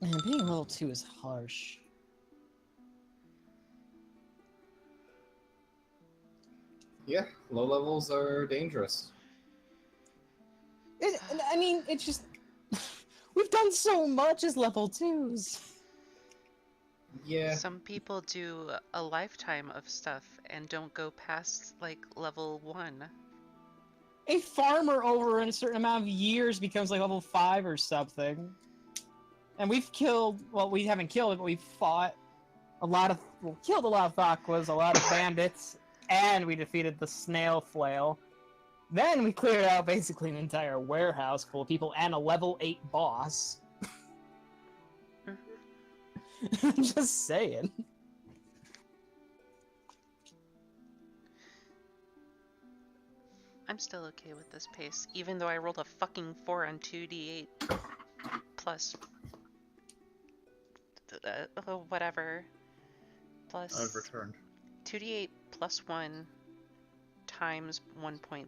Man, being level 2 is harsh. Yeah, low levels are dangerous. I mean, it's just... We've done so much as level 2s. Yeah. Some people do a lifetime of stuff and don't go past like level 1. A farmer over a certain amount of years becomes like level 5 or something. And we've killed, well, we haven't killed it, but we've fought a lot of, well, killed a lot of Thakwas, a lot of bandits, and we defeated the snail flail. Then we cleared out basically an entire warehouse full of people and a level 8 boss. Just saying. I'm still okay with this pace, even though I rolled a fucking 4 on 2d8 plus whatever plus I've returned. 2d8 plus 1 times 1.5.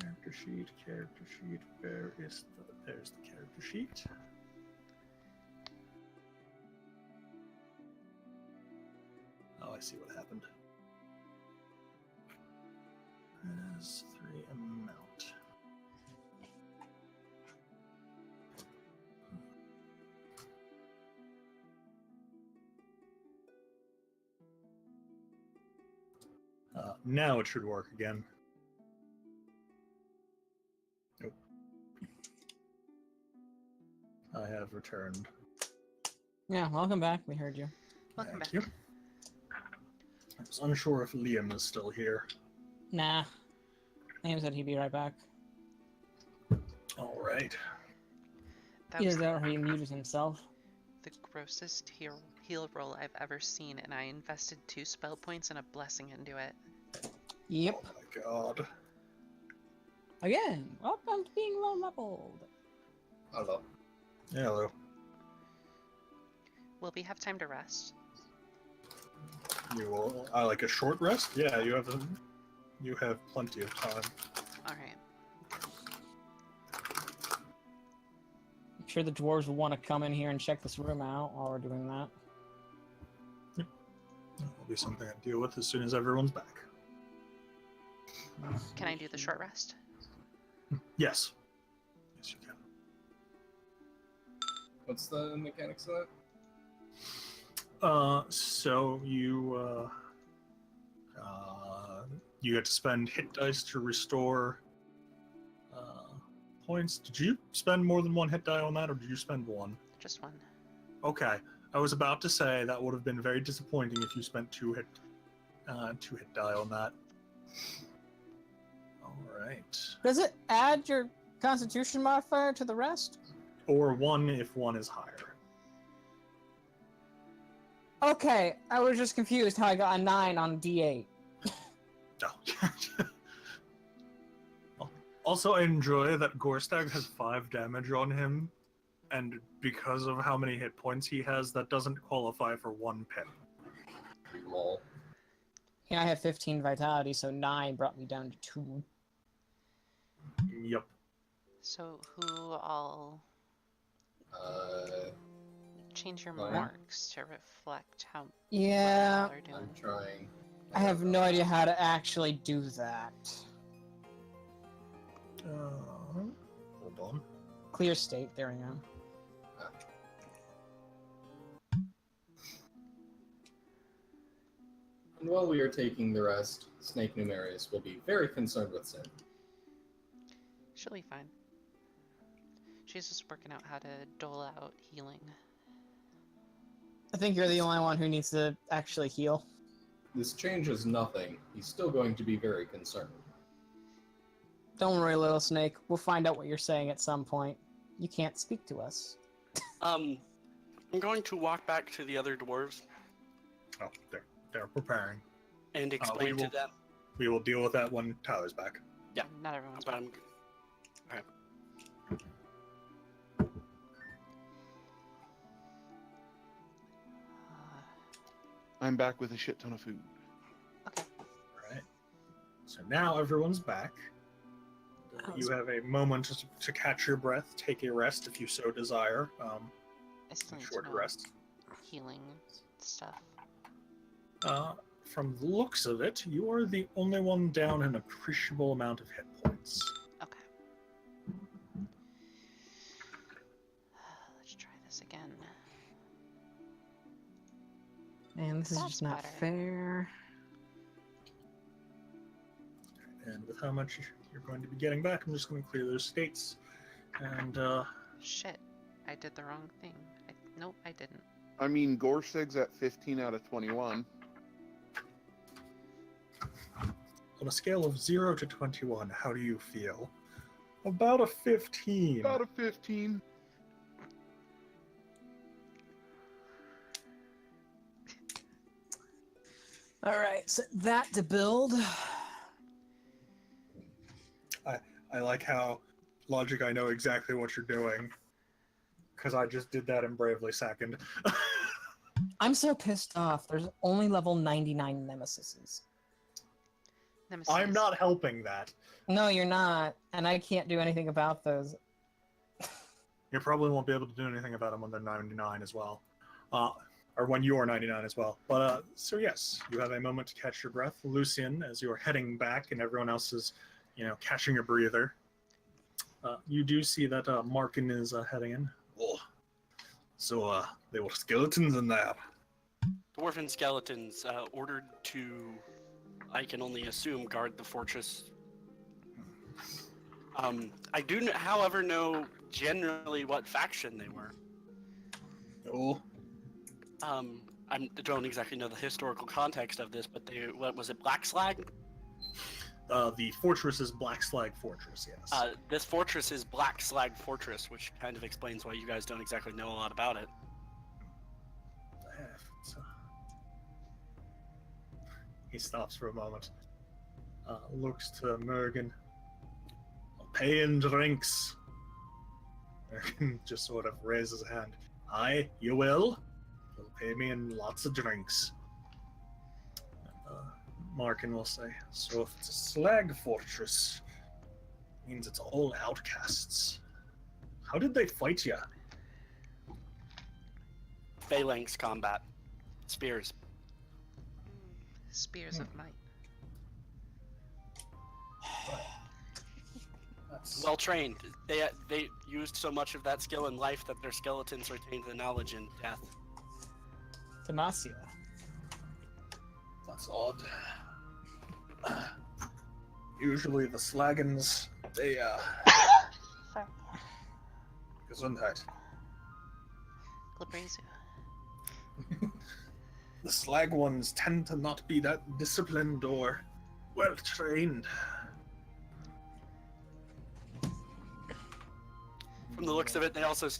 Character sheet, where is there's the character sheet. Oh, I see what happened. It is 3 amount. Now it should work again. Nope. I have returned. Yeah, welcome back. We heard you. Welcome Thank back. you. I was unsure if Liam is still here. Nah. Liam said he'd be right back. All right. That Either was that or he muted himself. the grossest heal roll I've ever seen, and I invested 2 spell points and a blessing into it. Yep. Oh my god. Again, welcome to being low leveled. Hello. Hello. Will we have time to rest? You will. I like a short rest. Yeah, you have plenty of time. Alright. I'm sure the dwarves will want to come in here and check this room out while we're doing that. That'll be something I deal with as soon as everyone's back. Can I do the short rest? Yes. Yes, you can. What's the mechanics of that? So you get to spend hit dice to restore points. Did you spend more than 1 hit die on that, or did you spend 1? Just 1. Okay, I was about to say that would have been very disappointing if you spent 2 hit die on that. All right, Does it add your constitution modifier to the rest? or 1 if 1 is higher. Okay, I was just confused how I got a 9 on D8. Oh. Also, I enjoy that Gorstag has 5 damage on him, and because of how many hit points he has, that doesn't qualify for 1 pip. Lol. Yeah, I have 15 vitality, so 9 brought me down to 2. Yep. So who all change your Fine. marks to reflect how Yeah, well y'all are I'm doing? trying. I have no idea how to actually do that. Hold on. Clear state, there we go. And while we are taking the rest, Snake Numerius will be very concerned with Sin. She'll be fine. She's just working out how to dole out healing. I think you're the only one who needs to actually heal. This changes nothing. He's still going to be very concerned. Don't worry, little snake. We'll find out what you're saying at some point. You can't speak to us. I'm going to walk back to the other dwarves Oh, they're preparing. and explain will- to them. We will deal with that when Tyler's back. Yeah. Not everyone's But I'm I'm back with a shit ton of food. Right. So now everyone's back. You have a moment to catch your breath, take a rest if you so desire. I still need to Short know rest. healing stuff. From the looks of it, you are the only one down an appreciable amount of hit points. Okay. Let's try this again. Man, this is That's just not better. fair. And with how much you're going to be getting back, I'm just going to clear those states. And, Shit, I did the wrong thing. Nope, I didn't. I mean, Gorseg's at 15 out of 21. on a scale of 0 to 21, how do you feel? About a 15. About a 15. Alright, so that to build. I like how, Logic, I know exactly what you're doing. Because I just did that in Bravely Second. I'm so pissed off. There's only level 99 nemesises. Nemesis. I'm not helping that. No, you're not. And I can't do anything about those. You probably won't be able to do anything about them when they're 99 as well. Or when you're 99 as well. But, so yes, you have a moment to catch your breath. Lucian, as you're heading back and everyone else is, catching a breather, you do see that Markin is heading in. Oh. So, there were skeletons in there. Dwarven skeletons ordered to, I can only assume, guard the fortress. I do, however, know generally what faction they were. Oh. I don't exactly know the historical context of this, but what was it, Black Slag? The fortress is Black Slag Fortress, yes. This fortress is Black Slag Fortress, which kind of explains why you guys don't exactly know a lot about it. He stops for a moment. Looks to Mergen. I'll pay in drinks. Mergen just sort of raises a hand. Aye, you will. You'll pay me in lots of drinks. Markin will say, so if it's a slag fortress, it means it's all outcasts. How did they fight you? Phalanx combat. Spears. Spears of might. Well trained. They used so much of that skill in life that their skeletons retained the knowledge in death. Demacia. That's odd. Usually the Slagans, they, Sorry. Gesundheit. Glabrazu. The Slag ones tend to not be that disciplined or well trained. From the looks of it, they also have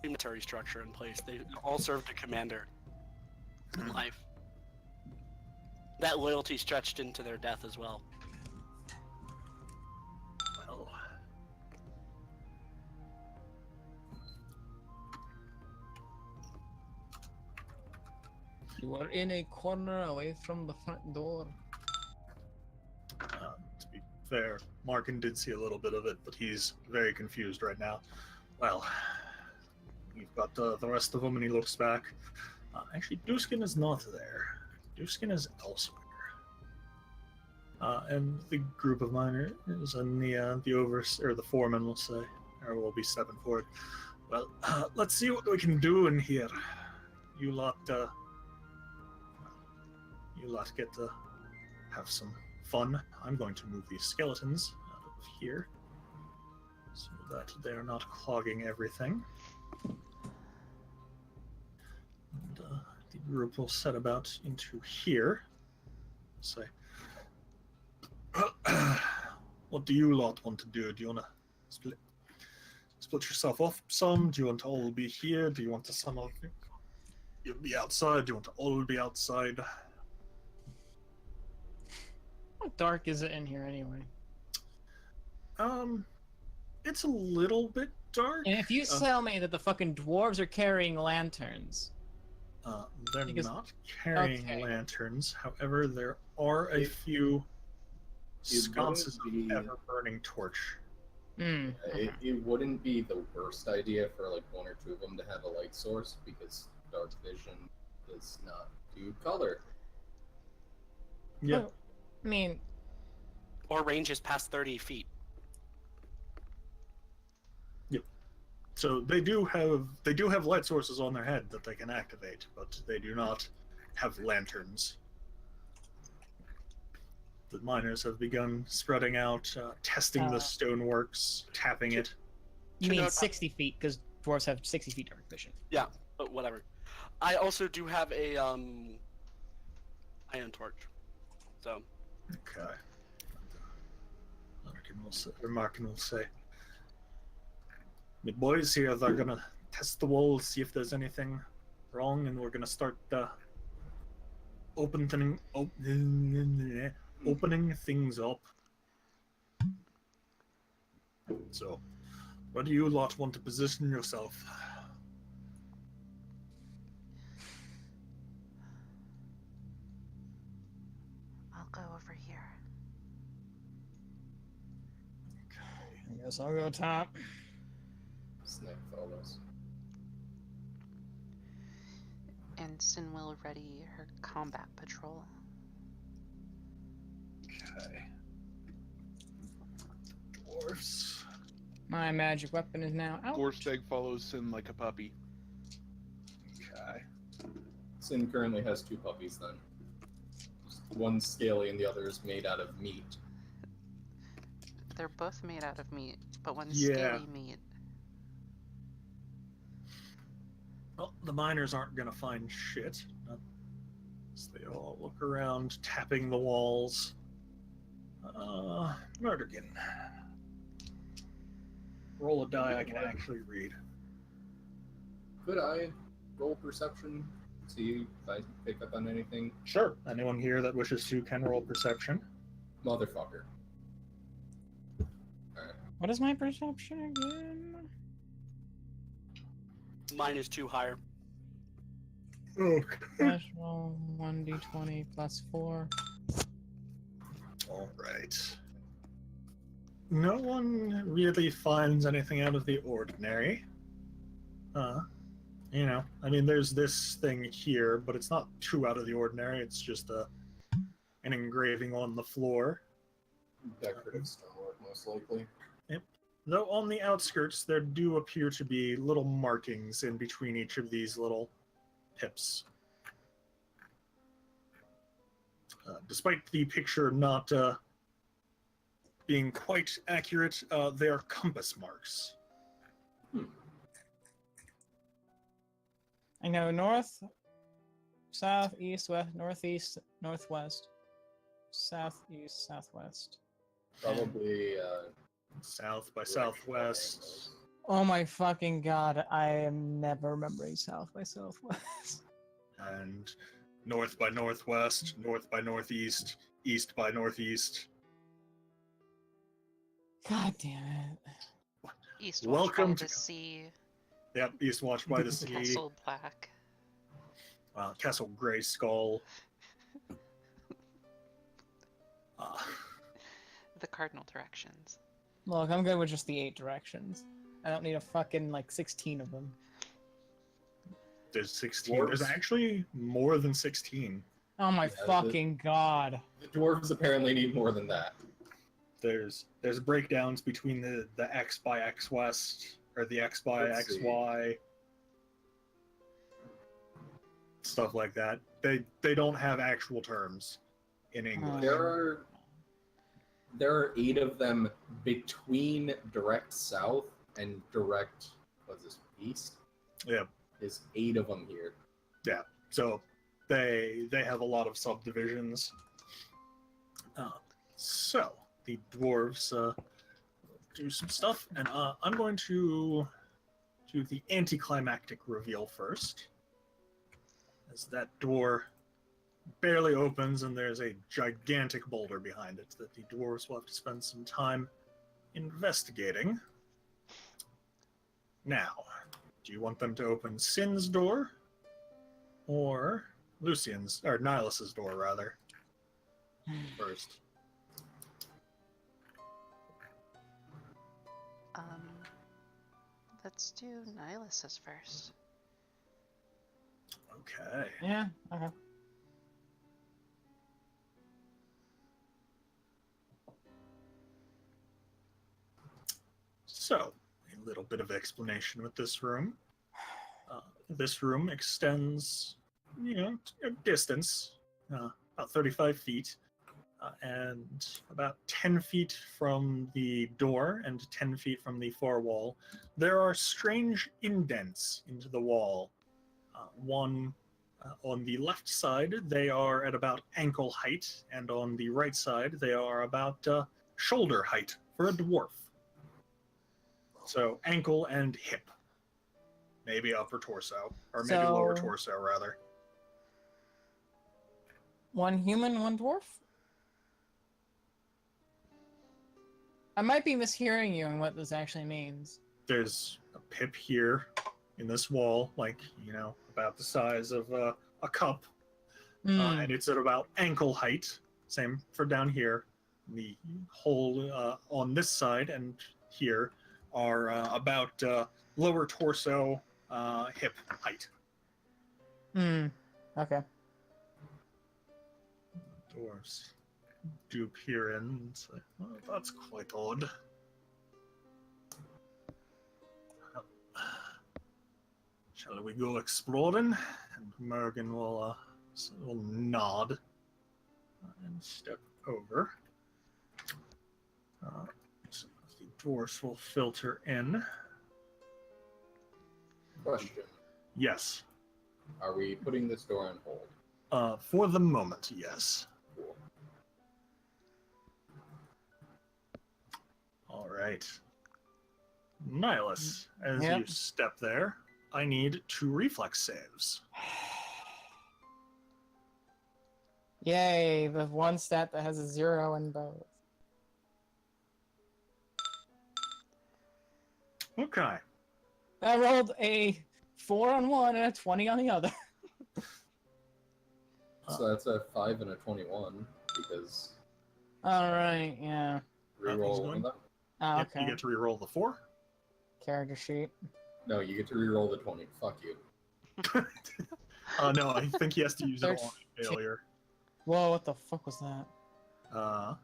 a military structure in place. They all served a commander in life. That loyalty stretched into their death as well. Well, You are in a corner away from the front door. to be fair, Markin did see a little bit of it, but he's very confused right now. Well, we've got the rest of them, and he looks back. Actually, Duskin is not there. Duskin is elsewhere. And the group of miners and the foreman will say, or will be stepping forward. Well, let's see what we can do in here. You lot get to have some fun. I'm going to move these skeletons out of here so that they're not clogging everything. And the group will set about into here. Say, what do you lot want to do? Do you want to split yourself off some? Do you want to all be here? Do you want to some of you be outside? Do you want to all be outside? How dark is it in here anyway? It's a little bit dark. And if you tell me that the fucking dwarves are carrying lanterns, They're because- not carrying okay. lanterns. However, there are a few sconces of be- ever-burning torch. It wouldn't be the worst idea for like one or two of them to have a light source because dark vision does not do color. Yeah. Well, I mean, Or range is past 30 feet. So they do have light sources on their head that they can activate, but they do not have lanterns. The miners have begun spreading out, testing the stoneworks, tapping it. you To mean note- 60 feet, because dwarves have 60 feet dark vision. But whatever. I also do have a iron torch. So Okay. Markin will say, the boys here, they're gonna test the walls, see if there's anything wrong, and we're gonna start opening things up. So, where do you lot want to position yourself? I'll go over here. I guess I'll go top. Snake follows. And Sin will ready her combat patrol. Okay. Dwarfs. My magic weapon is now out. Gorsteg follows Sin like a puppy. Okay. Sin currently has two puppies then. One's scaly and the other is made out of meat. They're both made out of meat, but one's Yeah. scaly meat. Well, the miners aren't gonna find shit. So they all look around, tapping the walls. Murderkin. Roll a die I can actually read. Could I roll perception? See if I pick up on anything? Sure. Anyone here that wishes to can roll perception. Motherfucker. What is my perception again? mine is 2 higher. Okay. Flash roll 1d20 plus 4. All right. No one really finds anything out of the ordinary. I mean, there's this thing here, but it's not too out of the ordinary. It's just an engraving on the floor. Decorative stonework, most likely. Though on the outskirts, there do appear to be little markings in between each of these little pips. Despite the picture not being quite accurate, they are compass marks. I know north, south, east, west, northeast, northwest, southeast, southwest. Probably, South by southwest. Oh my fucking god, I am never remembering south by southwest. And north by northwest, north by northeast, east by northeast. God damn it. East Welcome watch by to- the sea. Yep, east watch by the sea. Castle Black. Castle Grey Skull. the cardinal directions. Look, I'm good with just the 8 directions. I don't need a fucking, like, 16 of them. There's 16. There's Dwarves. actually more than 16. Oh my Yeah, fucking god. The dwarves apparently need more than that. There's breakdowns between the X by X West, or the X by Let's X see. Y. Stuff like that. They don't have actual terms in English. There are 8 of them between direct south and direct, what's this, east? Yeah. There's 8 of them here. So they have a lot of subdivisions. So the dwarves do some stuff, and I'm going to do the anticlimactic reveal first, as that door barely opens and there's a gigantic boulder behind it that the dwarves will have to spend some time investigating. Now, do you want them to open Sin's door or Lucian's, or Nihilus's door, rather, first? Let's do Nihilus's first. Okay. Yeah, okay. So, a little bit of explanation with this room. This room extends, a distance, about 35 feet, and about 10 feet from the door and 10 feet from the far wall, there are strange indents into the wall. One on the left side, they are at about ankle height, and on the right side, they are about shoulder height for a dwarf. So ankle and hip. Maybe upper torso, or maybe lower So- torso, rather. One human, one dwarf? I might be mishearing you on what this actually means. There's a pip here in this wall, like, about the size of a cup. And it's at about ankle height. Same for down here. The hole on this side and here are about lower torso, hip height. Okay. Dwarves do peer in and say, well, that's quite odd. Shall we go exploring? And Mergen will nod and step over. So the dwarves will filter in. Question. Yes. Are we putting this door on hold? For the moment, yes. Cool. All right. Nihilus, as Yep. you step there, I need 2 reflex saves. Yay, the one stat that has a 0 in both. Okay. I rolled a 4 on one and a 20 on the other. So that's a 5 and a 21, because Alright, yeah. reroll one going? of them? Oh, Yep, okay. you get to reroll the 4. Character sheet. No, you get to reroll the 20. Fuck you. No, I think he has to use it on a failure. Whoa, what the fuck was that?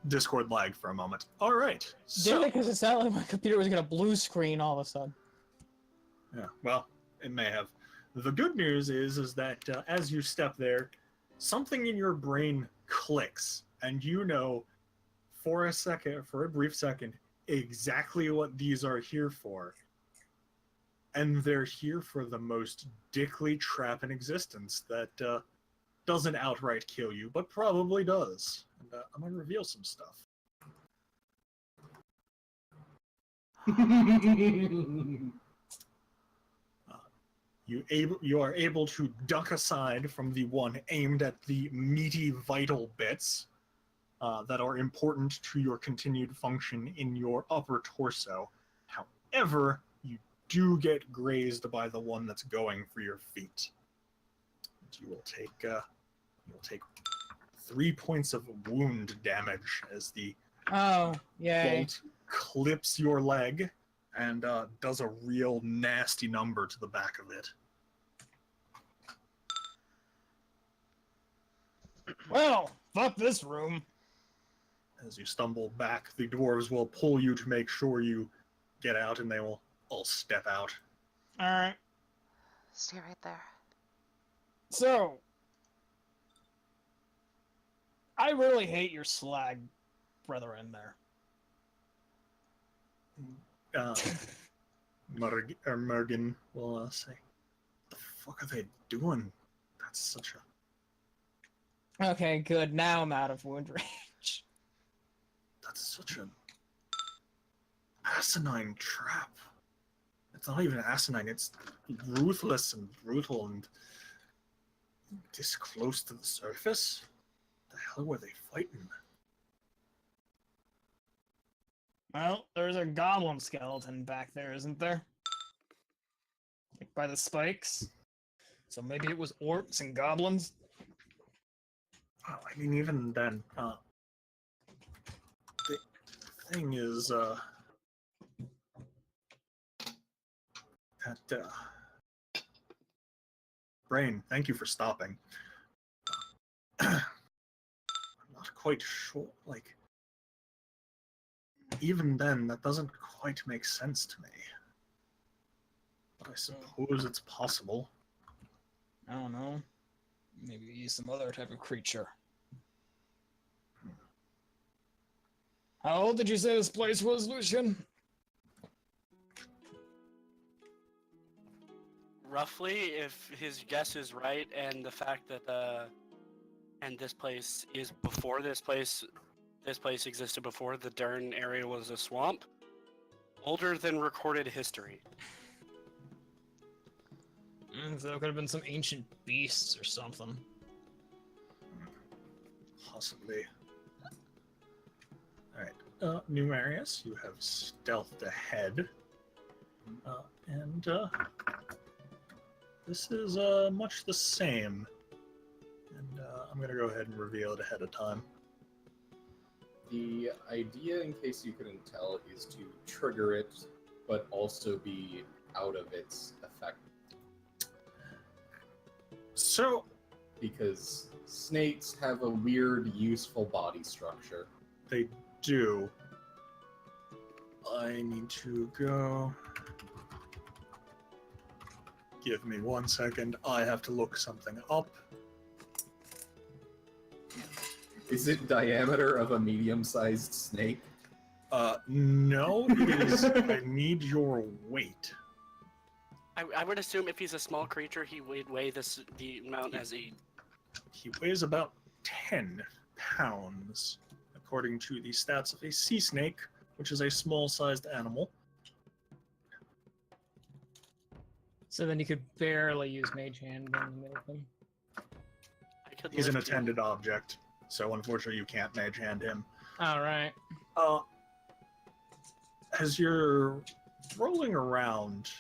Discord lagged for a moment. All right. Did So, it? Because it sounded like my computer was gonna blue screen all of a sudden. yeah, well, it may have. The good news is that as you step there, something in your brain clicks, and you know, for a brief second, exactly what these are here for. And they're here for the most dickly trap in existence that doesn't outright kill you, but probably does. And I'm gonna reveal some stuff. You are able to duck aside from the one aimed at the meaty vital bits that are important to your continued function in your upper torso. However, you do get grazed by the one that's going for your feet. You will take 3 points of wound damage as the Oh, yay. bolt clips your leg and does a real nasty number to the back of it. Well, fuck this room. As you stumble back, the dwarves will pull you to make sure you get out, and they will all step out. Alright, Stay right there. so. I really hate your slag brethren there. Mergen will say, "What the fuck are they doing? That's such a Okay, good. Now I'm out of wound range. that's such an asinine trap. It's not even asinine. It's ruthless and brutal and this close to the surface. The hell were they fighting? Well, there's a goblin skeleton back there, isn't there? Like by the spikes. So maybe it was orcs and goblins? Well, I mean, even then, the thing is, that, Brain, thank you for stopping. I'm not quite sure, like, even then, that doesn't quite make sense to me. But I suppose it's possible. I don't know. Maybe he's some other type of creature. How old did you say this place was, Lucian? Roughly, if his guess is right, and the fact that and this place is before this place existed before the Dern area was a swamp, older than recorded history. So it could have been some ancient beasts or something. Possibly. Alright, Numerius, you have stealthed ahead. And this is much the same. And I'm going to go ahead and reveal it ahead of time. The idea, in case you couldn't tell, is to trigger it, but also be out of its effect. So, Because snakes have a weird, useful body structure. they do. I need to go. Give me 1 second. I have to look something up. Is it diameter of a medium-sized snake? No, it is. I need your weight. I would assume if he's a small creature, he would weigh the amount as a. He weighs about 10 pounds, according to the stats of a sea snake, which is a small-sized animal. So then you could barely use Mage Hand when you move him. I could He's an lift him. attended object, so unfortunately you can't mage hand him. Alright. As you're rolling around,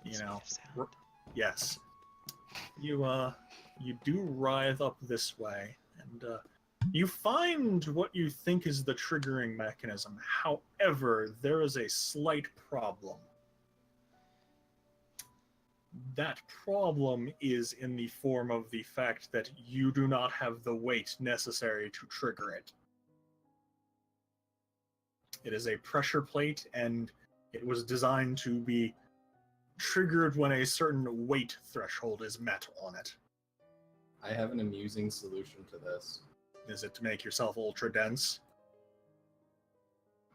you That's know, weird sound. yes, you do writhe up this way, and you find what you think is the triggering mechanism. However, there is a slight problem. That problem is in the form of the fact that you do not have the weight necessary to trigger it. It is a pressure plate, and it was designed to be triggered when a certain weight threshold is met on it. I have an amusing solution to this. Is it to make yourself ultra dense?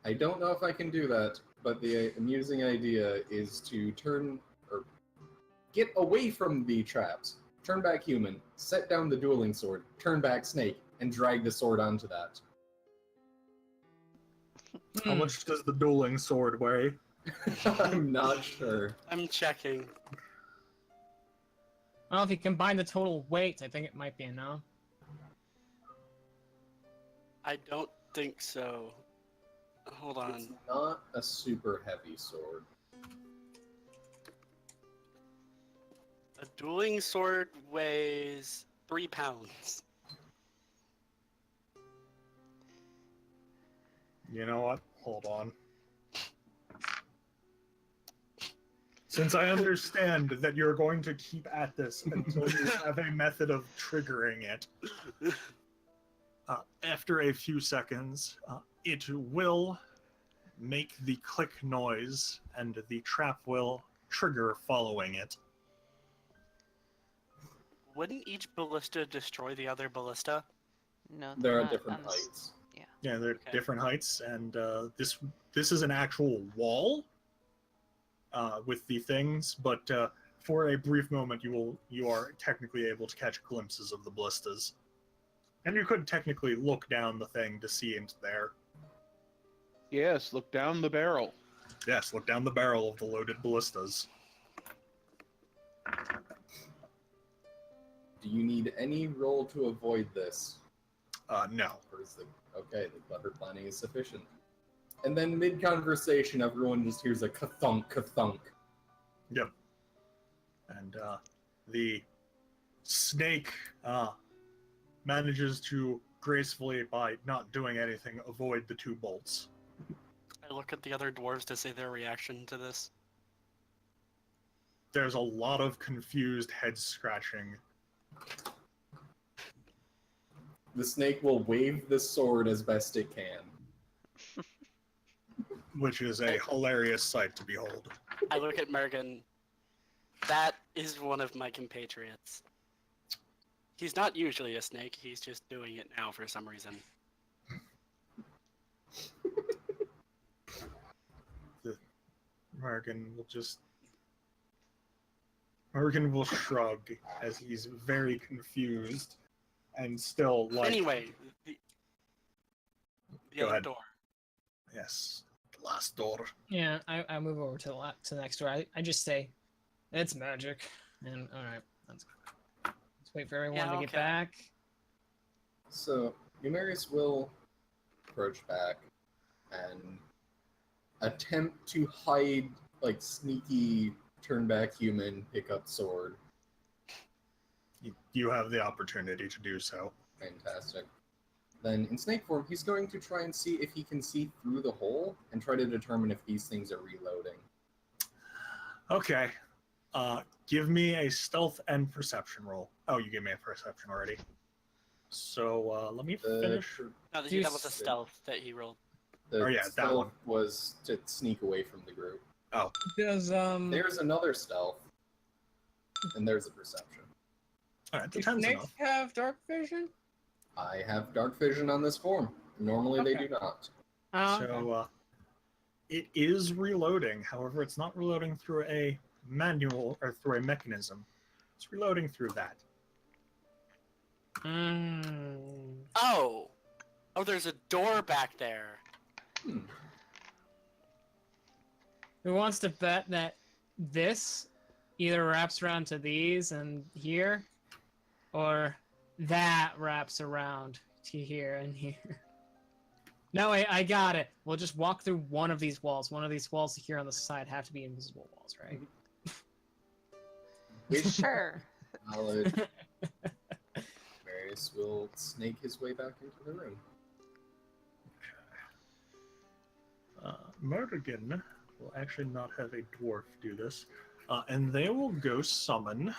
I don't know if I can do that, but the amusing idea is to turn or get away from the traps, turn back human, set down the dueling sword, turn back snake, and drag the sword onto that. How much does the dueling sword weigh? I'm not sure. I'm checking. Well, if you combine the total weight, I think it might be enough. I don't think so. Hold on. It's not a super heavy sword. A dueling sword weighs 3 pounds. You know what? Hold on. Since I understand that you're going to keep at this until you have a method of triggering it, after a few seconds, it will make the click noise, and the trap will trigger following it. Wouldn't each ballista destroy the other ballista? No, There are not different on the s- heights. Yeah, they're Okay. different heights, and this is an actual wall with the things, but for a brief moment, you are technically able to catch glimpses of the ballistas, and you could technically look down the thing to see into there. Yes, look down the barrel. Yes, look down the barrel of the loaded ballistas. Do you need any roll to avoid this? No. Or is the okay, the clever planning is sufficient. And then mid-conversation, everyone just hears a ka-thunk, ka-thunk. Yep. And the snake manages to gracefully, by not doing anything, avoid the two bolts. I look at the other dwarves to see their reaction to this. There's a lot of confused head scratching. The snake will wave the sword as best it can. Which is a hilarious sight to behold. I look at Mergen. That is one of my compatriots. He's not usually a snake, he's just doing it now for some reason. Morgan will shrug as he's very confused and still like. Anyway, the Go other ahead. door. Yes, the last door. Yeah, I move over to the next door. I just say, it's magic, and all right, let's wait for everyone Yeah, to get okay. back. So, Numerius will approach back and attempt to hide, like, sneaky turn back human, pick up sword. You have the opportunity to do so. Fantastic. Then, in snake form, he's going to try and see if he can see through the hole and try to determine if these things are reloading. Okay. Give me a stealth and perception roll. Oh, you gave me a perception already. So let me finish. No, that was a stealth that he rolled. The Oh, yeah, that stealth one. was to sneak away from the group. Does There's another stealth, and there's a perception. All right, the do 10's snakes enough. have dark vision? I have dark vision on this form. Normally they Okay. do not. Oh, So it is reloading. However, it's not reloading through a manual or through a mechanism. It's reloading through that. Oh! Oh, there's a door back there. Hmm. Who wants to bet that this either wraps around to these and here, or that wraps around to here and here? No, wait, I got it. We'll just walk through one of these walls. One of these walls here on the side have to be invisible walls, right? Sure. Valid. Marius will snake his way back into the room. Murdergan will actually not have a dwarf do this, and they will go summon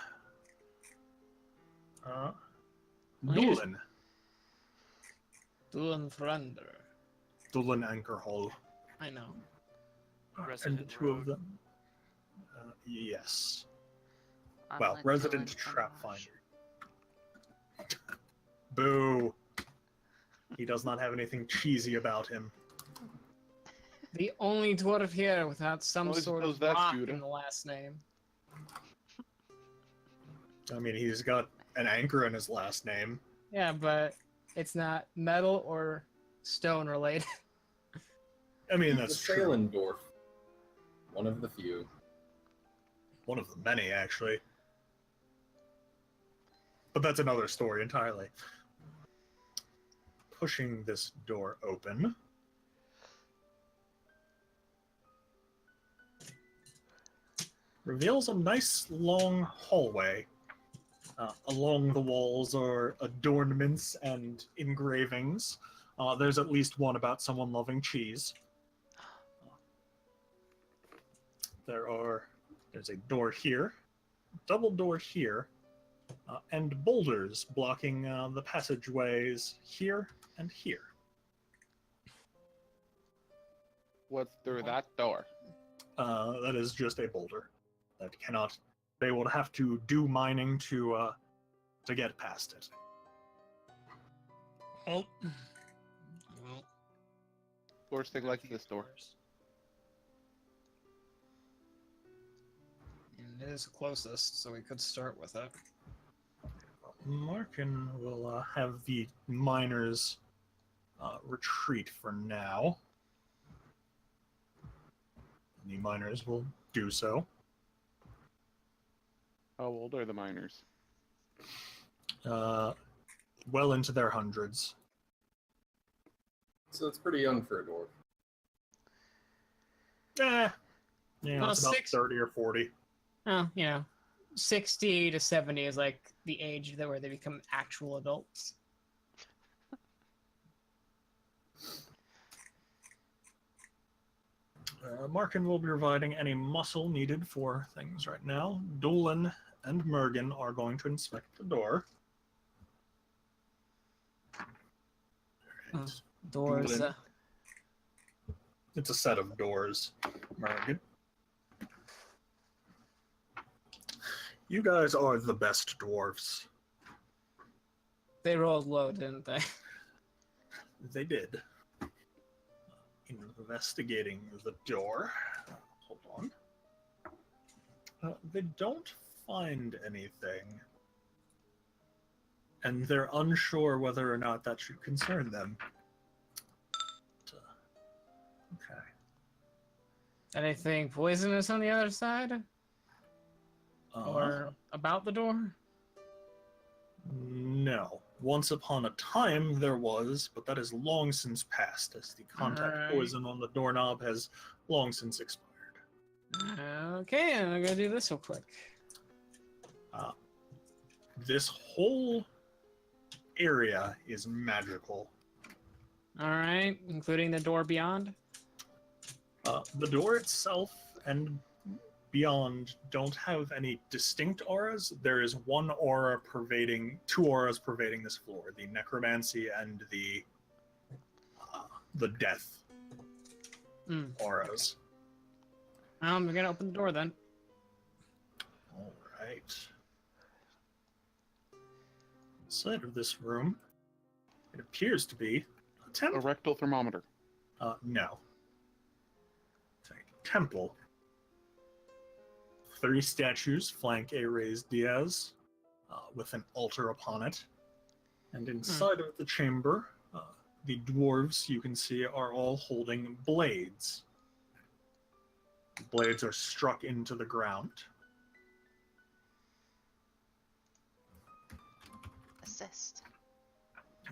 Doolin. Dueling Thunder. Doolin Anchorhall. I know. And Resident two of rogue. them. Yes. I'll Well, let resident Dylan trap finish. finder. Boo. He does not have anything cheesy about him. The only dwarf here without some Well, I sort of suppose that's rock Judah. in the last name. I mean, he's got an anchor in his last name. Yeah, but it's not metal or stone related. I mean, He's that's a true. Salendorf. One of the few. One of the many, actually. But that's another story entirely. Pushing this door open. Reveals a nice long hallway. Along the walls are adornments and engravings There's at least one about someone loving cheese. There's a door here, double door here, and boulders blocking the passageways here and here. What's through that door? That is just a boulder that cannot. They will have to do mining to get past it. Well, Doors thing like this door. It is closest, so we could start with it. Markin will have the miners retreat for now. The miners will do so. How old are the miners? Well into their hundreds. So it's pretty young for a dwarf. Well, It's about 60. 30 or 40. Oh, 60 to 70 is like the age that where they become actual adults. Markin will be providing any muscle needed for things right now. Dolan and Mergen are going to inspect the door. Alright. Doors. Dolan. It's a set of doors, Mergen. You guys are the best dwarfs. They rolled low, didn't they? They did. Investigating the door. Hold on. They don't find anything. And they're unsure whether or not that should concern them. Okay. Anything poisonous on the other side? Or about the door? No. Once upon a time there was, but that has long since passed, as the contact Alright. poison on the doorknob has long since expired. Okay, and I'm gonna do this real quick. This whole area is magical. Alright, including the door beyond? The door itself and beyond don't have any distinct auras. There is one aura pervading, two auras pervading this floor: the necromancy and the death auras. We're gonna open the door then. All right. Inside of this room, it appears to be a A temple. rectal thermometer. No. It's a temple. 3 statues flank a raised dais with an altar upon it. And inside of the chamber, the dwarves, you can see, are all holding blades. The blades are struck into the ground. Assist.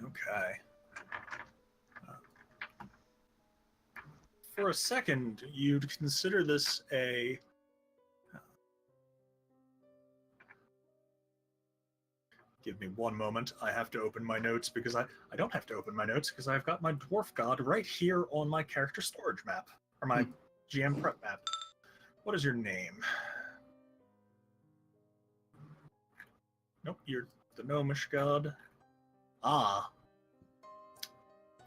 Okay. For a second, you'd consider this a... Give me one moment. I have to open my notes because I don't have to open my notes because I've got my dwarf god right here on my character storage map, or my GM prep map. What is your name? Nope, you're the gnomish god. Ah.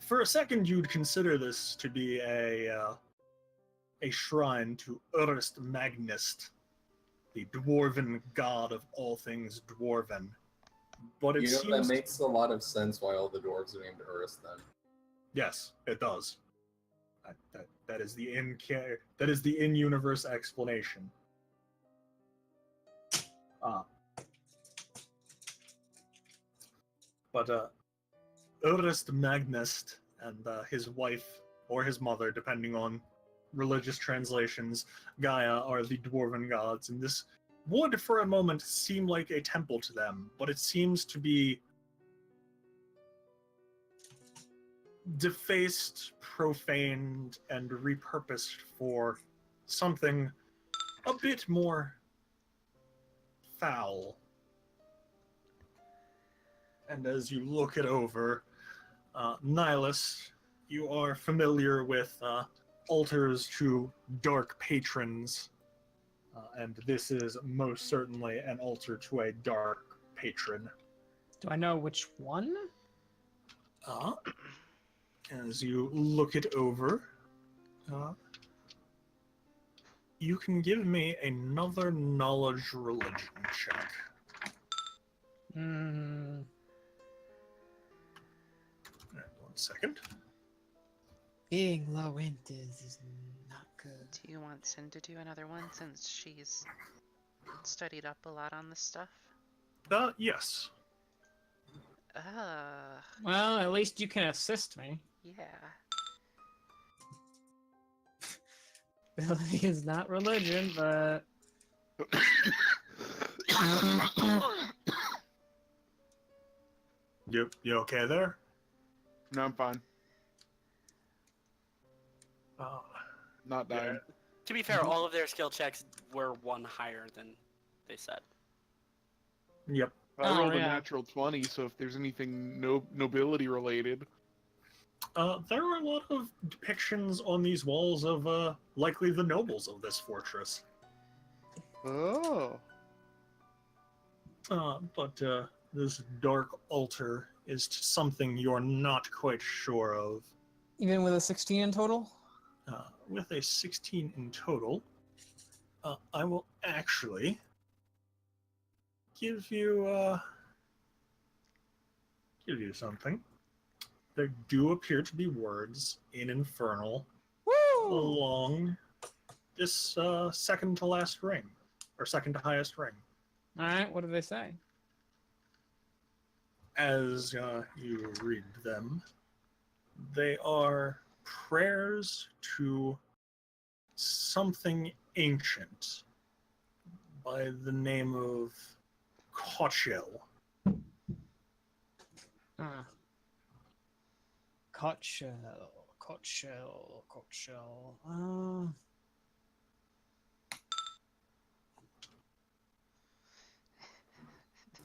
For a second, you'd consider this to be a shrine to Urst Magnist, the dwarven god of all things dwarven. But it That seems makes a lot of sense why all the dwarves are named Urus then. yes, it does. That is the in-universe explanation. But Urst Magnist and his wife, or his mother, depending on religious translations, Gaia, are the dwarven gods, and this would for a moment seem like a temple to them, but it seems to be defaced, profaned, and repurposed for something a bit more foul. And as you look it over, Nihilus, you are familiar with altars to dark patrons, and this is most certainly an altar to a dark patron. Do I know which one? As you look it over, you can give me another knowledge religion check. Hmm. Alright, 1 second. Being low int is not good. Do you want Sin to do another one since she's studied up a lot on this stuff? Yes. Well, at least you can assist me. Yeah. Ability is not religion, but You okay there? No, I'm fine. Uh, Not dying. To be fair, all of their skill checks were one higher than they said. yep. I rolled a yeah. natural 20, so if there's anything nobility related. There are a lot of depictions on these walls of likely the nobles of this fortress. Oh. But this dark altar is something you're not quite sure of. even with a 16 in total? With a 16 in total, I will actually give you something. There do appear to be words in Infernal Woo! along this second to last ring, or second to highest ring. Alright, what do they say? As you read them, they are prayers to something ancient by the name of Kochel. Cotshell.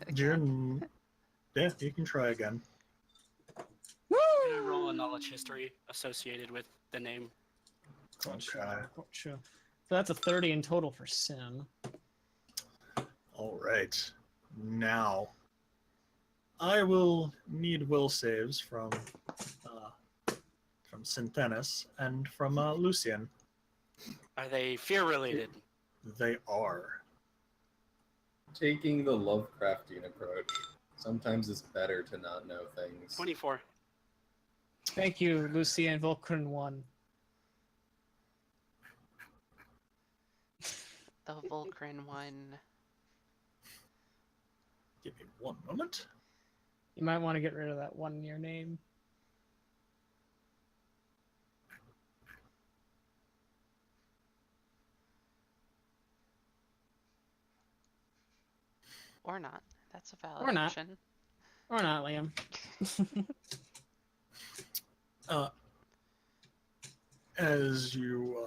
Again. Yeah, you can try again. Woo! I'm gonna roll a knowledge history associated with the name. Cotshell. So that's a 30 in total for Sin. All right. Now, I will need will saves from Synthenis and from Lucian. Are they fear related? They are. Taking the Lovecraftian approach. Sometimes it's better to not know things. 24. Thank you, Lucian Vulcan 1. The Vulcan one. Give me one moment. You might want to get rid of that one in your name. Or not. That's a valid Or not. option. Or not, Liam. As you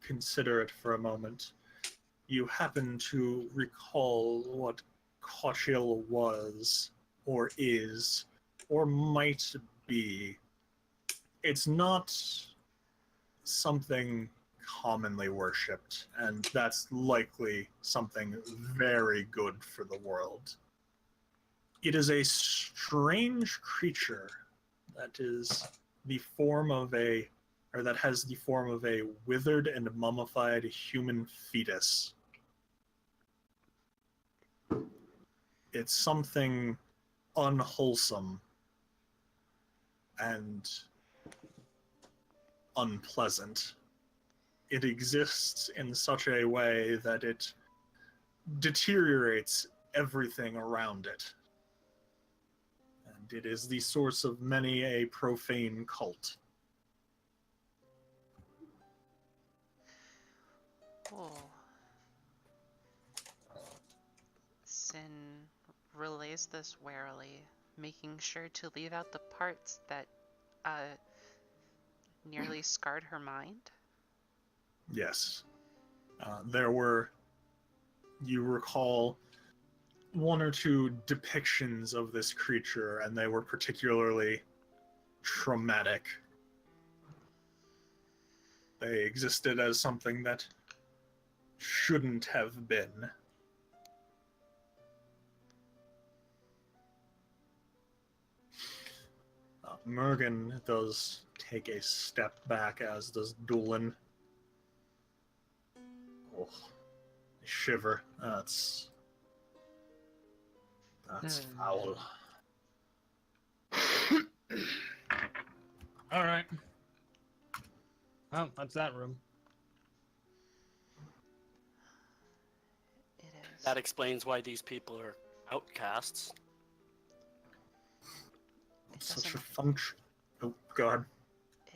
consider it for a moment, you happen to recall what Kochil was, or is, or might be. It's not something commonly worshipped, and that's likely something very good for the world. It is a strange creature that is the form of a, or that has the form of a withered and mummified human fetus. It's something unwholesome and unpleasant. It exists in such a way that it deteriorates everything around it. And it is the source of many a profane cult. Oh. Sin relays this warily, making sure to leave out the parts that nearly scarred her mind. Yes. There were, you recall, one or two depictions of this creature, and they were particularly traumatic. They existed as something that shouldn't have been. Mergen does take a step back, as does Doolin. Oh, I shiver. That's foul. All right. Oh, that's that room. It is. That explains why these people are outcasts. It Such a doesn't, function. Oh, go ahead.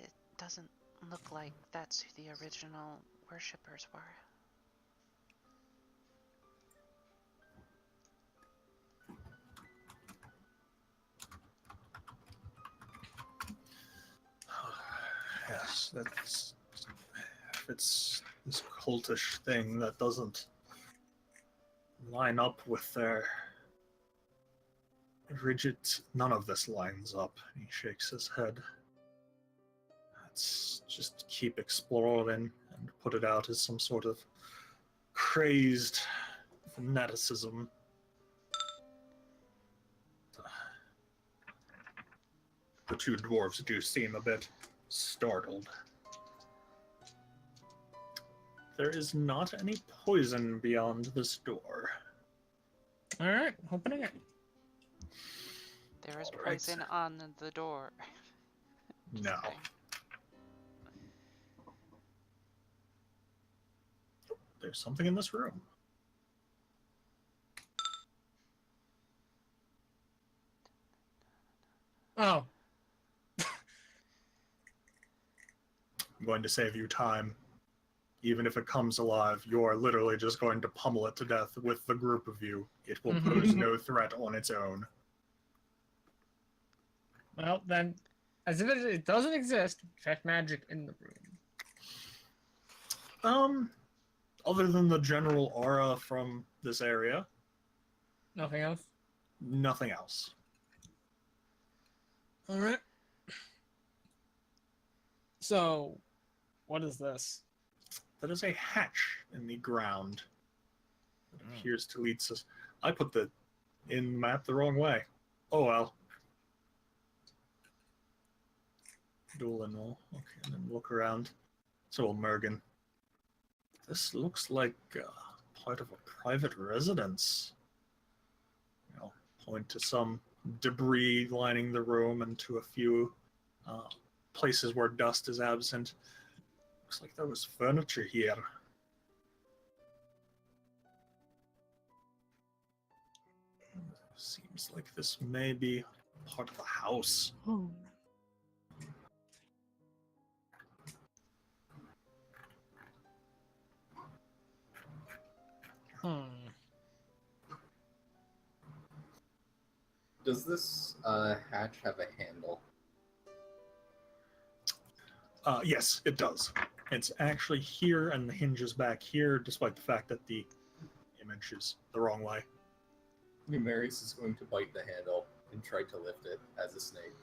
it doesn't look like that's who the original worshippers were. Yes, that's. If it's this cultish thing that doesn't line up with their rigid. None of this lines up. He shakes his head. Let's just keep exploring and put it out as some sort of crazed fanaticism. The two dwarves do seem a bit startled. There is not any poison beyond this door. All right, opening it. There is All right. poison on the door. Just No. kidding. There's something in this room. Oh, I'm going to save you time. Even if it comes alive, you're literally just going to pummel it to death with the group of you. It will pose no threat on its own. well then, as if it doesn't exist, check magic in the room. Other than the general aura from this area, Nothing else. nothing else. All right. So, what is this? That is a hatch in the ground that appears to lead us. I put the in map the wrong way. Oh well. Doolin will and then look around. So will Mergen. This looks like part of a private residence. Point to some debris lining the room and to a few places where dust is absent. Looks like there was furniture here. Seems like this may be part of a house. Does this hatch have a handle? Yes, it does. It's actually here, and the hinge is back here, despite the fact that the image is the wrong way. Numerius is going to bite the handle and try to lift it as a snake,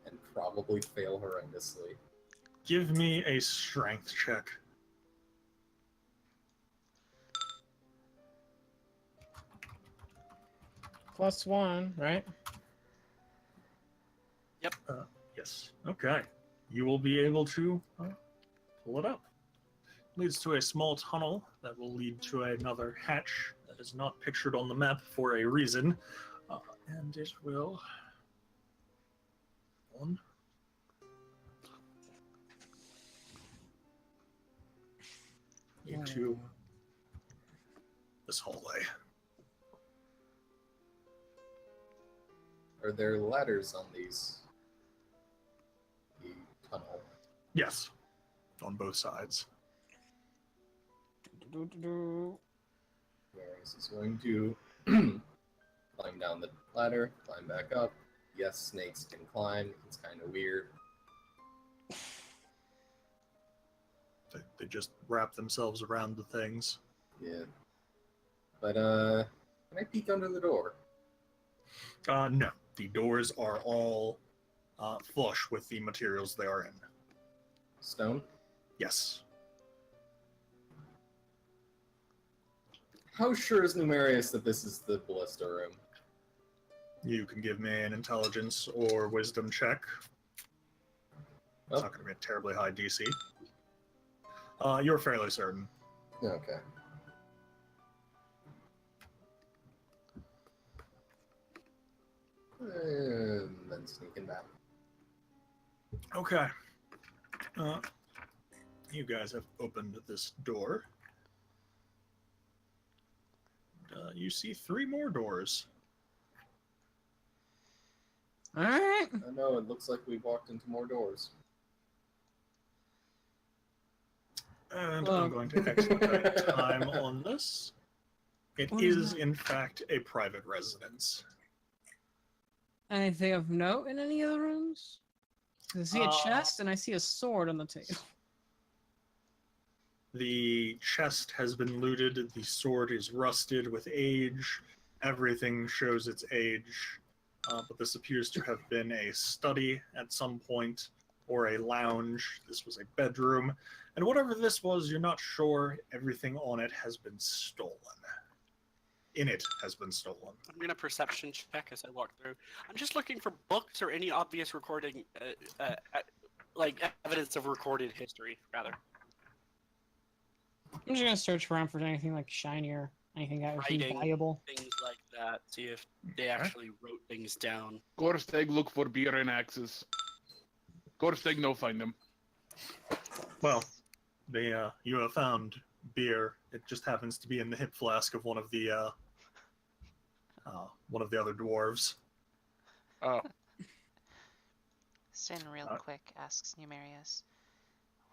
and probably fail horrendously. Give me a strength check. +1, right? Yes. Okay. You will be able to pull it up. Leads to a small tunnel that will lead to another hatch that is not pictured on the map for a reason. And it will... One. Into this hallway. Are there ladders on the tunnel? Yes. On both sides. Numerius is going to climb down the ladder, climb back up. Yes, snakes can climb. It's kind of weird. They just wrap themselves around the things. Yeah. But Can I peek under the door? No. The doors are all flush with the materials they are in. Stone? Yes. How sure is Numerius that this is the ballista room? You can give me an intelligence or wisdom check. It's Well, not going to be a terribly high DC. You're fairly certain. okay. And then sneaking back. Okay. You guys have opened this door. You see 3 more doors. Alright. I know, it looks like we've walked into more doors. And Oh. I'm going to expedite time on this. It What is, is that? in fact, a private residence. Anything of note in any of the rooms? I see a chest and I see a sword on the table. The chest has been looted. The sword is rusted with age. Everything shows its age. But this appears to have been a study at some point, or a lounge. This was a bedroom. And whatever this was, you're not sure. Everything on it has been stolen. In it has been stolen. I'm gonna perception check as I walk through. I'm just looking for books or any obvious recording, like evidence of recorded history, rather. I'm just gonna search around for anything like shiny or anything that would be Writing. valuable. Things like that. See if they actually wrote things down. Gorsteg look for beer and axes. Gorsteg no find them. Well, you have found beer. It just happens to be in the hip flask of one of the other dwarves. Oh, Sin, real Uh, quick, asks Numerius,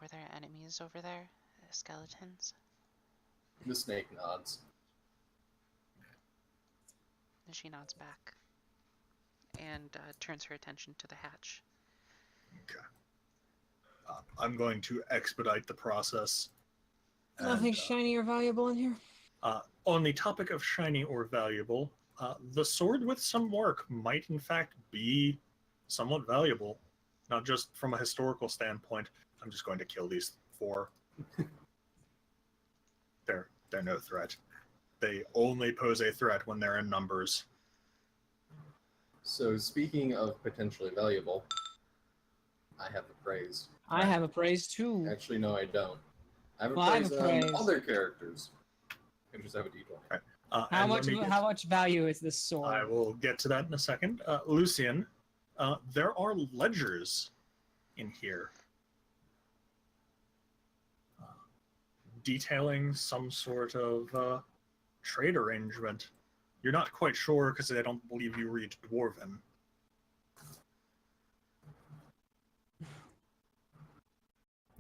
were there enemies over there? Skeletons? The snake nods. And she nods back and turns her attention to the hatch. Okay. I'm going to expedite the process. Nothing And, shiny or valuable in here. on the topic of shiny or valuable, the sword with some work might in fact be somewhat valuable, not just from a historical standpoint. I'm just going to kill these 4. They're no threat. They only pose a threat when they're in numbers. So, speaking of potentially valuable, I have a praise. I have a praise too. Actually, no, I don't. I have a Well, I have praise a on praise. other characters. I just have a d20. How And much? let me get- How much value is this sword? I will get to that in a second. Lucian, there are ledgers in here detailing some sort of trade arrangement. You're not quite sure because I don't believe you read Dwarven.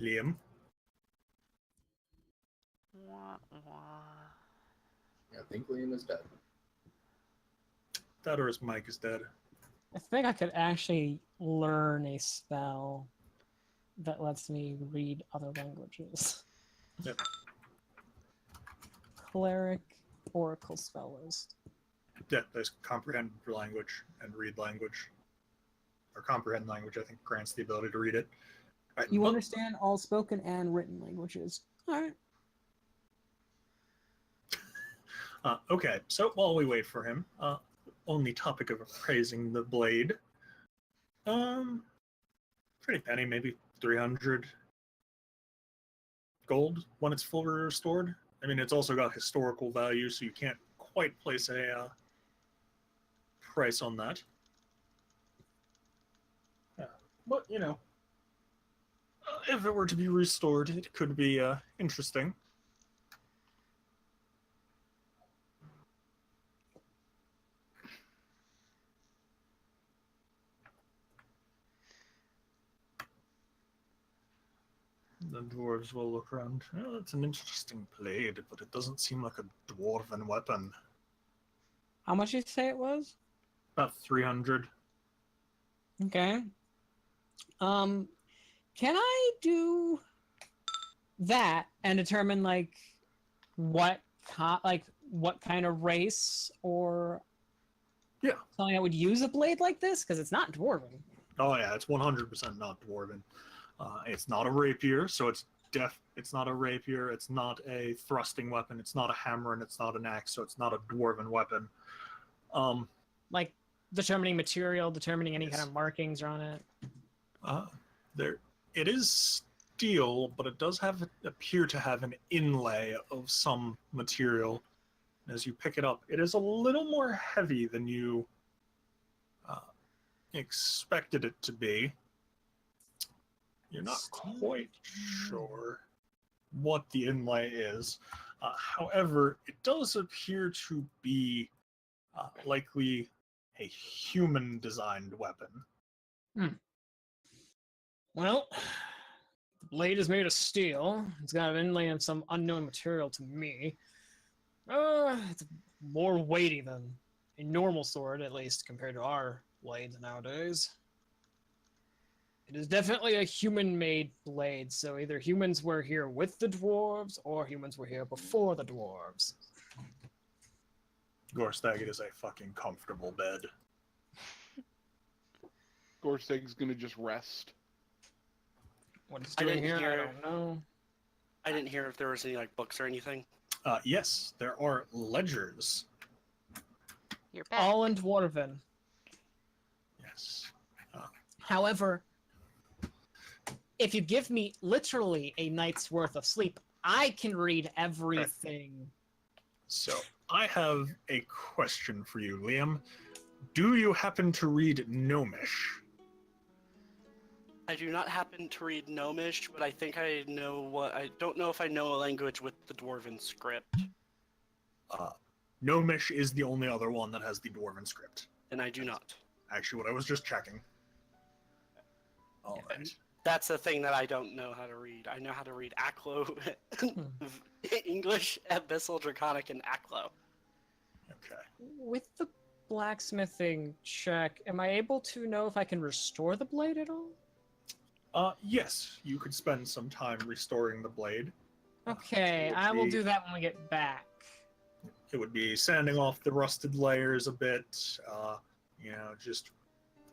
Liam? Wah, wah. Yeah, I think Liam is dead. That or his mic is dead. I think I could actually learn a spell that lets me read other languages. Yep. Cleric Oracle spell list. Yeah, there's comprehend language and read language. Or comprehend language, I think, grants the ability to read it. All right, You but- understand all spoken and written languages. Alright. Okay, so while we wait for him, on the topic of appraising the blade, pretty penny, maybe 300 gold when it's fully restored. I mean, it's also got historical value, so you can't quite place a price on that. Yeah, but you know, if it were to be restored, it could be interesting. The dwarves will look around. Oh, it's an interesting blade, but it doesn't seem like a dwarven weapon. How much did you say it was? About 300. Okay. Can I do that and determine like what what kind of race or Yeah. something that would use a blade like this? Because it's not dwarven. Oh yeah, it's 100% not dwarven. It's not a rapier, so it's not a rapier. It's not a thrusting weapon. It's not a hammer, and it's not an axe, so it's not a dwarven weapon. Like determining material, determining any Yes. kind of markings on it. There, it is steel, but it does appear to have an inlay of some material. As you pick it up, it is a little more heavy than you expected it to be. You're not quite sure what the inlay is. However, it does appear to be likely a human-designed weapon. Well, the blade is made of steel. It's got an inlay of some unknown material to me. It's more weighty than a normal sword, at least compared to our blades nowadays. It is definitely a human-made blade, so either humans were here with the dwarves, or humans were here before the dwarves. Gorstag, it is a fucking comfortable bed. Gorstag's gonna just rest. What it's I doing didn't here, I hear- don't know. I didn't hear if there was any like books or anything. Yes, there are ledgers. You're back. All in dwarven. Yes. However, if you give me literally a night's worth of sleep, I can read everything. So, I have a question for you, Liam. Do you happen to read Gnomish? I do not happen to read Gnomish, but I think I know what. I don't know if I know a language with the dwarven script, Gnomish is the only other one that has the dwarven script. and I do not. Actually, what I was just checking. All right. That's the thing that I don't know how to read. I know how to read Aklo, English, Abyssal, Draconic, and Aklo. Okay. With the blacksmithing check, am I able to know if I can restore the blade at all? Yes, you could spend some time restoring the blade. Okay, I will do that when we get back. It would be sanding off the rusted layers a bit, just,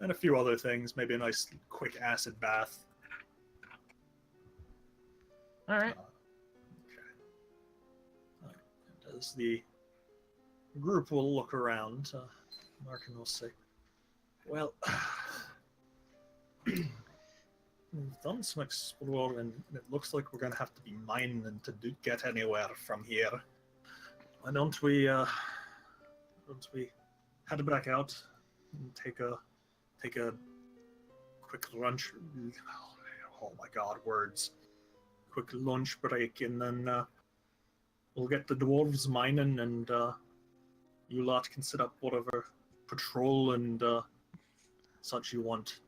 and a few other things. Maybe a nice, quick acid bath. All right. Okay. As the group will look around, Larkin will say, well, we've done some exploring, and it looks like we're going to have to be mining to get anywhere from here. Why don't we head back out and take a quick lunch? Oh my God, words! Quick lunch break, and then we'll get the dwarves mining, and you lot can set up whatever patrol and such you want.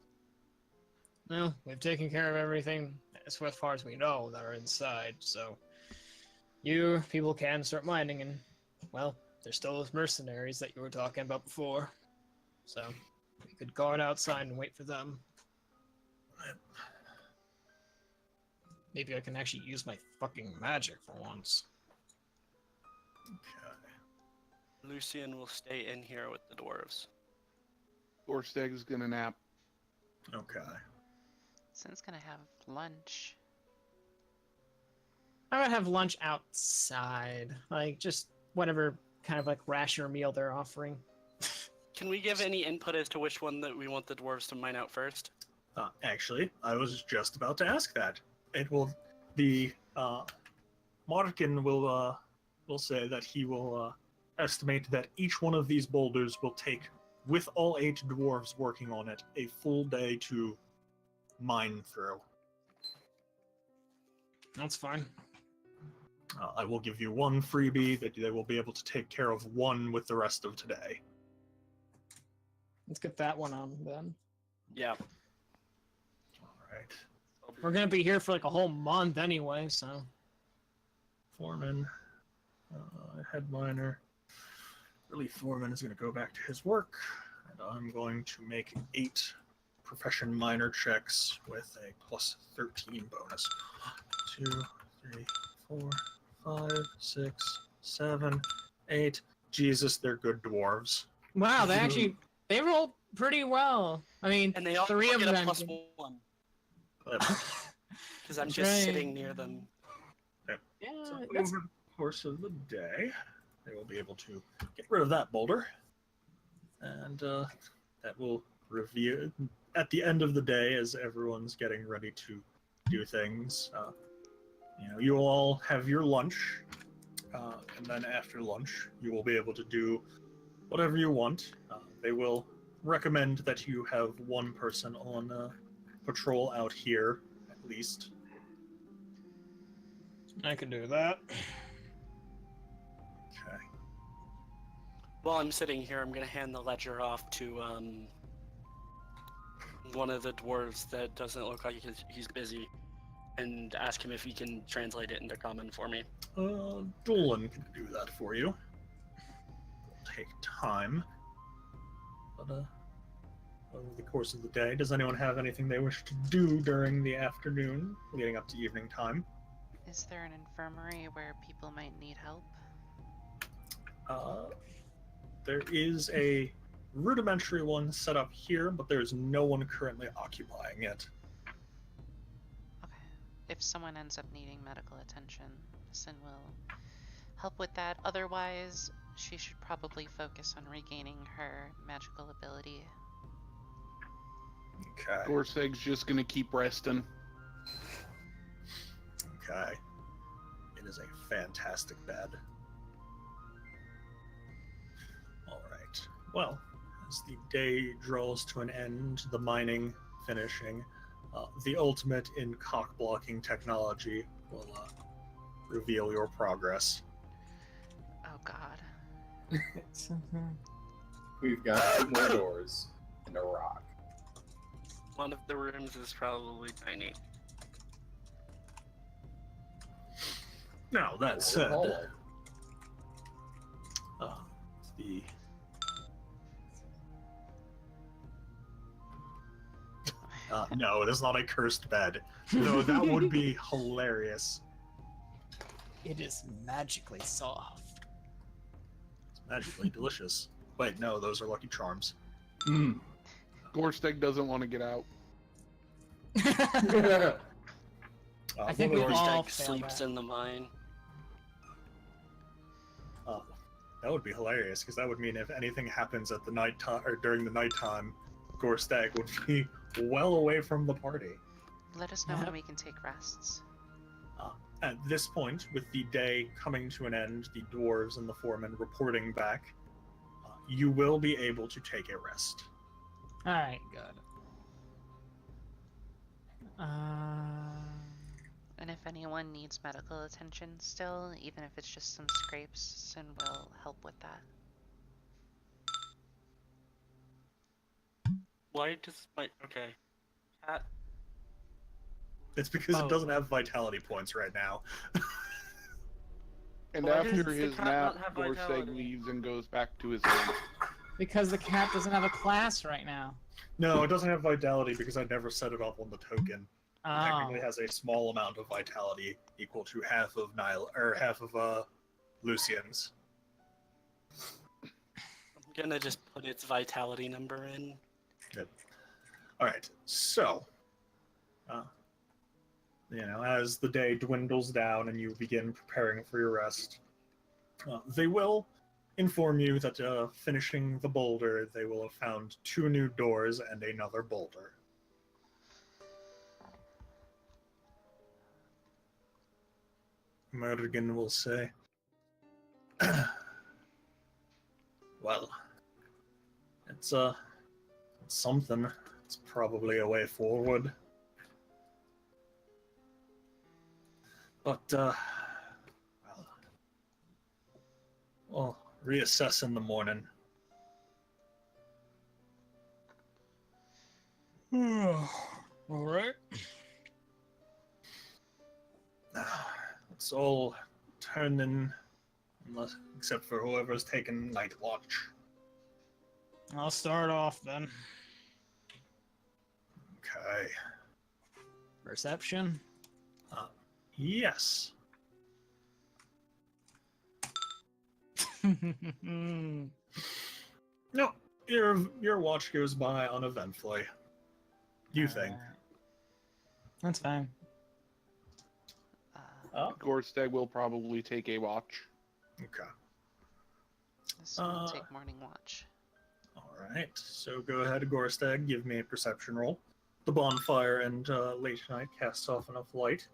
Well, we've taken care of everything as far as we know that are inside, so you people can start mining, and, well, there's still those mercenaries that you were talking about before, so we could guard outside and wait for them. Maybe I can actually use my fucking magic for once. Okay. Lucian will stay in here with the dwarves. Gorstag is gonna nap. Okay. Sin's gonna have lunch. I would have lunch outside, like just whatever kind of like ration or meal they're offering. Can we give any input as to which one that we want the dwarves to mine out first? Actually, I was just about to ask that. It will, the Markin will say that he will estimate that each one of these boulders will take, with all 8 dwarves working on it, a full day to mine through. That's fine. I will give you 1 freebie that they will be able to take care of 1 with the rest of today. Let's get that one on then. Yeah. All right. We're gonna be here for like a whole month anyway, so. Foreman, head miner. Really, Foreman is going to go back to his work, and I'm going to make 8 profession minor checks with a plus 13 bonus. 2, 3, 4, 5, 6, 7, 8. Jesus, they're good dwarves. Wow, they rolled pretty well. I mean, And they all 3 of get a them. +1 But, because I'm That's just right. sitting near them. Yeah, so that's over the course of the day, they will be able to get rid of that boulder, and that will review at the end of the day as everyone's getting ready to do things. You will all have your lunch, and then after lunch, you will be able to do whatever you want. They will recommend that you have one person on patrol out here, at least. I can do that. Okay. While I'm sitting here, I'm gonna hand the ledger off to one of the dwarves that doesn't look like he's busy, and ask him if he can translate it into common for me. Dolan can do that for you. It'll take time, but over the course of the day, does anyone have anything they wish to do during the afternoon, leading up to evening time? Is there an infirmary where people might need help? There is a rudimentary one set up here, but there's no one currently occupying it. Okay. If someone ends up needing medical attention, Sin will help with that. Otherwise, she should probably focus on regaining her magical ability. Okay. Gorseg's just gonna keep resting. Okay. It is a fantastic bed. Alright. Well, as the day draws to an end, the mining finishing, the ultimate in cock-blocking technology will reveal your progress. Oh god. We've got 2 more doors and a rock. One of the rooms is probably tiny. Now, that said, Hallway. the no, it is not a cursed bed. Though that would be hilarious. It is magically soft. It's magically delicious. Wait, no, those are Lucky Charms. Gorsteg doesn't want to get out. I think we one of all Gorstag failed sleeps that. in the mine. that would be hilarious because that would mean if anything happens at the night time or during the nighttime, Gorstag would be well away from the party. Let us know Yeah. when we can take rests. At this point, with the day coming to an end, the dwarves and the foreman reporting back, you will be able to take a rest. Alright, good. And if anyone needs medical attention still, even if it's just some scrapes, Sin will help with that. Why does my okay cat? It's because Oh. it doesn't have vitality points right now. And Why does after the his cat nap, not have Gorseg vitality? leaves and goes back to his room. Because the cat doesn't have a class right now. No, it doesn't have vitality because I never set it up on the token. It Oh. technically has a small amount of vitality equal to half of Lucian's. I'm gonna just put its vitality number in. All right, so, as the day dwindles down and you begin preparing for your rest, they will inform you that finishing the boulder, they will have found 2 new doors and another boulder. Mergen will say, well, it's something. It's probably a way forward. But, we'll reassess in the morning. Alright. It's all turning, except for whoever's taking night watch. I'll start off then. Okay. Perception. Yes. No, your watch goes by uneventfully. You think? That's fine. Oh, Gorstag will probably take a watch. Okay. This will take morning watch. All right. So go ahead, Gorstag. Give me a perception roll. The bonfire and late night casts off enough light.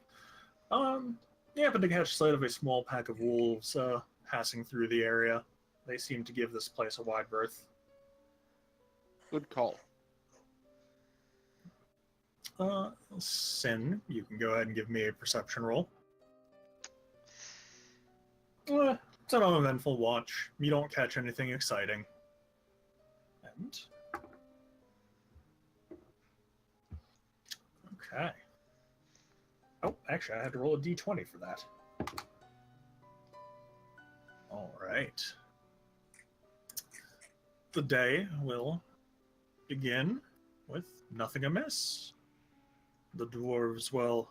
You happen to catch sight of a small pack of wolves passing through the area. They seem to give this place a wide berth. Good call. Sin, you can go ahead and give me a perception roll. It's an uneventful watch. You don't catch anything exciting. And... Okay. Oh, actually, I had to roll a d20 for that. All right. The day will begin with nothing amiss. The dwarves will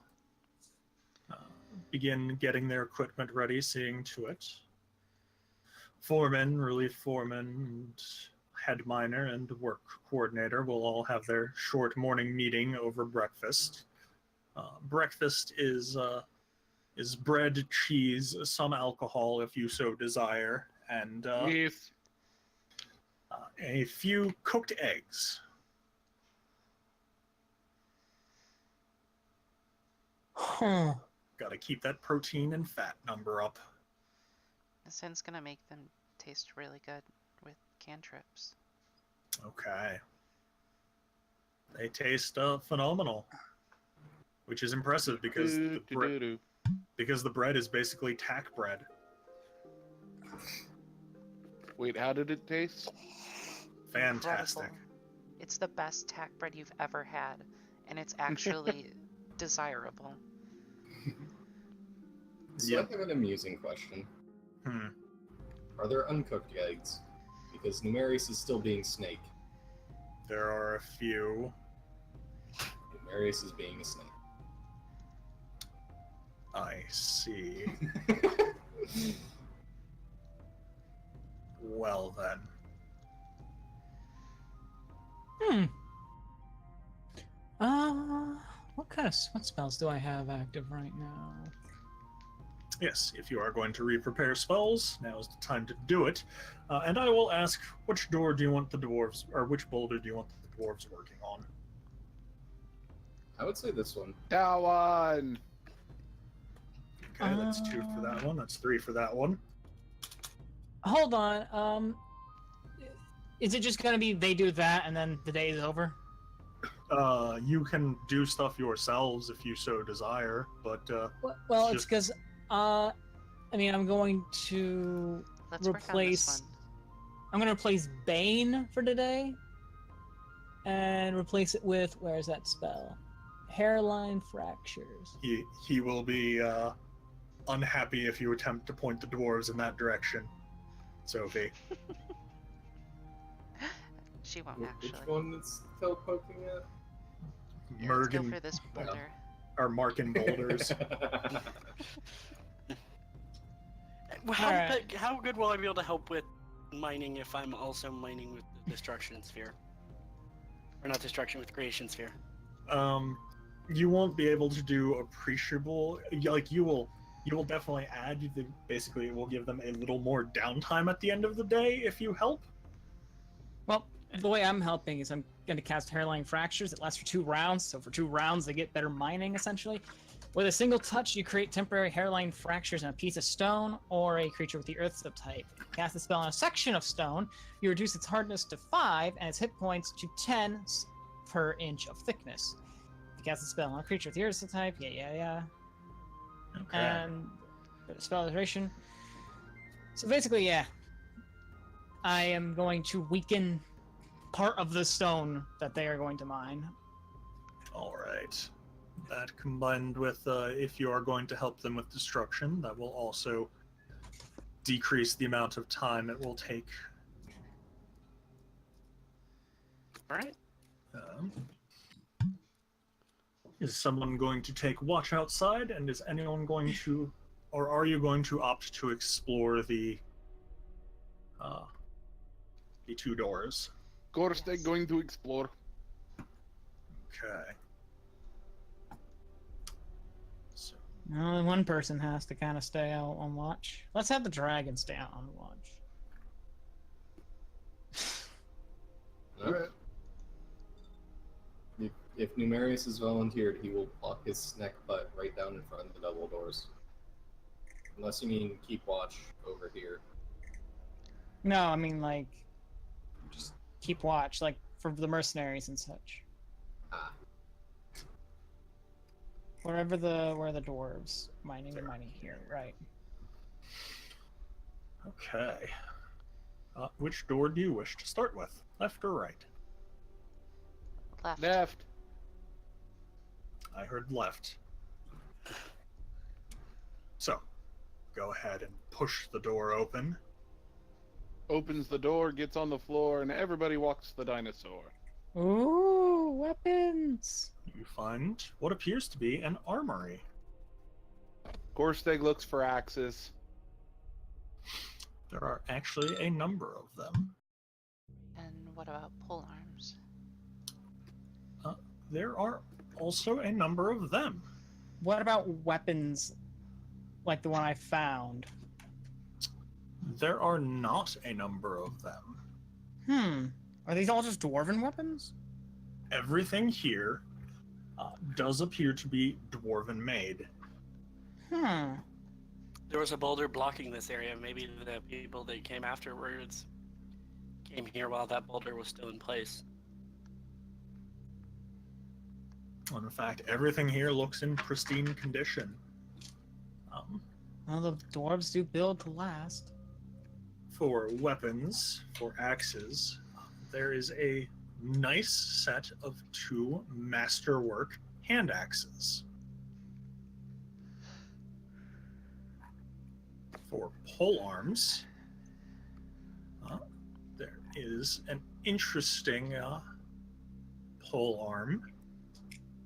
begin getting their equipment ready, seeing to it. Foreman, relief foreman, and head miner and work coordinator will all have their short morning meeting over breakfast. Breakfast is bread, cheese, some alcohol if you so desire, and Yes. a few cooked eggs. Huh. Got to keep that protein and fat number up. Sin's gonna make them taste really good with cantrips. Okay. They taste phenomenal, which is impressive because the bread is basically tack bread. Wait, how did it taste? Fantastic. Incredible. It's the best tack bread you've ever had, and it's actually desirable. So Yep. I have an amusing question. Hmm. Are there uncooked eggs? Because Numerius is still being snake. There are a few. Numerius is being a snake. I see. Well then. What spells do I have active right now? Yes, if you are going to re-prepare spells, now is the time to do it. And I will ask, which door do you want the dwarves, or which boulder do you want the dwarves working on? I would say this one. That one! Okay, that's 2 for that one. That's 3 for that one. Hold on. Is it just gonna be they do that and then the day is over? You can do stuff yourselves if you so desire, but Well, It's it's because I mean, I'm going to Let's work on replace. this one. I'm gonna replace Bane for today, and replace it with where's that spell? Hairline fractures. he will be unhappy if you attempt to point the dwarves in that direction, Sophie. She won't Which actually. one is Phil poking at? Yeah, let's go Mergen for this boulder. or Markin boulders. Alright. How good will I be able to help with mining if I'm also mining with the destruction sphere? Or not destruction, with creation sphere. You won't be able to do appreciable. Like you will definitely add. Basically, it will give them a little more downtime at the end of the day if you help. Well, the way I'm helping is I'm going to cast Hairline Fractures. It lasts for 2 rounds, so for 2 rounds they get better mining, essentially. With a single touch, you create temporary hairline fractures in a piece of stone or a creature with the earth subtype. Cast the spell on a section of stone, you reduce its hardness to 5 and its hit points to 10 per inch of thickness. If you cast the spell on a creature with the earth subtype, yeah. Okay. And for the spell duration. So basically, yeah. I am going to weaken part of the stone that they are going to mine. All right. That combined with if you are going to help them with destruction, that will also decrease the amount of time it will take. Alright. Is someone going to take watch outside, and is anyone going to, or are you going to opt to explore the the two doors. Gorsteg Yes. going to explore. Okay. So, Only one person has to kind of stay out on watch. Let's have the dragon stay out on watch. All right. If Numerius is volunteered, he will plop his snack butt right down in front of the double doors. Unless you mean keep watch over here. No, I mean like, just keep watch, like for the mercenaries and such. Ah, Where the dwarves mining and mining here, right? okay. Which door do you wish to start with? Left or right? Left. Left. I heard left. So, go ahead and push the door open. Opens the door, gets on the floor, and everybody walks the dinosaur. Ooh, weapons! You find what appears to be an armory. Gorsteg looks for axes. There are actually a number of them. And what about pole arms? There are also a number of them. What about weapons like the one I found? There are not a number of them. Are these all just dwarven weapons? Everything here does appear to be dwarven made. There was a boulder blocking this area. Maybe the people that came afterwards came here while that boulder was still in place. And in fact, everything here looks in pristine condition. Well, the dwarves do build to last. For weapons, for axes, there is a nice set of two masterwork hand axes. For pole arms, there is an interesting pole arm,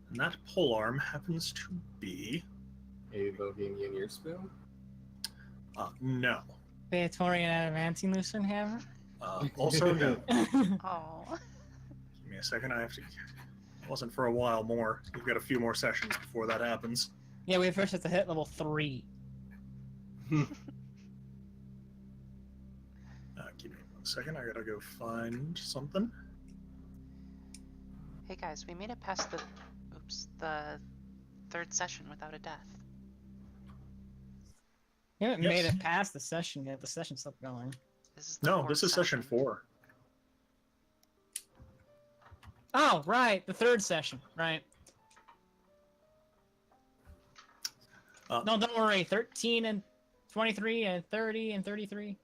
and that pole arm happens to be a Bohemian ear spoon. no. Praetorian advancing Lucerne hammer? Also no. Oh. Give me a second. I have to. It wasn't for a while more. We've got a few more sessions before that happens. Yeah, we first have to hit level 3. Give me 1 second. I gotta go find something. Hey guys, we made it past the third session without a death. You haven't Yes. made it past the session yet. The session's still going. This is the No, fourth this is session 4. Oh, right. The third session. Right. No, don't worry. 13 and 23 and 30 and 33.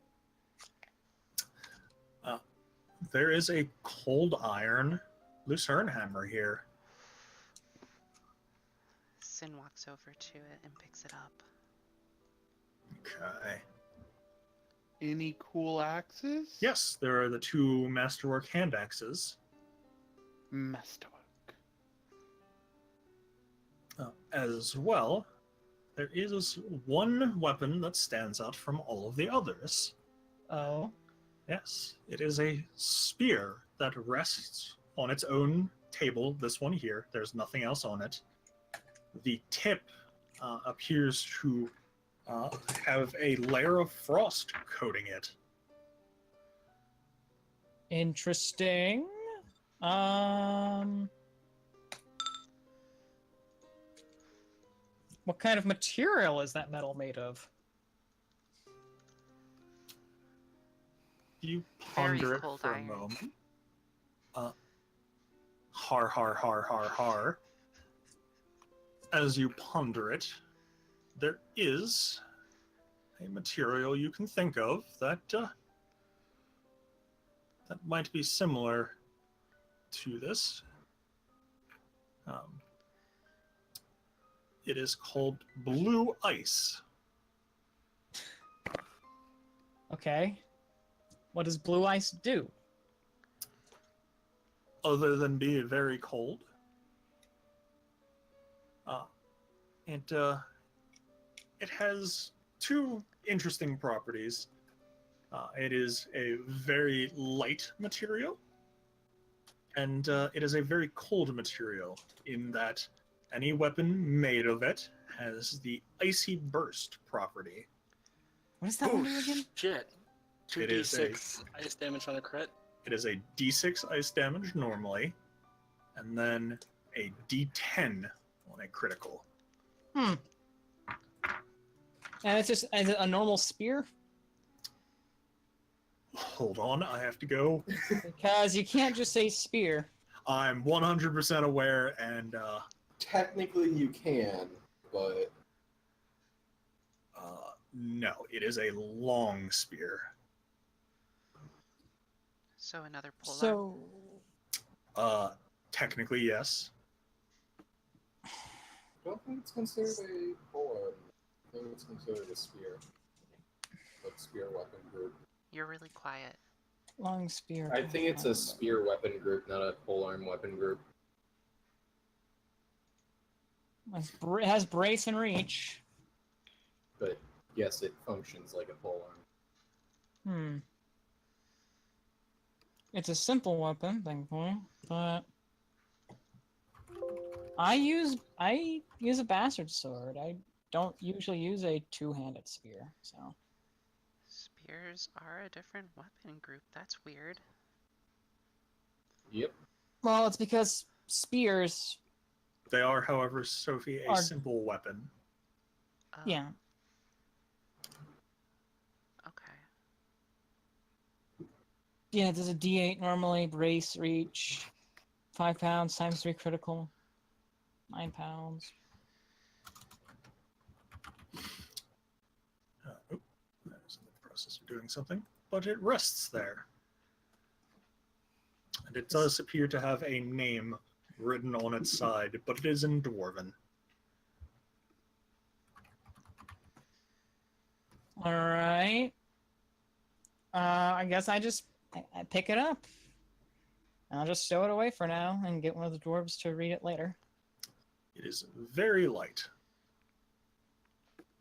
There is a cold iron Lucerne hammer here. Sin walks over to it and picks it up. Okay. Any cool axes? Yes, there are the two masterwork hand axes. Masterwork. As well, there is one weapon that stands out from all of the others. Oh. Yes, it is a spear that rests on its own table. This one here, there's nothing else on it. The tip appears to have a layer of frost coating it. Interesting. What kind of material is that metal made of? You Very ponder it cold for iron. a moment. Har. As you ponder it, there is a material you can think of that that might be similar to this. It is called blue ice. Okay. What does blue ice do? Other than be very cold, it has two interesting properties. It is a very light material, and it is a very cold material in that any weapon made of it has the icy burst property. What does that one do again? Shit. It is 2d6 ice damage on a crit. It is a d6 ice damage normally, and then a d10 on a critical. And it's just is it a normal spear? Hold on, I have to go. Because you can't just say spear. I'm 100% aware, and Technically, you can, but no, it is a long spear. So another polearm. So Technically, yes. I don't think it's considered a polearm. I think it's considered a spear. Like spear weapon group. You're really quiet. long spear. I think it's a spear weapon group, not a polearm weapon group. It has brace and reach. But yes, it functions like a polearm. It's a simple weapon, thankfully, but I use a bastard sword. I don't usually use a two-handed spear, so. Spears are a different weapon group. That's weird. Yep. Well, it's because spears. They are, however, Sophie, a Are- simple weapon. Oh, Yeah. Okay. Yeah, there's a D8 normally, brace, reach, 5 pounds times 3 critical, 9 pounds. That is in the process of doing something, but it rests there. And it does appear to have a name written on its side, but it is in Dwarven. All right. I guess I pick it up. I'll just stow it away for now and get one of the dwarves to read it later. It is very light.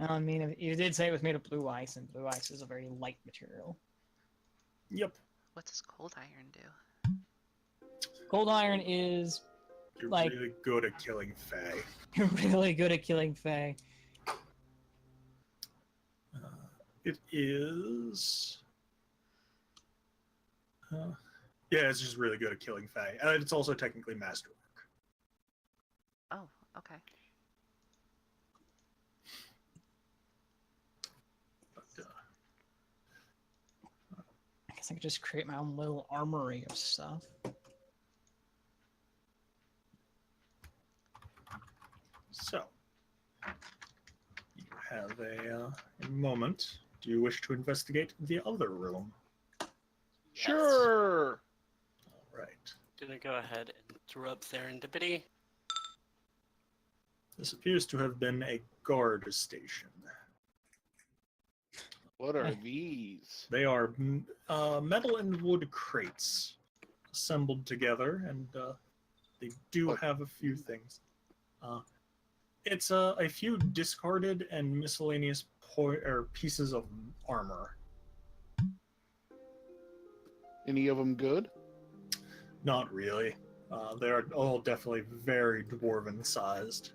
I mean, you did say it was made of blue ice, and blue ice is a very light material. Yep. What does cold iron do? Cold iron is You're Like- really good at killing Fae. really good at killing Fae. It is... yeah, it's just really good at killing Fae. And it's also technically masterwork. Oh, okay. But, I guess I could just create my own little armory of stuff. so, you have a moment. Do you wish to investigate the other room? Sure. All right. Gonna go ahead and throw up serendipity. This appears to have been a guard station. What are these? They are metal and wood crates assembled together, and they do What? have a few things. It's a few discarded and miscellaneous pieces of armor. Any of them good? Not really. They are all definitely very dwarven sized.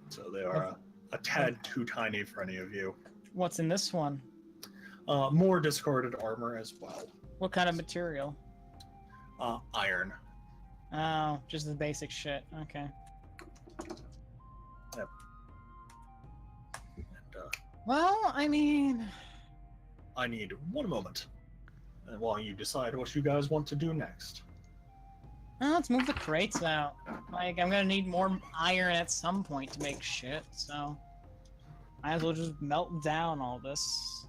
So they are a tad too tiny for any of you. What's in this one? More discarded armor as well. What kind of material? Iron. Oh, just the basic shit. Okay. And, Well, I mean, I need one moment. And while you decide what you guys want to do next. well, let's move the crates out. Like, I'm gonna need more iron at some point to make shit, so might as well just melt down all this.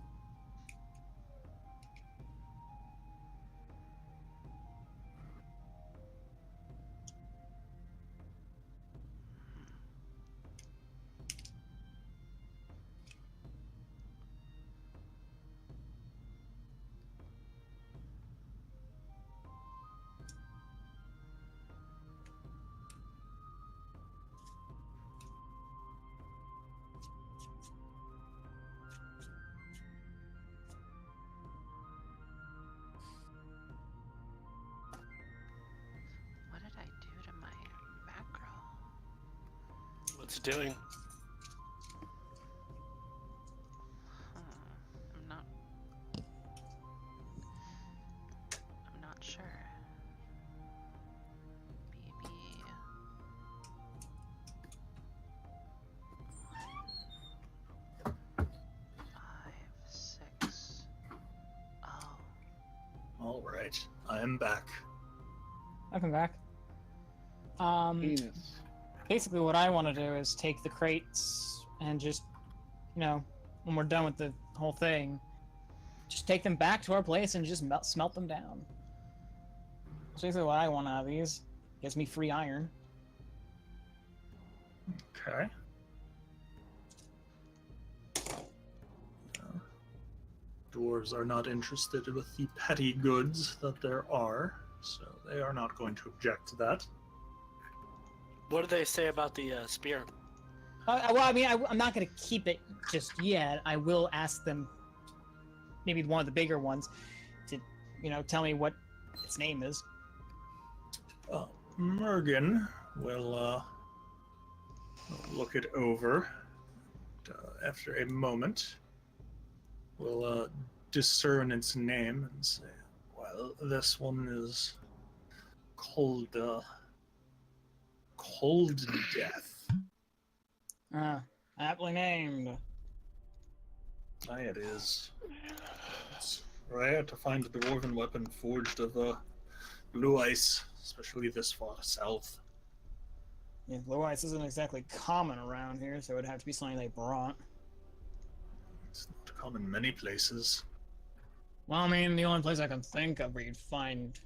it's doing. I'm not sure. Maybe 5, 6. Oh. All right, I am back. Welcome back. Penis. Basically what I want to do is take the crates and just, when we're done with the whole thing, just take them back to our place and just smelt them down. That's basically what I want out of these. Gives me free iron. Okay. Dwarves are not interested with the petty goods that there are, so they are not going to object to that. What do they say about the spear? Well, I mean, I'm not going to keep it just yet. I will ask them, maybe one of the bigger ones, to, tell me what its name is. Mergen will look it over. After a moment, will discern its name and say, well, this one is called Cold Death. Aptly named. Aye, it is. It's rare to find a dwarven weapon forged of blue ice, especially this far south. Yeah, blue ice isn't exactly common around here, so it'd have to be something they brought. It's not common many places. Well, I mean, the only place I can think of where you'd find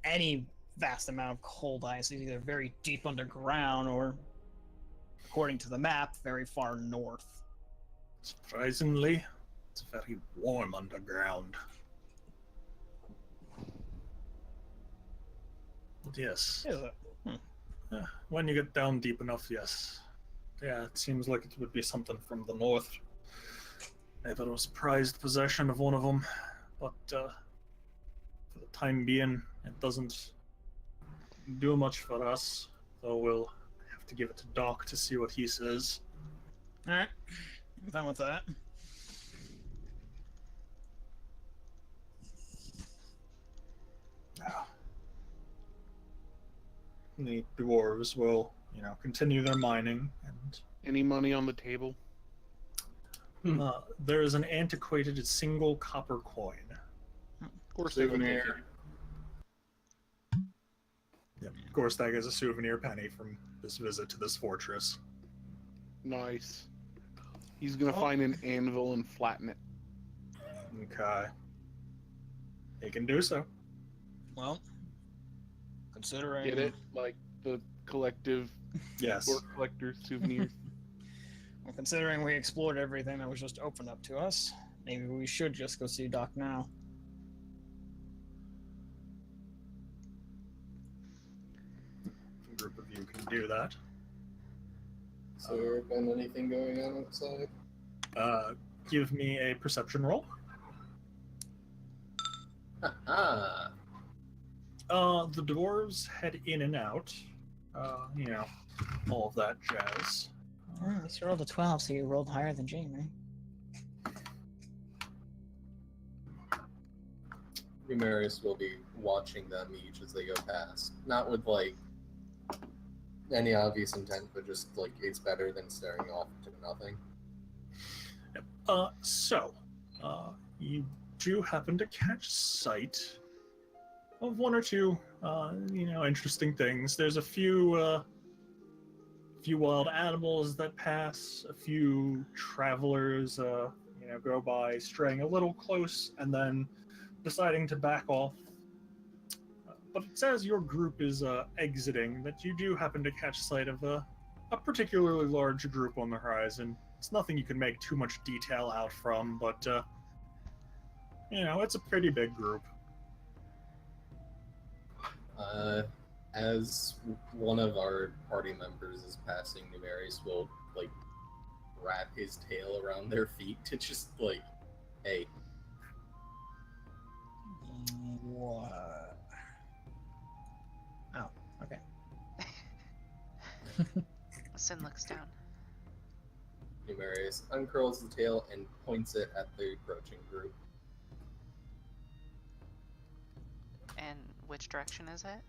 any vast amount of cold ice is either very deep underground or, according to the map, very far north. Surprisingly, it's very warm underground. But yes, Is it? when you get down deep enough, yes. Yeah, it seems like it would be something from the north. I have a prized possession of one of them, but for the time being, it doesn't do much for us, so we'll have to give it to Doc to see what he says. Alright, I'm fine with that. Now, the dwarves will, continue their mining, and Any money on the table? there is an antiquated single copper coin. Of course they will take it. Souvenir. Yep. Gorstag is a souvenir penny from this visit to this fortress. Nice. He's gonna find an anvil and flatten it. Okay. He can do so. Well, considering... Get it? Like the collective Yes. or collector souvenirs. Well, considering we explored everything that was just opened up to us, maybe we should just go see Doc now. A group of you can do that. So there been anything going on outside? Give me a perception roll. Ah, The dwarves head in and out. All of that jazz. Oh, at least you rolled a 12, so you rolled higher than Jamie. Numerius will be watching them each as they go past. Not with, any obvious intent, but just, it's better than staring off to nothing. You do happen to catch sight of one or two, interesting things. There's a few wild animals that pass, a few travelers, go by, straying a little close, and then deciding to back off. But it's as your group is exiting that you do happen to catch sight of a particularly large group on the horizon. It's nothing you can make too much detail out from, but, it's a pretty big group. As one of our party members is passing, Numerius will, wrap his tail around their feet to just, hey. What? Oh, okay. Sin looks down. Numerius uncurls the tail and points it at the approaching group. And which direction is it?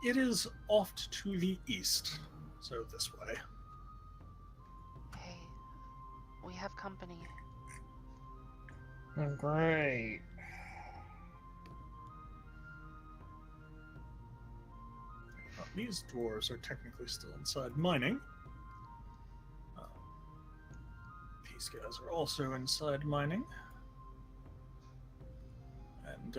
It is oft to the east, so this way. Hey, we have company. Oh, great. These dwarves are technically still inside mining. These guys are also inside mining. And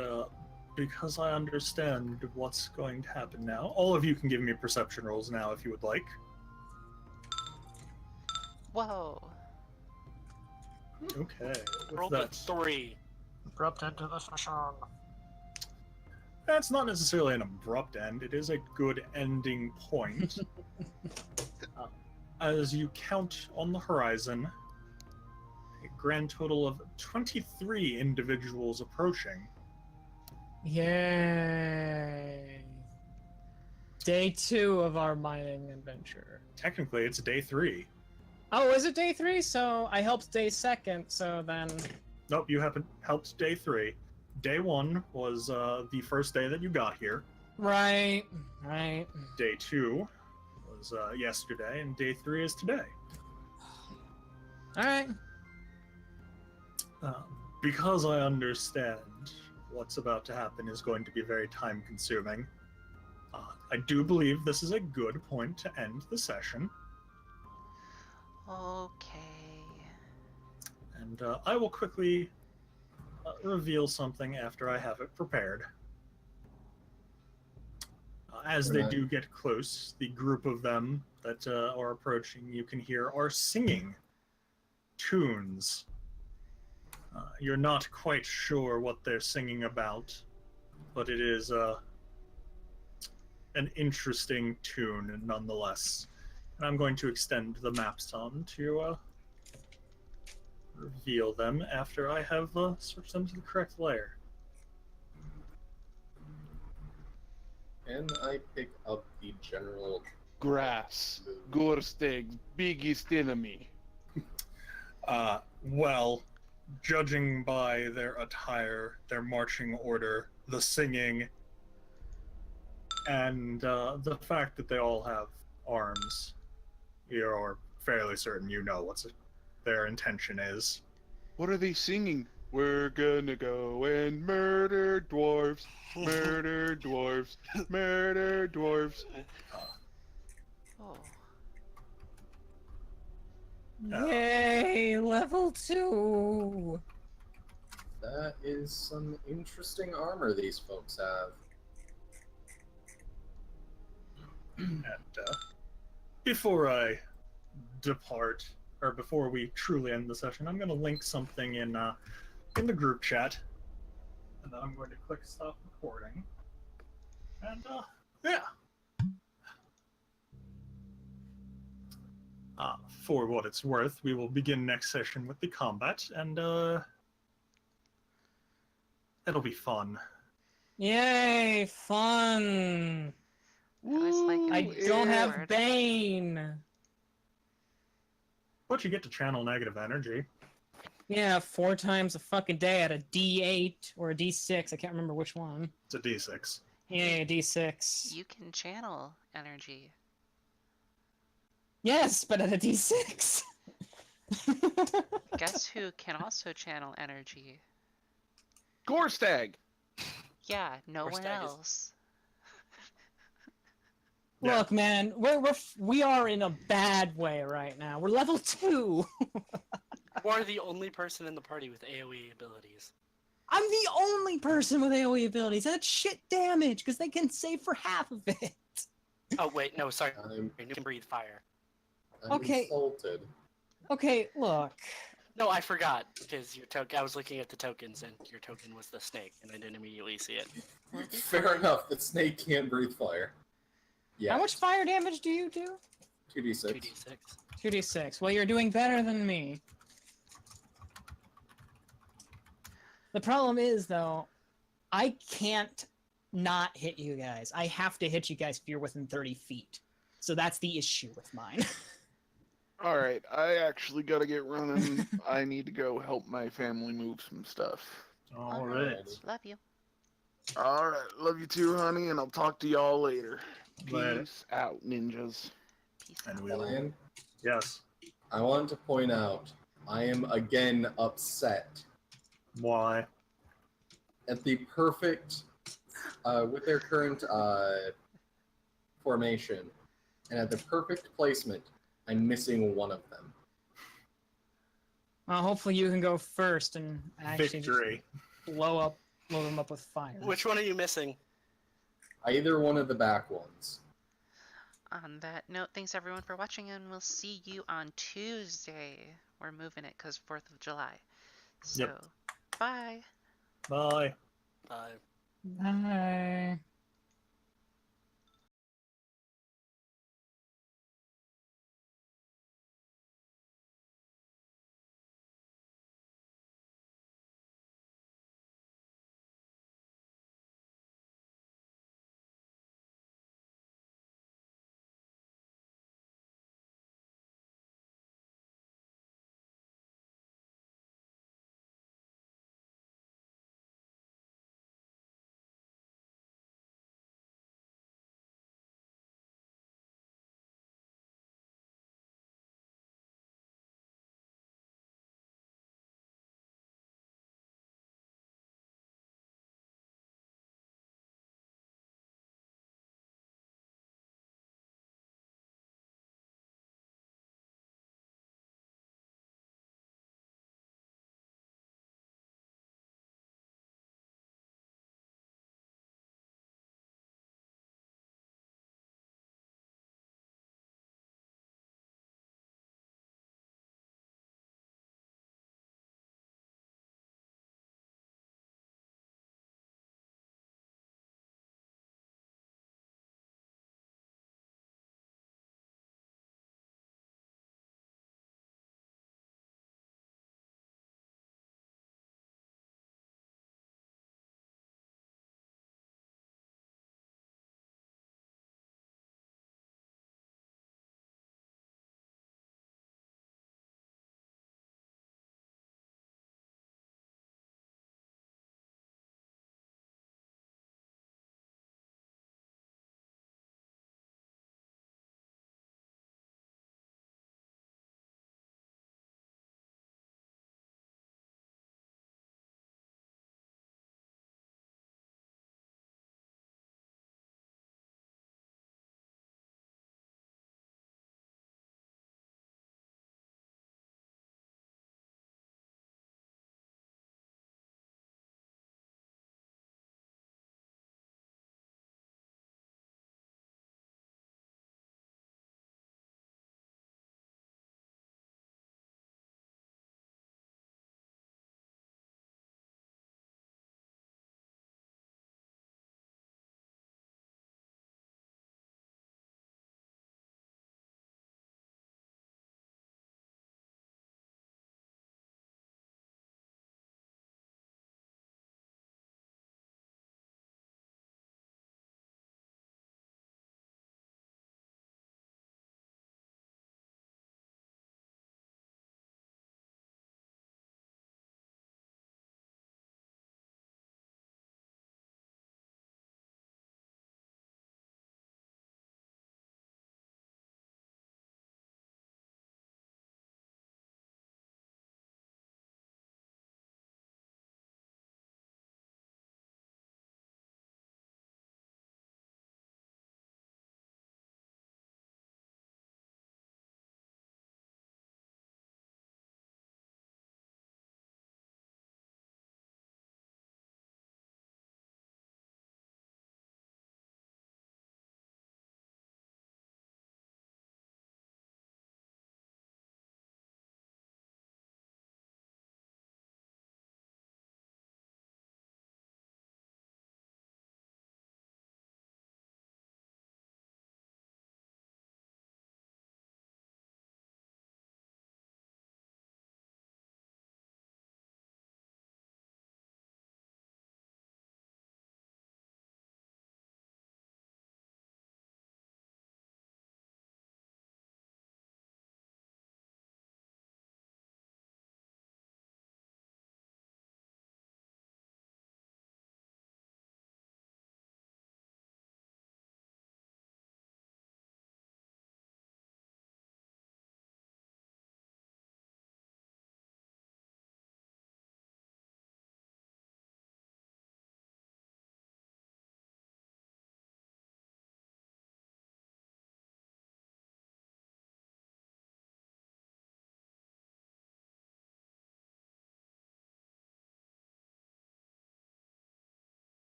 because I understand what's going to happen now, all of you can give me perception rolls now if you would like. Whoa. Okay. Roll With the that, 3. Abrupt end to the session. that's not necessarily an abrupt end. It is a good ending point. As you count on the horizon, a grand total of 23 individuals approaching. Yay! Day 2 of our mining adventure. Technically, it's day 3. Oh, is it day 3? So I helped day 2nd, so then... Nope, you haven't helped day 3. Day 1 was the first day that you got here. Right. Day 2 was yesterday, and day 3 is today. Alright. Because I understand what's about to happen is going to be very time consuming, I do believe this is a good point to end the session. Okay. And I will quickly reveal something after I have it prepared. As they do get close, the group of them that are approaching, you can hear, are singing tunes. You're not quite sure what they're singing about, but it is an interesting tune nonetheless. And I'm going to extend the map some to reveal them after I have switched them to the correct layer. Can I pick up the general Grass. Gorsteg's biggest enemy. Well, judging by their attire, their marching order, the singing, and the fact that they all have arms, you're fairly certain you know what their intention is. What are they singing? We're gonna go and murder dwarves, murder dwarves, murder dwarves. Oh. Yay! Level 2! That is some interesting armor these folks have. And before I depart, or before we truly end the session, I'm going to link something in the group chat, and then I'm going to click stop recording. And yeah. For what it's worth, we will begin next session with the combat, and it'll be fun. Yay! Fun! I was like, I don't have Lord. Bane! But you get to channel negative energy. Yeah, 4 times a fucking day at a D8 or a D6. I can't remember which one. It's a d6. Yeah, a D6. You can channel energy. Yes, but at a D6. Guess who can also channel energy? Gorstag! Yeah, no Or one stag is- else. Yeah. Look, man, we are in a bad way right now. We're level 2. You are the only person in the party with AoE abilities. I'm the only person with AoE abilities. That's shit damage because they can save for half of it. Oh wait, no, sorry. I'm, You can breathe fire. I'm Okay. insulted. Okay, look. No, I forgot because your token. I was looking at the tokens, and your token was the snake, and I didn't immediately see it. We'll be Fair fine. enough, the snake can breathe fire. Yeah. How much fire damage do you do? 2d6. 2d6. 2d6. Well, you're doing better than me. The problem is, though, I can't not hit you guys. I have to hit you guys if you're within 30 feet. So that's the issue with mine. All right, I actually gotta get running. I need to go help my family move some stuff. All right. Love you. All right, love you too, honey, and I'll talk to y'all later. Later. Peace out, ninjas. Peace And out. we will. Ryan, Yes. I want to point out I am again upset Why? at the perfect, with their current formation, and at the perfect placement, I'm missing one of them. Well, hopefully you can go first and actually Victory. just blow them up with fire. Which one are you missing? Either one of the back ones. On that note, thanks everyone for watching, and we'll see you on Tuesday. We're moving it because 4th of July. So, Yep. bye. Bye. Bye. Bye.